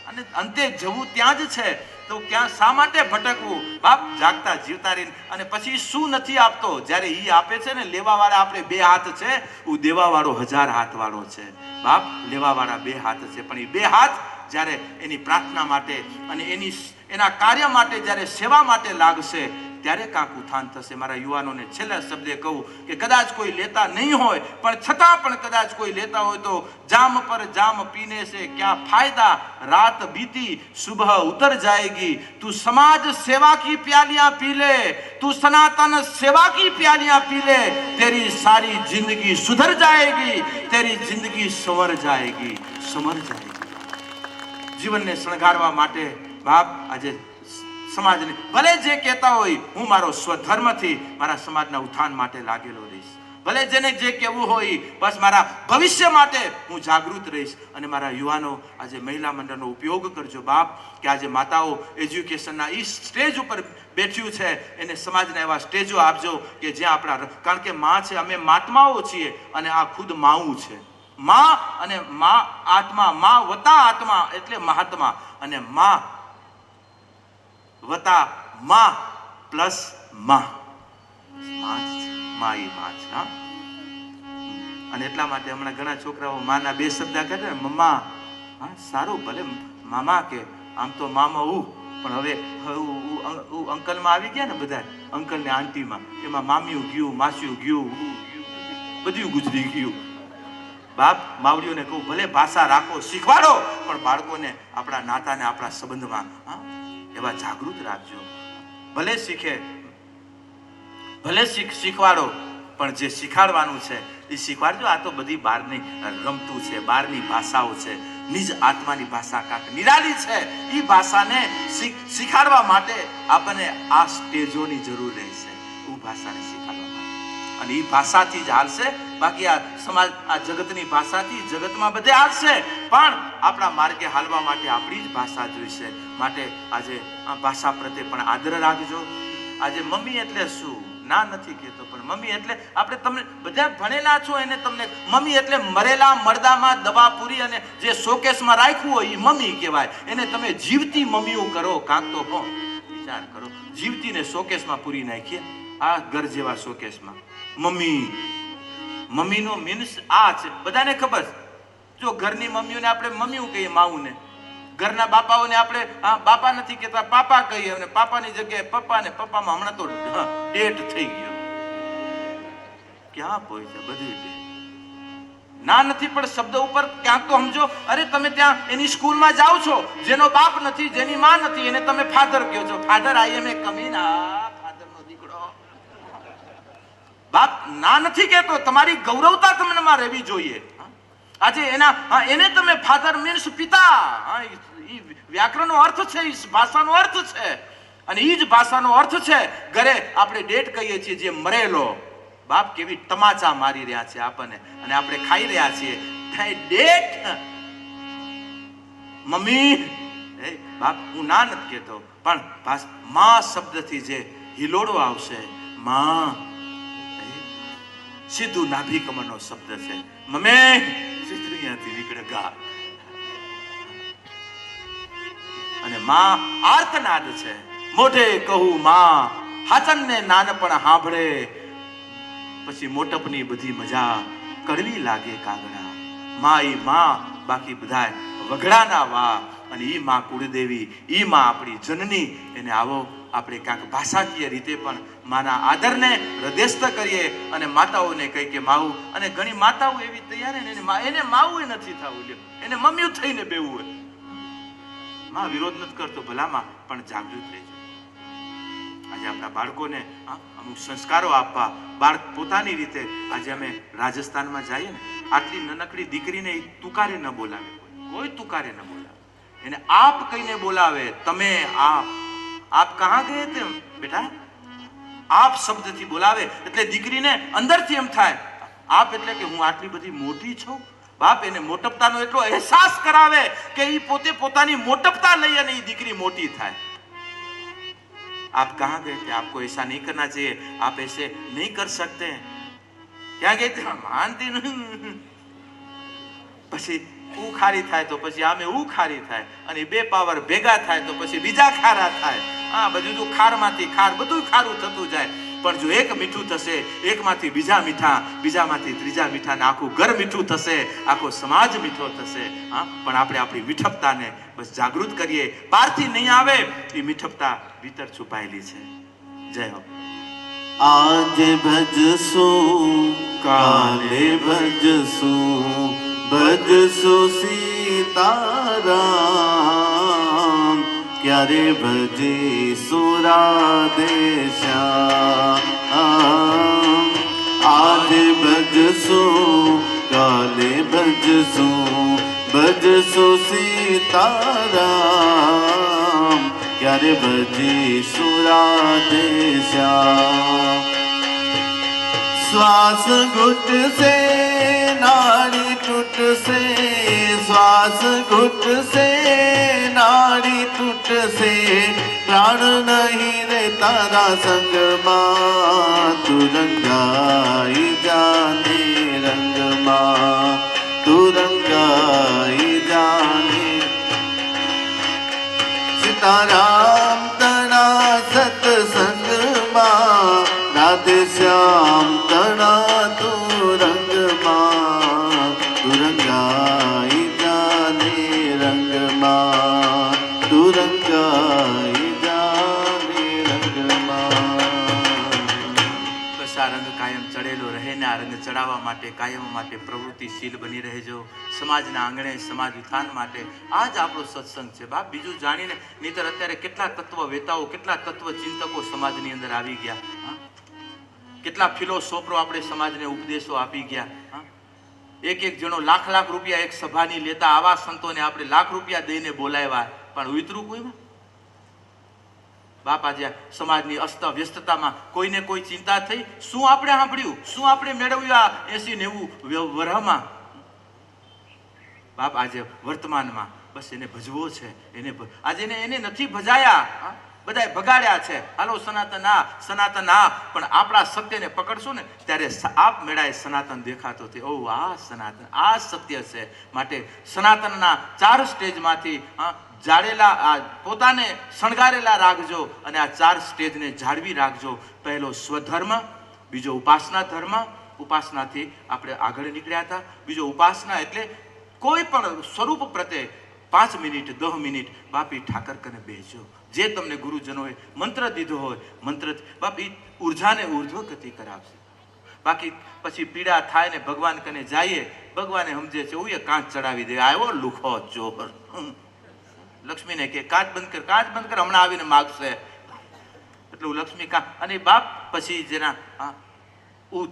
અને અંતે જવું ત્યાં જ છે. તો ક્યાં શા માટે ભટકવું બાપ? જાગતા જીવતા રહીને. અને પછી શું નથી આપતો? જ્યારે ઈ આપે છે ને, લેવા વાળા આપણે 2 હાથ છે, હું દેવા વાળો 1000 હાથ વાળો છે બાપ. લેવા વાળા 2 હાથ છે, પણ એ 2 હાથ જ્યારે એની પ્રાર્થના માટે અને એના કાર્ય માટે, જ્યારે સેવા માટે લાગશે ત્યારે કાંક ઉત્થાન થશે. મારા યુવાનોને છેલ્લા શબ્દે કહું કે કદાચ કોઈ લેતા નહીં હોય, પણ છતાં પણ કદાચ કોઈ લેતા હોય તો જામ પર જામ પીને से क्या फायदा, रात बीती सुबह उतर जाएगी. तू समाज सेवा की प्यालियां पी ले, तू सनातन सेवा की प्यालियां पी ले, तेरी सारी जिंदगी सुधर जाएगी, तेरी जिंदगी संवर जाएगी, समर जाएगी. જીવનને શણગારવા માટે બાપ આજે સમાજને ભલે જે કહેતા હોય, હું મારો સ્વધર્મથી મારા સમાજના ઉત્થાન માટે લાગેલો રહીશ. ભલે જેને જે કહેવું હોય, બસ મારા ભવિષ્ય માટે હું જાગૃત રહીશ. અને મારા યુવાનો આજે મહિલા મંડળનો ઉપયોગ કરજો બાપ. કે આજે માતાઓ એજ્યુકેશનના એ સ્ટેજ ઉપર બેઠ્યું છે, એને સમાજના એવા સ્ટેજો આપજો કે જ્યાં આપણા, કારણ કે માં છે, અમે મહાત્માઓ છીએ અને આ ખુદ માવું છે. માં અને માં આત્મા, માં વતા આત્મા એટલે મહાત્મા, અને માં વતા માં પ્લસ માં માં છે. અને એટલા માટે હમણાં ઘણા છોકરાઓ માના 2 શબ્દ કહે ને, મમ્મા. સારું, ભલે મામા કે, આમ તો મામા પણ હવે અંકલમાં આવી ગયા ને બધા, અંકલ ને આંટીમાં, એમાં મામ્યું ગયું, માસ્યું ગયું, બધું ગુજરી ગયું. બાપ, માવડીઓને કહું ભલે ભાષા રાખો, શીખવાડો, પણ બાળકોને આપણા નાતાને, આપણા સંબંધમાં એવા જાગૃત રાખજો. ભલે શીખે, ભલે શીખવાડો, પણ જે શીખવાડવાનું છે એ શીખવાડજો. આ તો બધી બહારની રમતું છે, બહારની ભાષાઓ છે. નિજ આત્માની ભાષા કાંક નિરાલી છે. એ ભાષાને શીખવાડવા માટે આપણને આ સ્ટેજોની જરૂર રહેશે. એ ભાષાને શીખવાડવા માટે, અને એ ભાષાથી જ હાલશે. બાકી આ સમાજ, આ જગતની ભાષાથી જગતમાં બધે હાલશે, પણ આપણા માર્ગે હાલવા માટે આપણી જ ભાષા જોઈશે. માટે આજે આ ભાષા પ્રત્યે પણ આદર રાખજો. આજે મમ્મી એટલે શું ના નથી કહેતો, પણ મમ્મી એટલે આપણે તમને બધા ભણેલા છો, એને તમને મમ્મી એટલે મરેલા મરદામાં દવા પૂરી અને જે શોકેસમાં રાખ્યું હોય એ મમ્મી કહેવાય. એને તમે જીવતી મમ્મીઓ કરો કાંક તો વિચાર કરો. જીવતીને શોકેસમાં પૂરી નાખીએ, આ ઘર જેવા શોકેસમાં. મમ્મીનો મીન્સ આ છે, બધાને ખબર. જો ઘરની મમ્મીઓને આપણે મમ્મીઓ કહીએ, માવુને. ઘરના બાપાઓને આપણે બાપા નથી કહેતા, પાપા કહીએ, અને પાપાની જગ્યાએ પપ્પા, ને પપ્પામાં હમણાં તો ડેટ થઈ ગયો. ક્યાં પહોંચ્યા બધું? ના નથી પણ શબ્દ ઉપર ક્યાંક તો સમજો. અરે તમે ત્યાં એની સ્કૂલમાં જાઓ છો, જેનો બાપ નથી, જેની માં નથી, એને તમે ફાધર કહો છો. ફાધર આઈ એમ એ કમીના, ફાધરનો દીકરો. બાપ ના નથી કહેતો, તમારી ગૌરવતા તમને રહેવી જોઈએ. આજે એને તમે ફાધર મીન્સ પિતા. વ્યાકરણનો અર્થ છે, એ ભાષાનો અર્થ છે, અને એ જ ભાષાનો અર્થ છે ઘરે આપણે ડેટ કહીએ છીએ, જે મરેલો. બાપ કેવી તમાચા મારી રહ્યા છે આપણને, અને આપણે ખાઈ રહ્યા છીએ ડેટ. મમ્મી બાપ હું ના નથી કહેતો, પણ માં શબ્દથી જે હિલોડો આવશે, માં સીધું નાભી કમરનો શબ્દ છે. મમ્મી સીધું અહીંયાથી નીકળે ગા, અને માં આર્તનાદ છે. મોઢે કહું માં, હાચનને નાનપણ સાંભળે, પછી મોટપની બધી મજા કડવી લાગે કાગડા. માં ઈ માં, બાકી બધાય વગડાના વા. અને ઈ માં કુળદેવી, ઈ માં આપણી જનની. એને આવો આપણે ક્યાંક ભાષાકીય રીતે પણ માના આદરને હૃદયસ્થ કરીએ, અને માતાઓને કહી કે માવું. અને ઘણી માતાઓ એવી તૈયાર એને માવું નથી થવું, એને મમ્મીઓ થઈને બેવું હોય. માં વિરોધ નથી કરતો ભલામાં, પણ જાગૃત રહેજો. આજે આપણા બાળકોને અમુક સંસ્કારો આપવા, બાળક પોતાની રીતે. આજે અમે રાજસ્થાનમાં જઈએ ને, આટલી નાનકડી દીકરીને તુકારે ન બોલાવે, કોઈ તુકારે ન બોલાવે, એને આપ કહીને બોલાવે. તમે આપ કહા ગયે તે બેટા, આપ શબ્દથી બોલાવે એટલે દીકરીને અંદરથી એમ થાય, આપ એટલે કે હું આટલી બધી મોટી છું. બાપ એને મોટપતાનો એટલો અહેસાસ કરાવે કે એ પોતે પોતાની મોટપતા લઈ અને એ દીકરી મોટી થાય. आप कहाँ गए थे? आपको ऐसा नहीं करना चाहिए, आप ऐसे नहीं कर सकते. क्या गए थे? मानती नहीं. પછી ऊ ખારી થાય તો પછી આમે ऊ ખારી થાય, અને બે પાવર ભેગા થાય તો પછી બીજા ખારા થાય. બધું તો ખારમાંથી ખાર, બધું ખારું થતું જાય. પણ જો એક મીઠું થશે, એકમાંથી બીજા મીઠા, બીજામાંથી ત્રીજા મીઠા, ને આખું ઘર મીઠું થશે, આખો સમાજ મીઠો થશે. પણ આપણે આપણી મીઠપતાને બસ જાગૃત કરીએ. બહારથી નહીં આવે, એ મીઠપતા ભીતર છુપાયેલી છે. જય હો. आज भजसु काले भजसु भजसु सीताराम क्यारे भजीसु राधेश्याम. आज भजसु काले भजसु भजसु सीताराम क्यारे भजीसु राधेश्याम. श्वास घुट से नाड़ी टूट से, श्वास घुट से नाड़ी टूट से, प्राण नहीं रे तारा संग मां. तू रंगाई जाने रंग मां, तू रंगाई जाने. सीताराम तना सत्संग मां, राधे श्याम तना तू रंग मां. तू रंगाई जाने रंग मां, तू रंगाई जाने रंग मां. બસ આ રંગ કાયમ ચડેલો રહે ને આ રંગ ચડાવવા માટે કાયમ માટે પ્રવૃત્તિશીલ બની રહેજો. સમાજના આંગણે સમાજ ઉત્થાન માટે આ જ આપણો સત્સંગ છે બાપ. બીજું જાણીને, નહીંતર અત્યારે કેટલા તત્વ વેતાઓ, કેટલા તત્વ ચિંતકો સમાજની અંદર આવી ગયા. કેટલા ફિલોસોફરો આપણે સમાજને ઉપદેશો આપી ગયા. એક જણો લાખ રૂપિયા એક સભાની લેતા, આવા સંતોને આપણે લાખ રૂપિયા દઈને બોલાવ્યા, પણ ઉતરું કોઈમાં બાપ. આજે સમાજની અસ્ત વ્યસ્તતામાં કોઈને કોઈ ચિંતા થઈ? શું આપણે સાંભળ્યું? શું આપણે મેળવ્યું 80-90 વર્ષમાં બાપ? આજે વર્તમાનમાં બસ એને ભજવો છે. આજે એને નથી ભજાયા, બધાય ભગાડ્યા છે. હાલો સનાતન આ, સનાતન આ. પણ આપણા સત્યને પકડશું ને ત્યારે આપ મેળાએ સનાતન દેખાતો તે. ઓ આ સનાતન, આ સત્ય છે. માટે સનાતનના 4 સ્ટેજમાંથી જાળેલા, પોતાને શણગારેલા રાખજો, અને આ 4 સ્ટેજને જાળવી રાખજો. પહેલો સ્વધર્મ, બીજો ઉપાસના ધર્મ, ઉપાસનાથી આપણે આગળ નીકળ્યા હતા. બીજો ઉપાસના એટલે કોઈ પણ સ્વરૂપ પ્રત્યે 5 મિનિટ 10 મિનિટ બાપી ઠાકર કને બેસજો. જે તમને ગુરુજનોએ મંત્ર દીધો હોય, મંત્ર બાપ એ ઉર્જાને ઉર્ધ્વ ગતિ કરાવશે. બાકી પછી પીડા થાય ને ભગવાન કને જઈએ, ભગવાને સમજે છે હું એ કાંચ ચડાવી દે, આવ્યો લુખો ચોર. લક્ષ્મીને કે કાચ બંધ કર, કાચ બંધ કર, હમણાં આવીને માગશે. એટલે લક્ષ્મી અને બાપ પછી જેના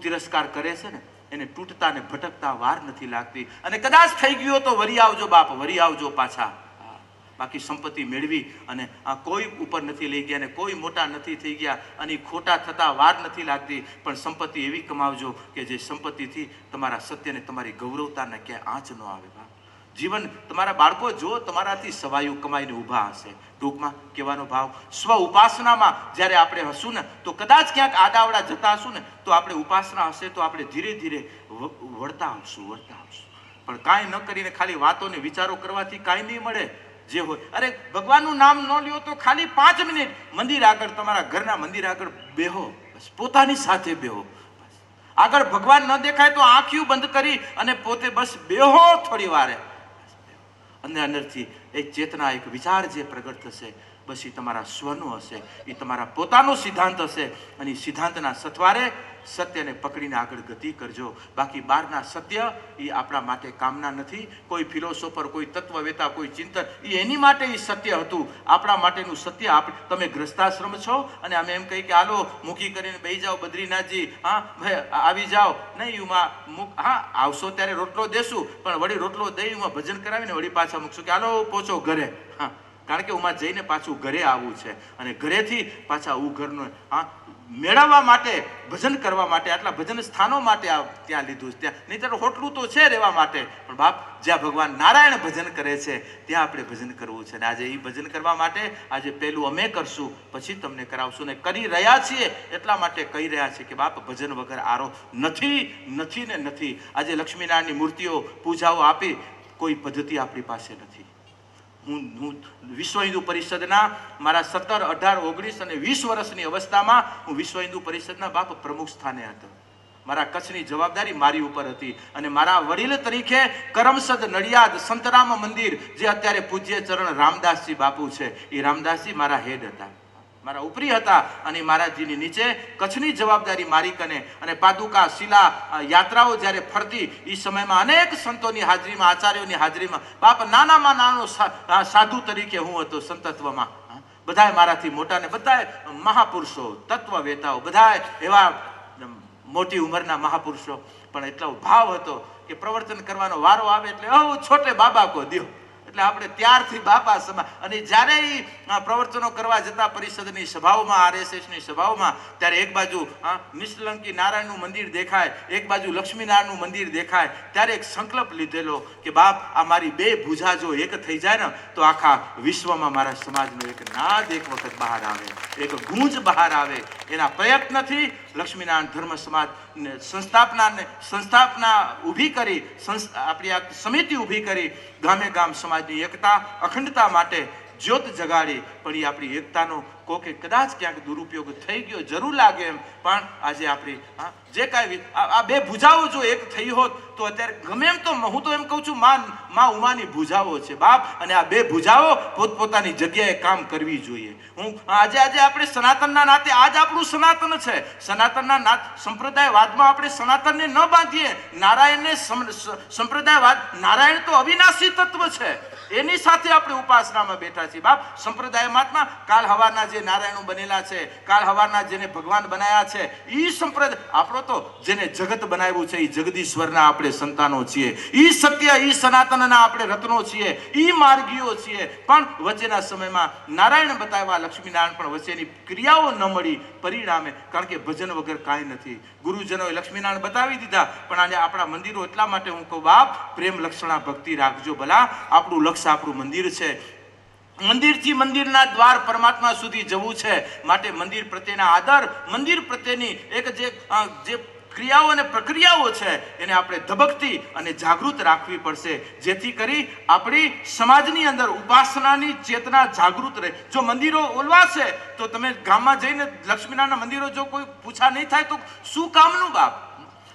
તિરસ્કાર કરે છે ને એને તૂટતા ને ભટકતા વાર નથી લાગતી. અને કદાચ થઈ ગયો તો વરી આવજો બાપ, વરી આવજો પાછા. બાકી સંપત્તિ મેળવી અને કોઈ ઉપર નથી લઈ ગયા ને કોઈ મોટા નથી થઈ ગયા અને ખોટા થતા વાર નથી લાગતી. પણ સંપત્તિ એવી કમાવજો કે જે સંપત્તિથી તમારા સત્યને તમારી ગૌરવતાને ક્યાંય આંચ ન આવે. જીવન તમારા બાળકો જો તમારાથી સવાયું કમાઈને ઊભા હશે. ટૂંકમાં કહેવાનો ભાવ, સ્વ ઉપાસનામાં જ્યારે આપણે હશું ને તો કદાચ ક્યાંક આડાવડા જતા હશું ને તો આપણે ઉપાસના હશે તો આપણે ધીરે ધીરે વળતા આવશું, વળતા આવશું. પણ કાંઈ ન કરીને ખાલી વાતોને વિચારો કરવાથી કાંઈ નહીં મળે. જે હોય અરે ભગવાનનું નામ ન લ્યો તો ખાલી 5 મિનિટ મંદિર આગળ, તમારા ઘરના મંદિર આગળ બેહો, બસ પોતાની સાથે બેહો. આગળ ભગવાન ન દેખાય તો આંખિયું બંધ કરી અને પોતે બસ બેહો થોડી વારે. અને અંદરથી એક ચેતના, એક વિચાર જે પ્રગટ થશે બસ એ તમારા સ્વનું હશે, એ તમારા પોતાનો સિદ્ધાંત હશે. અને એ સિદ્ધાંતના સથવારે સત્યને પકડીને આગળ ગતિ કરજો. બાકી બહારના સત્ય એ આપણા માટે કામના નથી. કોઈ ફિલોસોફર, કોઈ તત્વવેતા, કોઈ ચિંતન એ એની માટે એ સત્ય હતું. આપણા માટેનું સત્ય તમે ગ્રસ્તાશ્રમ છો અને અમે એમ કહી કે હાલો મૂકી કરીને બેસી જાઓ બદ્રીનાથજી, હા ભાઈ આવી જાઓ. નહીં ઉમાં હા આવશો ત્યારે રોટલો દેશું, પણ વળી રોટલો દઈ ઉમાં ભજન કરાવીને વળી પાછા મૂકશું કે હાલો પહોંચો ઘરે. હા, કારણ કે ઉમાં જઈને પાછું ઘરે આવવું છે અને ઘરેથી પાછા ઘરનું મેળવવા માટે, ભજન કરવા માટે, આટલા ભજન સ્થાનો માટે ત્યાં લીધું છે. ત્યાં નહીં તો હોટલું તો છે રહેવા માટે, પણ બાપ જ્યાં ભગવાન નારાયણ ભજન કરે છે ત્યાં આપણે ભજન કરવું છે. અને આજે એ ભજન કરવા માટે આજે પહેલું અમે કરશું, પછી તમને કરાવશું. ને કરી રહ્યા છીએ એટલા માટે કહી રહ્યા છીએ કે બાપ ભજન વગર આરો નથી, નથી ને નથી. આજે લક્ષ્મીનારાયણની મૂર્તિઓ પૂજાઓ આપી કોઈ પદ્ધતિ આપણી પાસે નથી. હું વિશ્વ હિન્દુ પરિષદના મારા 17, 18, 19 અને 20 વર્ષની અવસ્થામાં હું વિશ્વ હિન્દુ પરિષદના બાપ પ્રમુખ સ્થાને હતો. મારા કચ્છની જવાબદારી મારી ઉપર હતી અને મારા વડીલ તરીકે કરમસદ નડિયાદ સંતરામ મંદિર જે અત્યારે પૂજ્ય ચરણ રામદાસજી બાપુ છે એ રામદાસજી મારા હેડ હતા, મારા ઉપરી હતા. અને મહારાજજીની નીચે કચ્છની જવાબદારી મારી કને. અને પાદુકા શિલા યાત્રાઓ જ્યારે ફરતી એ સમયમાં અનેક સંતોની હાજરીમાં, આચાર્યોની હાજરીમાં બાપ નાનામાં નાનો સાધુ તરીકે હું હતો સંતત્વમાં. બધાએ મારાથી મોટા ને બધાએ મહાપુરુષો, તત્વવેતાઓ, બધાએ એવા મોટી ઉંમરના મહાપુરુષો. પણ એટલો ભાવ હતો કે પ્રવચન કરવાનો વારો આવે એટલે છોટે બાબા કો દ્યો, એટલે આપણે ત્યારથી બાપા સમા. અને જ્યારે પ્રવચનો કરવા જતા પરિષદની સભાઓમાં, RSSની સભાઓમાં, ત્યારે એક બાજુ નિષ્કલંકી નારાયણનું મંદિર દેખાય, એક બાજુ લક્ષ્મીનારાયણનું મંદિર દેખાય, ત્યારે એક સંકલ્પ લીધેલો કે બાપ આ મારી 2 ભુજા જો એક થઈ જાય ને તો આખા વિશ્વમાં મારા સમાજનો એક નાદ એક વખત બહાર આવે, એક ગૂંજ બહાર આવે. એના પ્રયત્નથી લક્ષ્મીનારાયણ ધર્મ સમાજ સંસ્થાપના ઊભી કરી, આપણી આ સમિતિ ઊભી કરી, ગામે ગામ સમાજની એકતા અખંડતા માટે જ્યોત જગાડી. પણ એ આપણી એકતાનો કોકે કદાચ ક્યાંક દુરુપયોગ થઈ ગયો જરૂર લાગે એમ, પણ આજે આપણી જે કાંઈ આ 2 ભુજાઓ જો એક થઈ હોત તો અત્યારે ગમે એમ તો હું તો એમ કહું છું માં ઉમાની ભુજાઓ છે બાપ. અને આ 2 ભુજાઓ પોતપોતાની જગ્યાએ કામ કરવી જોઈએ. હું આજે આપણે સનાતનના નાતે આજ આપણું સનાતન છે. સનાતનના નાત સંપ્રદાયવાદમાં આપણે સનાતનને ન બાંધીએ. નારાયણને સંપ્રદાયવાદ, નારાયણ તો અવિનાશી તત્વ છે, એની સાથે આપણે ઉપાસનામાં બેઠા છીએ બાપ. સંપ્રદાયમાં કાલ હવારના જે નારાયણો બનેલા છે, કાલ હવારના જેને ભગવાન બનાવ્યા છે, એ સંપ્રદાય આપણો તો જેને જગત બનાવ્યું છે એ જગદીશ્વરના આપણે સંતાનો છીએ. એ સત્ય, એ સનાતનના આપણે રત્નો છીએ, એ માર્ગીઓ છીએ. પણ વચ્ચેના સમયમાં નારાયણ બતાવ્યા, લક્ષ્મીનારાયણ પણ વચ્ચેની ક્રિયાઓ ન મળી પરિણામે. કારણ કે ભજન વગર કાંઈ નથી. ગુરુજનોએ લક્ષ્મીનારાયણ બતાવી દીધા, પણ આજે આપણા મંદિરો એટલા માટે હું કહું બાપ પ્રેમ લક્ષણા ભક્તિ રાખજો ભલા. આપણું લક્ષ્ય આપણું મંદિર છે. મંદિરથી મંદિરના દ્વાર પરમાત્મા સુધી જવું છે. માટે મંદિર પ્રત્યેના આદર, મંદિર પ્રત્યેની એક જે ક્રિયાઓ અને પ્રક્રિયાઓ છે એને આપણે ધબકતી અને જાગૃત રાખવી પડશે, જેથી કરી આપણી સમાજની અંદર ઉપાસનાની ચેતના જાગૃત રહે. જો મંદિરો ઓલવાશે તો તમે ગામમાં જઈને લક્ષ્મીનારાયણના મંદિરો જો કોઈ પૂછા નહીં થાય તો શું કામનું બાપ?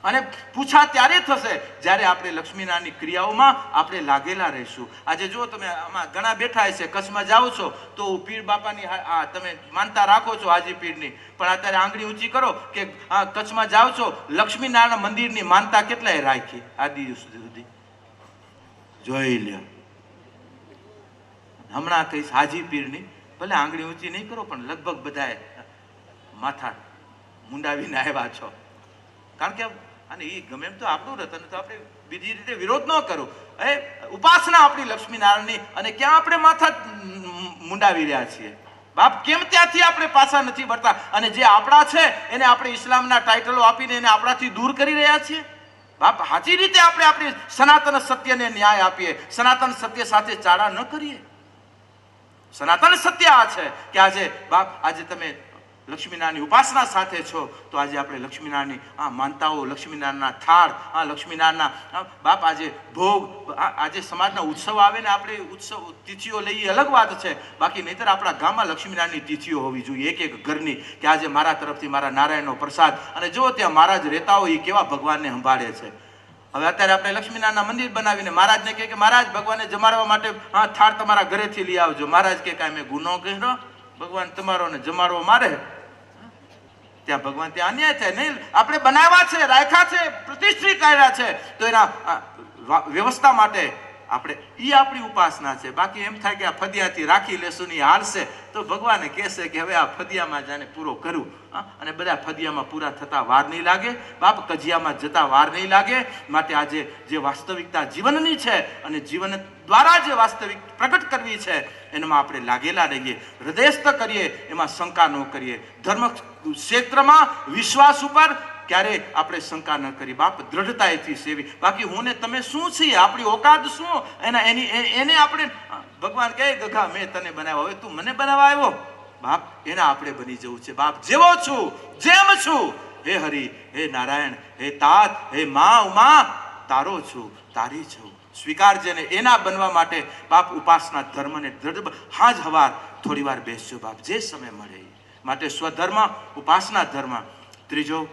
અને પૂછા ત્યારે થશે જ્યારે આપણે લક્ષ્મીનારાયણની ક્રિયાઓમાં આપણે લાગેલા રહીશું. આજે જો તમે આમાં ઘણા બેઠા હશે, કચ્છમાં જાઓ છો તો પીર બાપાની તમે માનતા રાખો છો હાજી પીરની, પણ અત્યારે આંગળી ઊંચી કરો કે કચ્છમાં જાઓ છો લક્ષ્મીનારાયણ મંદિરની માનતા કેટલાય રાખી આ દિવસ સુધી જોઈ લ્યો. હમણાં કહીશ હાજી પીરની, ભલે આંગળી ઊંચી નહીં કરો પણ લગભગ બધાએ માથા મુંડાવીને આવ્યા છો. કારણ કે અને એ ગમે એમ તો આપણું રતન તો આપણે બીજી રીતે વિરોધ ન કરો. ઉપાસના આપણી લક્ષ્મીનારાયણની, અને ક્યાં આપણે માથા મુંડાવી રહ્યા છીએ બાપ? કેમ ત્યાંથી આપણે પાછા નથી વળતા? અને જે આપણા છે એને આપણે ઇસ્લામના ટાઇટલો આપીને એને આપણાથી દૂર કરી રહ્યા છીએ બાપ. સાચી રીતે આપણે આપણી સનાતન સત્યને ન્યાય આપીએ, સનાતન સત્ય સાથે ચાળા ન કરીએ. સનાતન સત્ય આ છે કે આજે બાપ, આજે તમે લક્ષ્મીનારાયણની ઉપાસના સાથે છો તો આજે આપણે લક્ષ્મીનારાયણની માનતાઓ, લક્ષ્મીનારાયણના થાળ, લક્ષ્મીનારાયણના બાપ આજે ભોગ, આજે સમાજના ઉત્સવ આવે ને આપણે ઉત્સવ તિથિઓ લઈએ અલગ વાત છે, બાકી નહીંતર આપણા ગામમાં લક્ષ્મીનારાયણની તિથિઓ હોવી જોઈએ એક એક ઘરની, કે આજે મારા તરફથી મારા નારાયણનો પ્રસાદ. અને જો ત્યાં મહારાજ રહેતા હોય એ કેવા ભગવાનને સંભાળે છે. હવે અત્યારે આપણે લક્ષ્મીનારાયણના મંદિર બનાવીને મહારાજને કહે કે મહારાજ ભગવાનને જમાડવા માટે થાળ તમારા ઘરેથી લઈ આવજો. મહારાજ કે કાંઈ મેં ગુનો કર્યો? ભગવાન તમારો ને જમાડવો મારે? ત્યાં ભગવાન ત્યાં અન્યાય થાય નહીં. આપણે બનાવ્યા છે, રાખ્યા છે, પ્રતિષ્ઠિત કર્યા છે તો એના વ્યવસ્થા માટે આપણે એ આપણી ઉપાસના છે. બાકી એમ થાય કે આ ફદિયાથી રાખી લેશું ને હાલશે તો ભગવાને કહેશે કે હવે આ ફદિયામાં જાને પૂરો કરું. અને બધા ફદિયામાં પૂરા થતા વાર નહીં લાગે બાપ, કજિયામાં જતા વાર નહીં લાગે. માટે આજે જે વાસ્તવિકતા જીવનની છે અને જીવન દ્વારા જે વાસ્તવિક પ્રગટ કરવી છે એમાં આપણે લાગેલા રહીએ, હૃદયસ્થ કરીએ, એમાં શંકા ન કરીએ. ધર્મ ક્ષેત્રમાં વિશ્વાસ ઉપર ક્યારે આપણે શંકા ન કરી બાપ, દ્રઢતાએથી સેવી. બાકી હું ને તમે શું છીએ, આપણી ઓકાદ શું, એને આપણે ભગવાન કહે ગગા મેં તને બનાવ્યો, હવે તું મને બનાવવા આવ્યો બાપ? એના આપણે બની જવું છે બાપ. જેવો છું જેમ છું, હે હરિ, હે નારાયણ, હે તાત, હે મા ઉમા, તારો છું, તારી છું, સ્વીકારજે ને એના બનવા માટે બાપ ઉપાસના ધર્મને દ્રઢ હાજ હવાર થોડી વાર બેસજો બાપ, જે સમય મળે. માટે સ્વધર્મ, ઉપાસના ધર્મ. ત્રીજો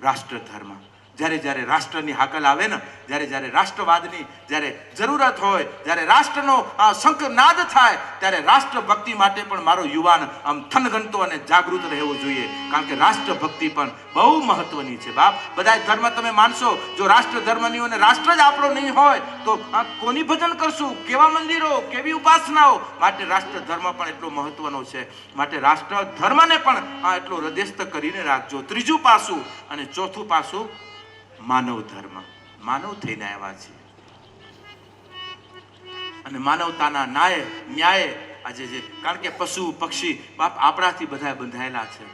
રાષ્ટ્ર ધર્મ. જ્યારે જ્યારે રાષ્ટ્રની હાકલ આવે ને, જ્યારે જ્યારે રાષ્ટ્રવાદની જ્યારે જરૂરત હોય, જ્યારે રાષ્ટ્રનો શંખનાદ થાય ત્યારે રાષ્ટ્રભક્તિ માટે પણ મારો યુવાન આમ થનગનતો અને જાગૃત રહેવો જોઈએ. કારણ કે રાષ્ટ્રભક્તિ પણ બહુ મહત્વની છે બાપ. બધા ધર્મ તમે માનશો, જો રાષ્ટ્ર ધર્મ નહીં હોય ને રાષ્ટ્ર જ આપણો નહીં હોય તો કોની ભજન કરશું, કેવા મંદિરો, કેવી ઉપાસનાઓ? માટે રાષ્ટ્ર ધર્મ પણ એટલો મહત્વનો છે. માટે રાષ્ટ્ર ધર્મને પણ એટલો હૃદયસ્થ કરીને રાખજો. ત્રીજું પાસું અને ચોથું પાસું માનવ ધર્મ. માનવ થઈને આવ્યા છે અને માનવતાના ન્યાય આજે જે, કારણ કે પશુ પક્ષી બાપ આપણાથી બધા બંધાયેલા છે.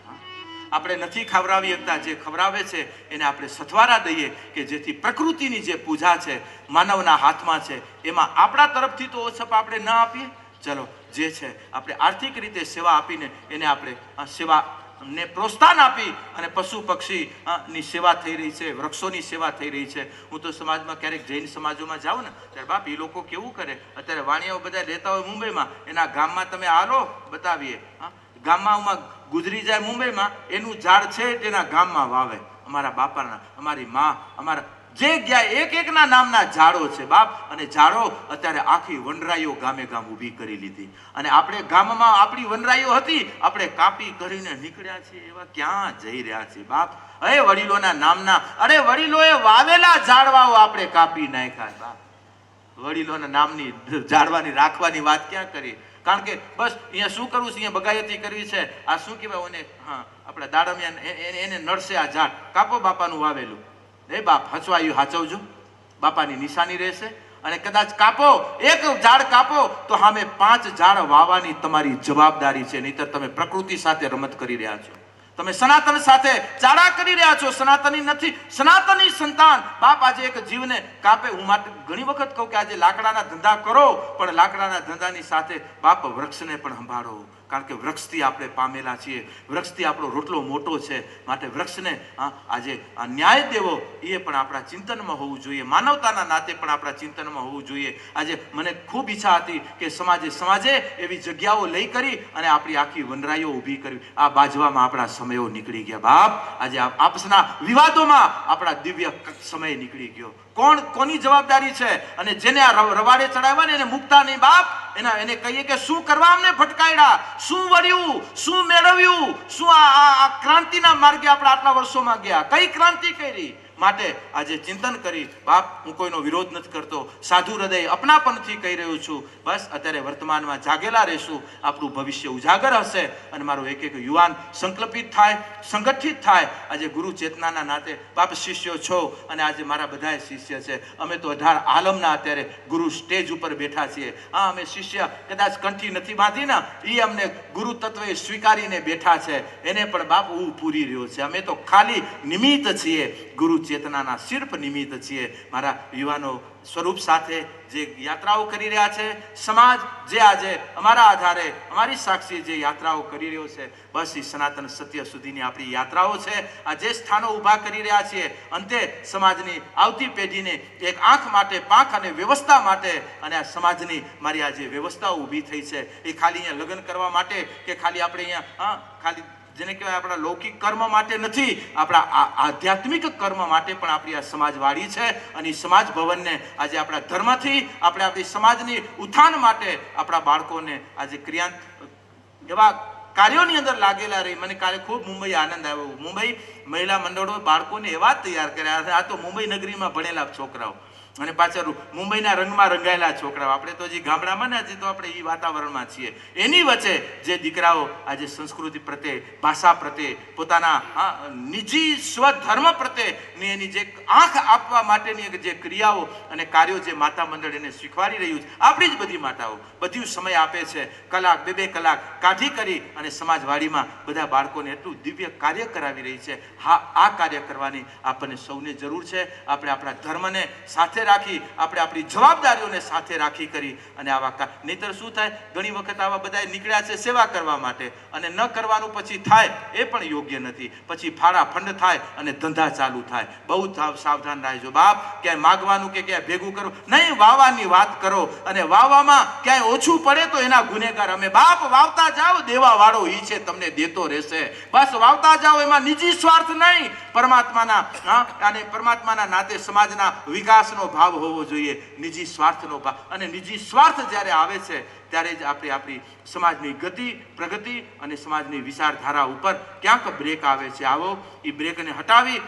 આપણે નથી ખવડાવી શકતા, જે ખવડાવે છે એને આપણે સથવારા દઈએ કે જેથી પ્રકૃતિની જે પૂજા છે માનવના હાથમાં છે, એમાં આપણા તરફથી તો ઓછપ આપણે ન આપીએ. ચલો જે છે આપણે આર્થિક રીતે સેવા આપીને એને આપણે સેવા ને પ્રોત્સાહન આપી અને પશુ પક્ષી ની સેવા થઈ રહી છે, વૃક્ષોની સેવા થઈ રહી છે. હું તો સમાજમાં ક્યારેક જૈન સમાજોમાં જાઉં ને ત્યારે બાપ એ લોકો કેવું કરે, અત્યારે વાણિયાઓ બધા રહેતા હોય મુંબઈમાં, એના ગામમાં તમે આલો બતાવીએ, ગામમાં ગુજરી જાય મુંબઈમાં, એનું ઝાડ છે તેના ગામમાં વાવે. અમારા બાપાના, અમારી માં, અમારા જે ગયા એક એકના નામના ઝાડો છે બાપ. અને ઝાડો અત્યારે આખી વનરાઈઓ ગામે ગામ ઊભી કરી લીધી. અને આપણે ગામમાં આપણી વનરાઈઓ હતી, આપણે કાપી કરીને નીકળ્યા છીએ, એવા ક્યાં જઈ રહ્યા છીએ બાપ? અરે વડીલોના નામના, અરે વડીલોએ વાવેલા ઝાડવાઓ આપણે કાપી નાખ્યા બાપ. વડીલોના નામની ઝાડવાની રાખવાની વાત ક્યાં કરી? કારણ કે બસ અહીંયા શું કરવું છે, અહીંયા બગાયતી કરવી છે. આ શું કહેવાય ઓને, આપણા દાડમિયા એને નડશે આ ઝાડ, કાપો બાપાનું વાવેલું. એ બાપ હચવાયું હાચવજો, બાપાની નિશાની રહેશે. અને કદાચ કાપો, એક ઝાડ કાપો તો સામે 5 ઝાડ વાવવાની તમારી જવાબદારી છે. નહીતર તમે પ્રકૃતિ સાથે રમત કરી રહ્યા છો, તમે સનાતન સાથે ચાળા કરી રહ્યા છો. સનાતની નથી, સનાતની સંતાન બાપ આજે એક જીવને કાપે. હું માટે ઘણી વખત કહું કે આજે લાકડાના ધંધા કરો, પણ લાકડાના ધંધાની સાથે બાપ વૃક્ષને પણ સંભાળો, કારણ કે વૃક્ષથી આપણે પામેલા છીએ, વૃક્ષથી આપણો રોટલો મોટો છે, માટે વૃક્ષને આજે આ ન્યાય દેવો એ પણ આપણા ચિંતનમાં હોવું જોઈએ, માનવતાના નાતે પણ આપણા ચિંતનમાં હોવું જોઈએ. આજે મને ખૂબ ઈચ્છા હતી કે સમાજે એવી જગ્યાઓ લઈ કરી અને આપણી આખી વનરાઈઓ ઊભી કરવી. આ બાજવામાં આપણા સમયો નીકળી ગયા બાપ. આજે આપસના વિવાદોમાં આપણા દિવ્ય સમય નીકળી ગયો. કોની જવાબદારી છે? અને જેને આ રવાડે ચડાવ્યા ને એને મુકતા નહીં બાપ. એને કહીએ કે શું કરવા અમને ભટકાયડા, શું વર્યું, શું મેળવ્યું, શું આ ક્રાંતિના માર્ગે આપણે આટલા વર્ષોમાં ગયા, કઈ ક્રાંતિ કરી? માટે આજે ચિંતન કરી બાપ. હું કોઈનો વિરોધ નથી કરતો, સાધુ હૃદય અપનાપનથી કહી રહ્યો છું. બસ અત્યારે વર્તમાનમાં જાગેલા રહેશું, આપણું ભવિષ્ય ઉજાગર હશે અને મારો એક યુવાન સંકલ્પિત થાય, સંગઠિત થાય. આજે ગુરુ ચેતનાના નાતે બાપ શિષ્યો છો અને આજે મારા બધાએ શિષ્ય છે. અમે તો 18 આલમના અત્યારે ગુરુ સ્ટેજ ઉપર બેઠા છીએ. અમે શિષ્ય કદાચ કંઠી નથી બાંધી ને, એ અમને ગુરુ તત્વે સ્વીકારીને બેઠા છે. એને પણ બાપ હું પૂરી રહ્યો છે. અમે તો ખાલી નિમિત્ત છીએ, ગુરુ ચેતનાના સિર્ફ નિમિત્ત છીએ. મારા યુવાનો સ્વરૂપ સાથે જે યાત્રાઓ કરી રહ્યા છે, સમાજ જે આજે અમારા આધારે અમારી સાક્ષી જે યાત્રાઓ કરી રહ્યો છે, બસ એ સનાતન સત્ય સુધીની આપણી યાત્રાઓ છે. આ જે સ્થાનો ઊભા કરી રહ્યા છીએ, અંતે સમાજની આવતી પેઢીને એક આંખ માટે, પાંખ અને વ્યવસ્થા માટે, અને આ સમાજની મારી આ જે વ્યવસ્થાઓ ઊભી થઈ છે એ ખાલી અહીંયા લગ્ન કરવા માટે કે ખાલી આપણે અહીંયા ખાલી જેને કહેવાય આપણા લૌકિક કર્મ માટે નથી, આપણા આધ્યાત્મિક કર્મ માટે પણ આપણી આ સમાજવાડી છે. અને સમાજ ભવનને આજે આપણા ધર્મથી આપણે આપણી સમાજની ઉત્થાન માટે આપણા બાળકોને આજે ક્રિયાંત એવા કાર્યોની અંદર લાગેલા રહી. મને કાલે ખૂબ મુંબઈ આનંદ આવ્યો. મુંબઈ મહિલા મંડળો બાળકોને એવા તૈયાર કર્યા. આ તો મુંબઈ નગરીમાં ભણેલા છોકરાઓ અને પાછળ મુંબઈના રંગમાં રંગાયેલા છોકરાઓ. આપણે તો હજી ગામડામાં ને હજી તો આપણે એ વાતાવરણમાં છીએ. એની વચ્ચે જે દીકરાઓ આજે સંસ્કૃતિ પ્રત્યે, ભાષા પ્રત્યે, પોતાના નિજી સ્વધર્મ પ્રત્યેની એની જે આંખ આપવા માટેની જે ક્રિયાઓ અને કાર્યો જે માતા મંડળ એને શીખવાડી રહ્યું છે, આપણી જ બધી માતાઓ બધું સમય આપે છે, કલાક 2-2 કલાક કાઢી કરી અને સમાજવાડીમાં બધા બાળકોને એટલું દિવ્ય કાર્ય કરાવી રહી છે. હા, આ કાર્ય કરવાની આપણને સૌને જરૂર છે. આપણે આપણા ધર્મને સાથે રાખી, આપણે આપણી જવાબદારીઓને સાથે રાખી કરી અને આવા નહીતર શું થાય, ઘણી વખત આવા બધા નીકળ્યા છે સેવા કરવા માટે અને ન કરવાનું પછી થાય એ પણ યોગ્ય નથી. પછી ફાળા ફંડ થાય અને ધંધા ચાલુ થાય. બહુ સાવધાન રહેજો બાપ. ક્યાંય માગવાનું કે ક્યાંય ભેગું કરવું નહીં, વાવવાની વાત કરો. અને વાવવામાં ક્યાંય ઓછું પડે તો એના ગુનેગાર અમે બાપ. વાવતા જાઓ, દેવા વાળો ઈ છે, તમને દેતો રહેશે. બસ વાવતા જાઓ, એમાં નિજી સ્વાર્થ નહીં, પરમાત્માના નાતે સમાજના વિકાસનો ભાવ હોવો જોઈએ, નિજી સ્વાર્થનો ભાવ. અને નિજી સ્વાર્થ જ્યારે આવે છે ત્યારે જ આપણે આપણી સમાજની ગતિ, પ્રગતિ અને સમાજની વિચારધારા ઉપર ક્યાંક બ્રેક આવે છે. આવો એ બ્રેકને હટાવી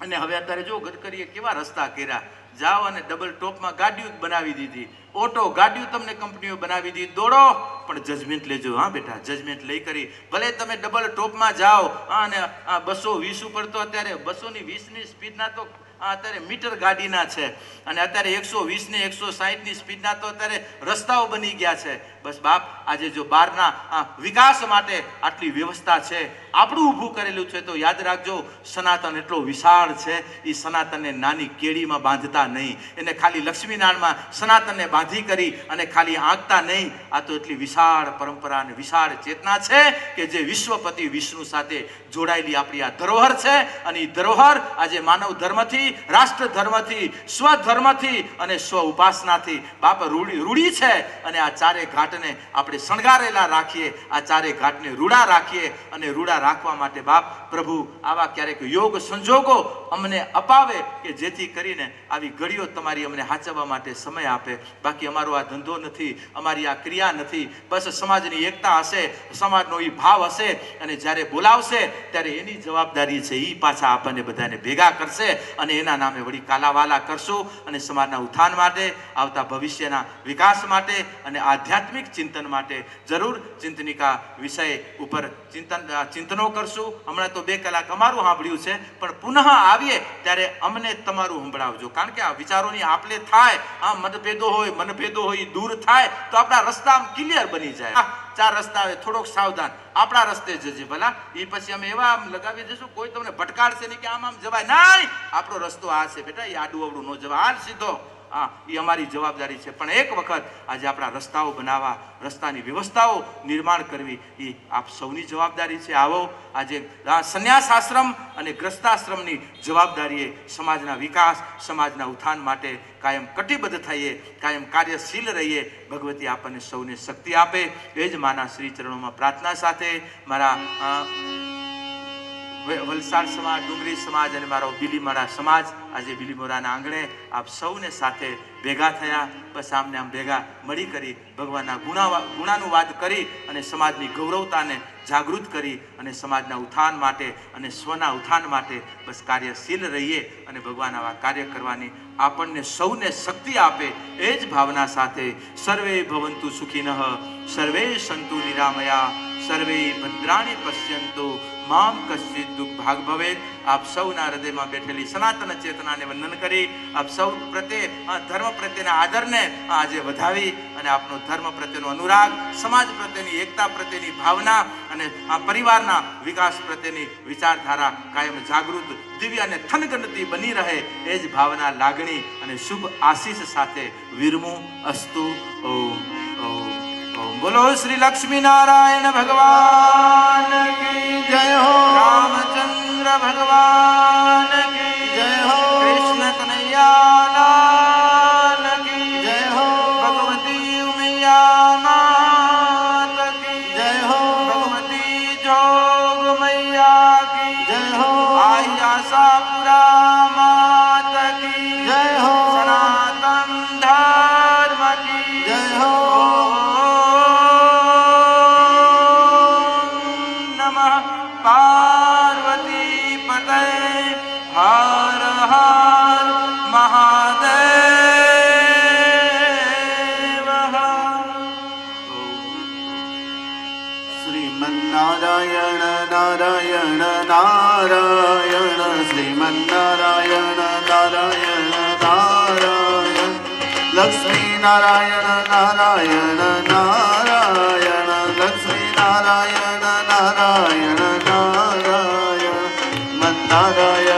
અને હવે અત્યારે જો ગડકરીએ કેવા રસ્તા કર્યા. જાઓ અને ડબલ ટોપમાં ગાડીઓ બનાવી દીધી, ઓટો ગાડીઓ તમને કંપનીઓ બનાવી દીધી. દોડો પણ જજમેન્ટ લેજો. હા બેટા, જજમેન્ટ લઈ કરી ભલે તમે ડબલ ટોપમાં જાઓ. અને 220 ઉપર તો અત્યારે 220ની સ્પીડના તો અત્યારે મીટર ગાડીના છે અને અત્યારે 120 ને 160ની સ્પીડના તો અત્યારે રસ્તાઓ બની ગયા છે. બસ બાપ, આજે જો બહારના વિકાસ માટે આટલી વ્યવસ્થા છે, આપણું ઊભું કરેલું છે, તો યાદ રાખજો સનાતન એટલો વિશાળ છે. એ સનાતનને નાની કેળીમાં બાંધતા નહીં, એને ખાલી લક્ષ્મીનારાયણમાં સનાતનને બાંધી કરી અને ખાલી આંકતા નહીં. આ તો એટલી વિશાળ પરંપરા અને વિશાળ ચેતના છે કે જે વિશ્વપતિ વિષ્ણુ સાથે જોડાયેલી આપણી આ ધરોહર છે. અને એ ધરોહર આજે માનવ ધર્મથી, રાષ્ટ્ર ધર્મથી, સ્વધર્મથી અને સ્વ ઉપાસનાથી બાપ રૂડી છે. અને આ ચારે ઘાટને આપણે શણગારેલા રાખીએ, આ ચારે ઘાટને રૂડા રાખીએ. અને રૂડા રાખવા માટે બાપ પ્રભુ આવા ક્યારેક યોગ સંજોગો અમને અપાવે કે જેથી કરીને આવી ઘડીઓ તમારી અમને હાચવવા માટે સમય આપે. બાકી અમારો આ ધંધો નથી, અમારી આ ક્રિયા નથી. બસ સમાજની એકતા હશે, સમાજનો એ ભાવ હશે અને જ્યારે બોલાવશે ત્યારે એની જવાબદારી છે, એ પાછા આપણને બધાને ભેગા કરશે અને એના નામે વળી કાલાવાલા કરશું. અને સમાજના ઉત્થાન માટે, આવતા ભવિષ્યના વિકાસ માટે અને આધ્યાત્મિક ચિંતન માટે જરૂર ચિંતનિકા વિષય ઉપર ચિંતનો કરશું. હમણાં તો 2 કલાક અમારું સાંભળ્યું છે, પણ પુનઃ આવીએ ત્યારે અમને તમારું સંભળાવજો. કારણ કે આ વિચારોની આપલે થાય, મતભેદો હોય એ દૂર થાય તો આપણા રસ્તા ક્લિયર બની જાય. 4 રસ્તા આવે, થોડોક સાવધાન, આપણા રસ્તે જજે ભલા. એ પછી અમે એવા લગાવી દઈશું કોઈ તમને ભટકાડશે નહીં કે આમ જવાય નહીં. આપણો રસ્તો આ છે બેટા, એ આડું અવડું ન જવાય. હાલ સીધો હા, એ અમારી જવાબદારી છે. પણ એક વખત આજે આપણા રસ્તાઓ બનાવવા, રસ્તાની વ્યવસ્થાઓ નિર્માણ કરવી એ આપ સૌની જવાબદારી છે. આવો આજે સંન્યાસ આશ્રમ અને ગ્રસ્તાશ્રમની જવાબદારીએ સમાજના વિકાસ, સમાજના ઉત્થાન માટે કાયમ કટિબદ્ધ થઈએ, કાયમ કાર્યશીલ રહીએ. ભગવતી આપણને સૌને શક્તિ આપે એ જ માના શ્રી ચરણોમાં પ્રાર્થના સાથે મારા વલસાડ સમાજ, ડુંગરી સમાજ અને મારો બિલીમોરા સમાજ આજે બિલીમોરાના આંગણે આપ સૌને સાથે ભેગા થયા. બસ આમને આમ ભેગા મળી કરી ભગવાનના ગુણાનુવાદ કરી અને સમાજની ગૌરવતાને જાગૃત કરી અને સમાજના ઉત્થાન માટે અને સ્વના ઉત્થાન માટે બસ કાર્યશીલ રહીએ અને ભગવાન આવા કાર્ય કરવાની આપણને સૌને શક્તિ આપે એ જ ભાવના સાથે સર્વે ભવંતુ સુખિનઃ, સર્વે સંતુ નિરામયા, સર્વે ભદ્રાણી પશ્યંતુ મામ કશ્ચિત દુઃખ ભાગ ભવેત. આપ સૌના હૃદયમાં બેઠેલી સનાતન ચેતનાને વંદન કરી આપ સૌ પ્રત્યે ધર્મ પ્રત્યેના આદરને આજે વધાવી અને આપનો ધર્મ પ્રત્યેનો અનુરાગ, સમાજ પ્રત્યેની એકતા પ્રત્યેની ભાવના અને આ પરિવારના વિકાસ પ્રત્યેની વિચારધારા કાયમ જાગૃત, દિવ્ય અને થનગનતી બની રહે એ જ ભાવના, લાગણી અને શુભ આશીષ સાથે વિરમું અસ્તુ. ઓમ ઓમ ઓમ. બોલો શ્રી લક્ષ્મી નારાયણ ભગવાન કી જય હો. રામચંદ્ર ભગવાન કી જય હો. કૃષ્ણ કનૈયા લાલ કી જય હો. ભગવતી ઉમૈયા માત કી જય હો. ભગવતી જોગ મૈયા કી જય હો. આયાસાપુરા માત કી જય હો. સનાતન ધર્મ કી જય હો. પાર્વતી પતય હર હર મહાદેવ. શ્રીમન્નારાયણ નારાયણ નારાયણ, શ્રીમન્નારાયણ નારાયણ નારાયણ, લક્ષ્મી નારાયણ નારાયણ નારાયણ, લક્ષ્મી નારાયણ નારાયણ નારાયણ, મન્નારાયણ